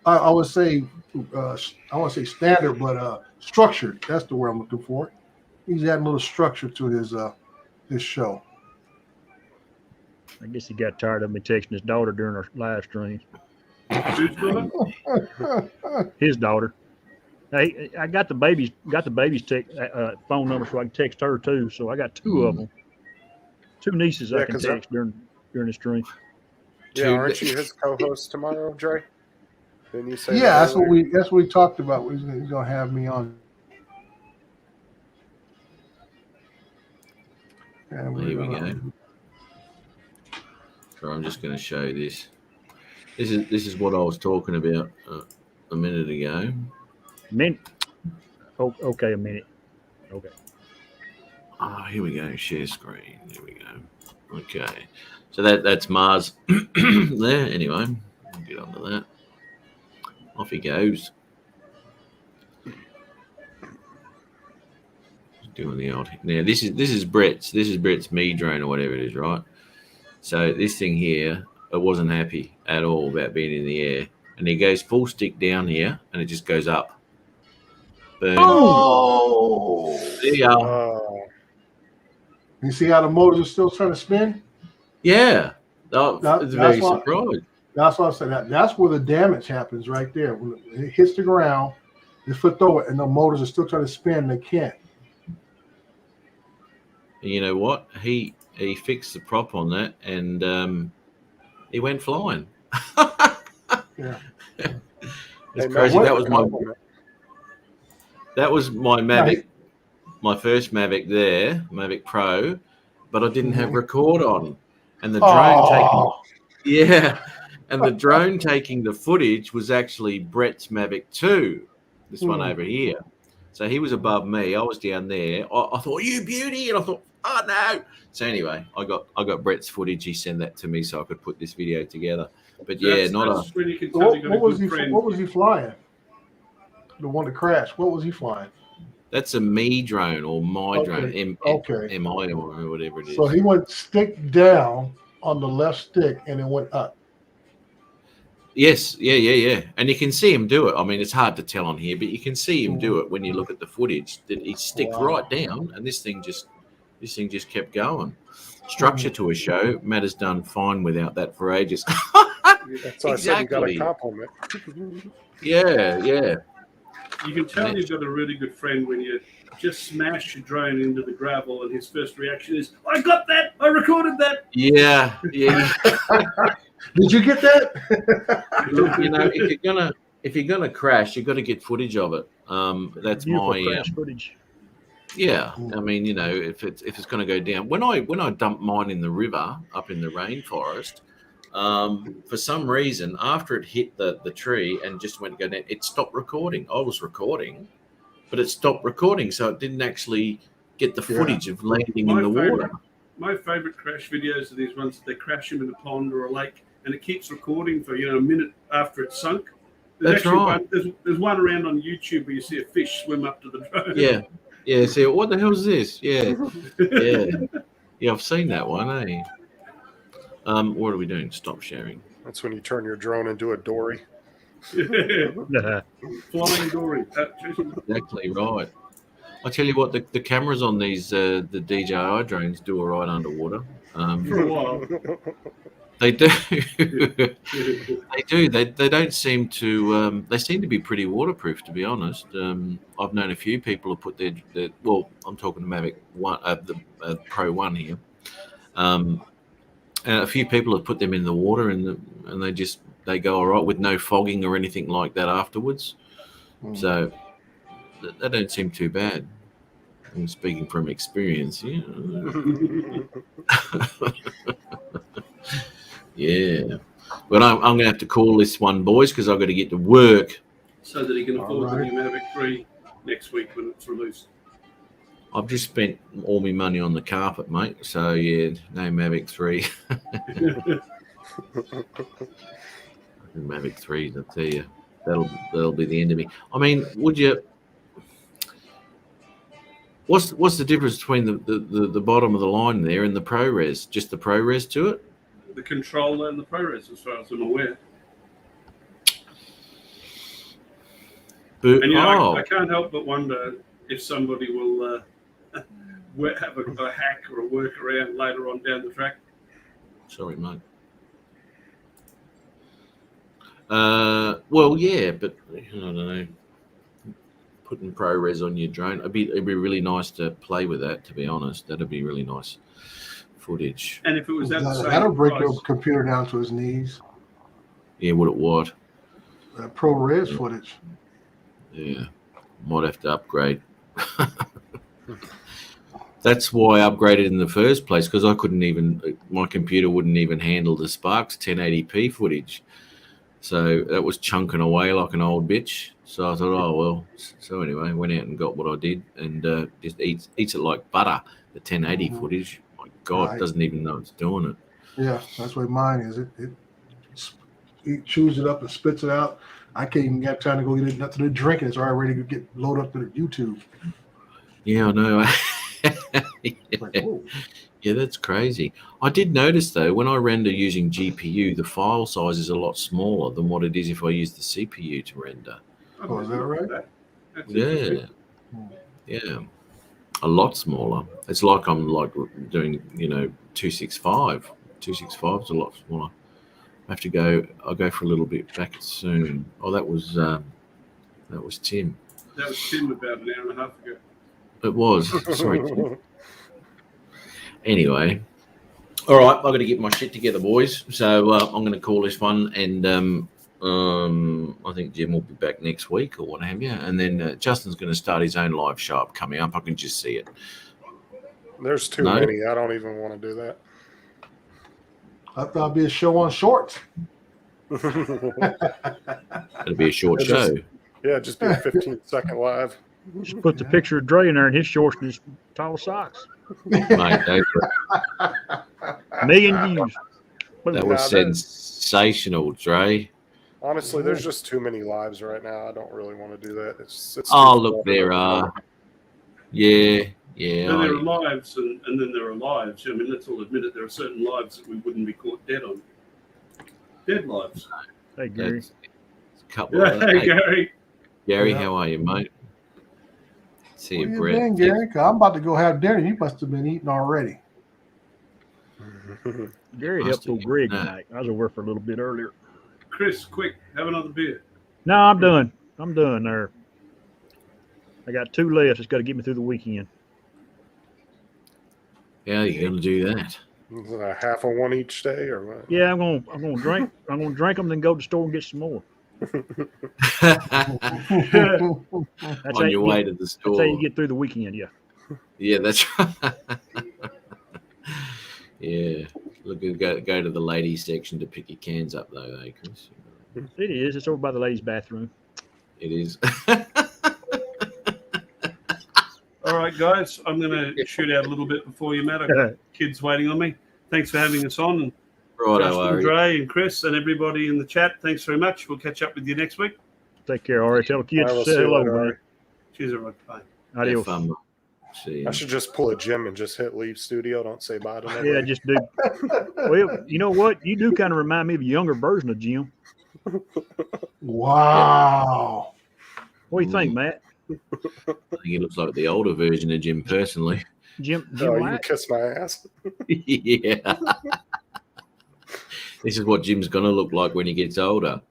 I would say, I want to say standard, but structured. That's the word I'm looking for. He's adding a little structure to his show. I guess he got tired of me texting his daughter during our live streams. Who's doing it? His daughter. Hey, I got the baby's phone number so I can text her too. So I got two of them. Two nieces Yeah, I can 'cause text during the stream. Yeah, aren't you his co-host tomorrow, Dre? Didn't you say? Yeah, that earlier? that's what we talked about. He's gonna have me on. And Here we go. So I'm just going to show you this. This is what I was talking about a minute ago. Okay, a minute. Okay. Here we go. Share screen. There we go. Okay. So that's Mars there. Anyway, I'll get onto that. Off he goes. Doing the old. Now this is Brett's Me drone or whatever it is, right? So this thing here, it wasn't happy at all about being in the air, and it goes full stick down here, and it just goes up. Boom. Oh, There you are. You see how the motors are still trying to spin? Yeah. Oh, it's very why- surprised. That's what I said. That's where the damage happens right there. When it hits the ground, it's flipped over, and the motors are still trying to spin. They can't. And you know what? He fixed the prop on that, and he went flying. Yeah. It's crazy. That was my Mavic, Right. my first Mavic there, Mavic Pro, but I didn't have record on, and the drone taking the footage was actually Brett's Mavic 2, this one over here. So he was above me. I was down there. I thought, "You beauty," and I thought, "Oh no!" So anyway, I got Brett's footage. He sent that to me so I could put this video together. But yeah, That's when you can So tell you got a what was good friend. what was he flying? The one that crashed. What was he flying? that's a Me drone or my drone, Okay. MI or whatever it is. So he went stick down on the left stick, and it went up. Yes, yeah. And you can see him do it. I mean, it's hard to tell on here, but you can see him do it when you look at the footage. That he stick right down, and this thing just kept going. Structure to a show. Matt has done fine without that for ages. That's why I said you got a compliment. Yeah. You can tell you've got a really good friend when you just smash your drone into the gravel, and his first reaction is, "I got that! I recorded that!" Yeah. Did you get that? You know, if you're gonna crash, you've got to get footage of it. That's Beautiful my crash footage. Yeah, I mean, you know, if it's going to go down, when I dumped mine in the river up in the rainforest, for some reason after it hit the tree and just went to go down, it stopped recording. I was recording, but it stopped recording, so it didn't actually get the footage of landing in the water. My favorite crash videos are these ones that they crash into a pond or a lake, and it keeps recording for a minute after it's sunk. That's right. There's one around on YouTube where you see a fish swim up to the drone. Yeah. See, what the hell is this? Yeah. I've seen that one. What are we doing? Stop sharing. That's when you turn your drone into a dory. Flying dory. Exactly right. I tell you what, the cameras on these the DJI drones do all right underwater. For a while. They do. They do. They don't seem to. They seem to be pretty waterproof, to be honest. I've known a few people who put their well, I'm talking to Mavic One, the Pro One here. And a few people have put them in the water, and they go all right with no fogging or anything like that afterwards. So they don't seem too bad. I'm speaking from experience. Yeah. Yeah, but I'm going to have to call this one, boys, because I've got to get to work. So that he can afford the new Mavic 3 next week when it's released. I've just spent all my money on the carpet, mate. So, yeah, no Mavic 3. Mavic 3, I'll tell you. That'll be the end of me. I mean, would you... What's the difference between the bottom of the line there and the ProRes? Just the ProRes to it? The controller and the ProRes, as far as I'm aware. But, and I can't help but wonder if somebody will have a hack or a workaround later on down the track. Sorry, mate. Well, yeah, but I don't know. Putting ProRes on your drone, it'd be really nice to play with that. To be honest, that'd be really nice footage. And if it was that'll break your computer down to his knees. Yeah, what? ProRes footage. Yeah, might have to upgrade. That's why I upgraded in the first place, because my computer wouldn't even handle the Sparks 1080p footage. So that was chunking away like an old bitch. So I thought, oh, well. So anyway, went out and got what I did, and just eats it like butter, the 1080 footage. My God, right. Doesn't even know it's doing it. Yeah, that's what mine is. It chews it up and spits it out. I can't even get time to go get nothing to drink. It's already ready to get loaded up to the YouTube. Yeah, I know. Yeah, that's crazy. I did notice, though, when I render using GPU, the file size is a lot smaller than what it is if I use the CPU to render. Oh, is that right? Yeah. Yeah. A lot smaller. It's like I'm doing, 265. 265 is a lot smaller. I'll go for a little bit back soon. Oh, that was Tim. That was Tim about an hour and a half ago. It was. Sorry, Tim. Anyway, all right, I've got to get my shit together, boys. So I'm going to call this one, and I think Jim will be back next week or what have you. And then Justin's going to start his own live show up coming up. I can just see it. There's too many. I don't even want to do that. I thought it'd be a show on shorts. It'll be a short show. Just be a 15-second live. Just put the picture of Dre in there in his shorts and his tall socks. Mate, million views. That was sensational, Dre. Honestly, there's just too many lives right now. I don't really want to do that. It's look, there are. Yeah. And there are lives, and then there are lives. I mean, let's all admit it. There are certain lives that we wouldn't be caught dead on. Dead lives. Hey, Gary. That's a couple of Hey, hey, Gary. Gary, Yeah. how are you, mate? See Where you, you Brett. been, Gary? 'Cause I'm about to go have dinner. You must have been eating already. Gary Must helped have. old Greg No. tonight. I was over for a little bit earlier. Chris, quick, have another beer. No, I'm done. I'm done there. I got 2 left. It's got to get me through the weekend. How are you going to do that? Is it a half of one each day or what? Yeah, I'm gonna drink. I'm gonna drink them, then go to the store and get some more. That's On your way to the That's how store. you get through the weekend. Yeah. Yeah, that's right. Yeah. Look, go to the ladies section to pick your cans up, though, Chris. It is. It's over by the ladies' bathroom. It is. All right, guys, I'm going to shoot out a little bit before you, Matt. I've got kids waiting on me. Thanks for having us on. And Right, Justin, Dre, and Chris, and everybody in the chat, thanks very much. We'll catch up with you next week. Take care, Ari. Tell the kids I will to say see you hello, later, man. Ari. Cheers, everyone. Bye. Have Adios. fun. See you. I should just pull a Jim and just hit leave studio. Don't say bye to nobody. Yeah, just do. Well, you know what? You do kind of remind me of a younger version of Jim. Wow. What do you think, Matt? I think he looks like the older version of Jim, personally. Jim Oh, you can White? kiss my ass. Yeah. This is what Jim's going to look like when he gets older.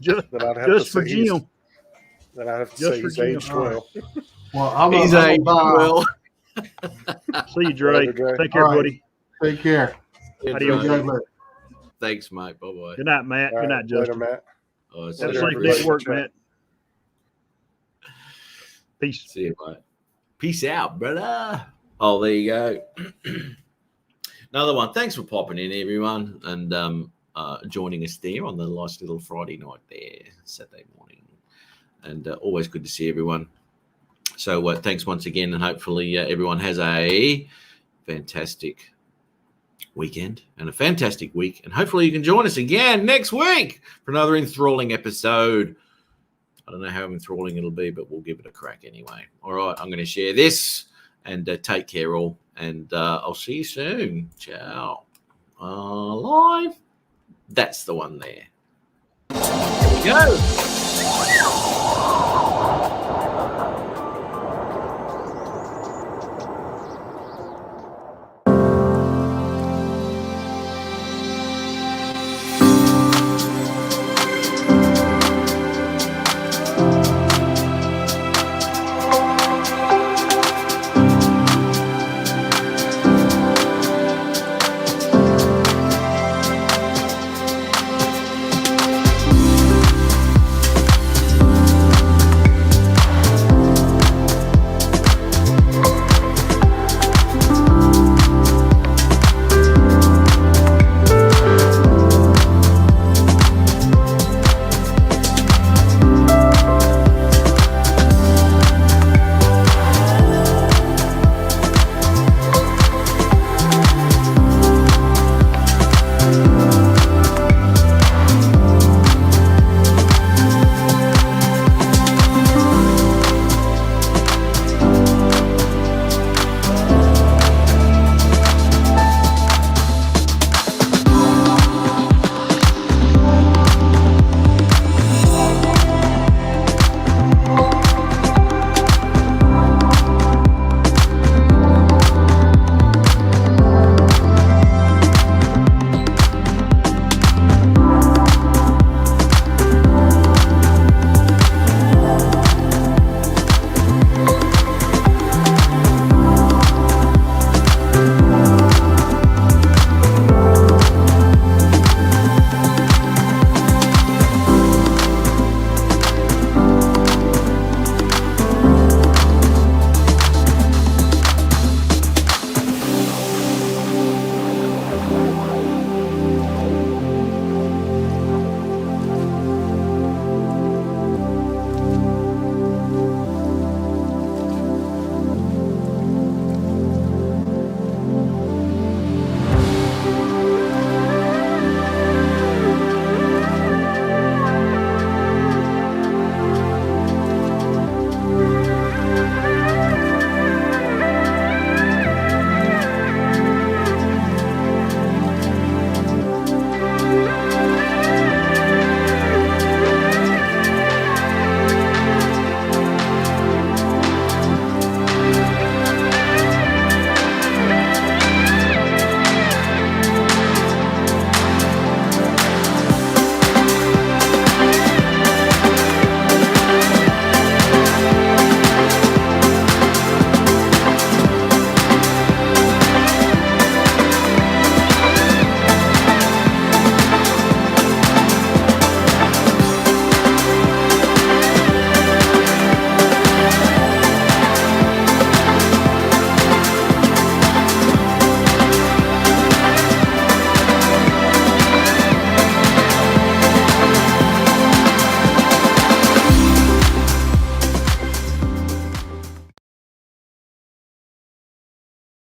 just Then I'd have just to for say he's- Jim. Then I'd have to Just say for he's Jim. aged All right. well. Well, I'm He's a aged well. See you, Dre. Later, Dre. Take care, All right. buddy. Take care. Adios. See you later. Thanks, mate. Bye-bye. Good night, Matt. All Good right, night, later, Justin. Matt. Oh, it's Have a Later, safe everybody. day at everybody. work, Chat. Matt. Peace. See you, mate. Peace out, brother. Oh, there you go. Another one. Thanks for popping in, everyone, and joining us there on the last little Friday night there, Saturday morning. And always good to see everyone. So thanks once again, and hopefully everyone has a fantastic weekend and a fantastic week. And hopefully you can join us again next week for another enthralling episode. I don't know how enthralling it'll be, but we'll give it a crack anyway. All right, I'm going to share this, and take care all, and I'll see you soon. Ciao. Live. That's the one there. Here we go.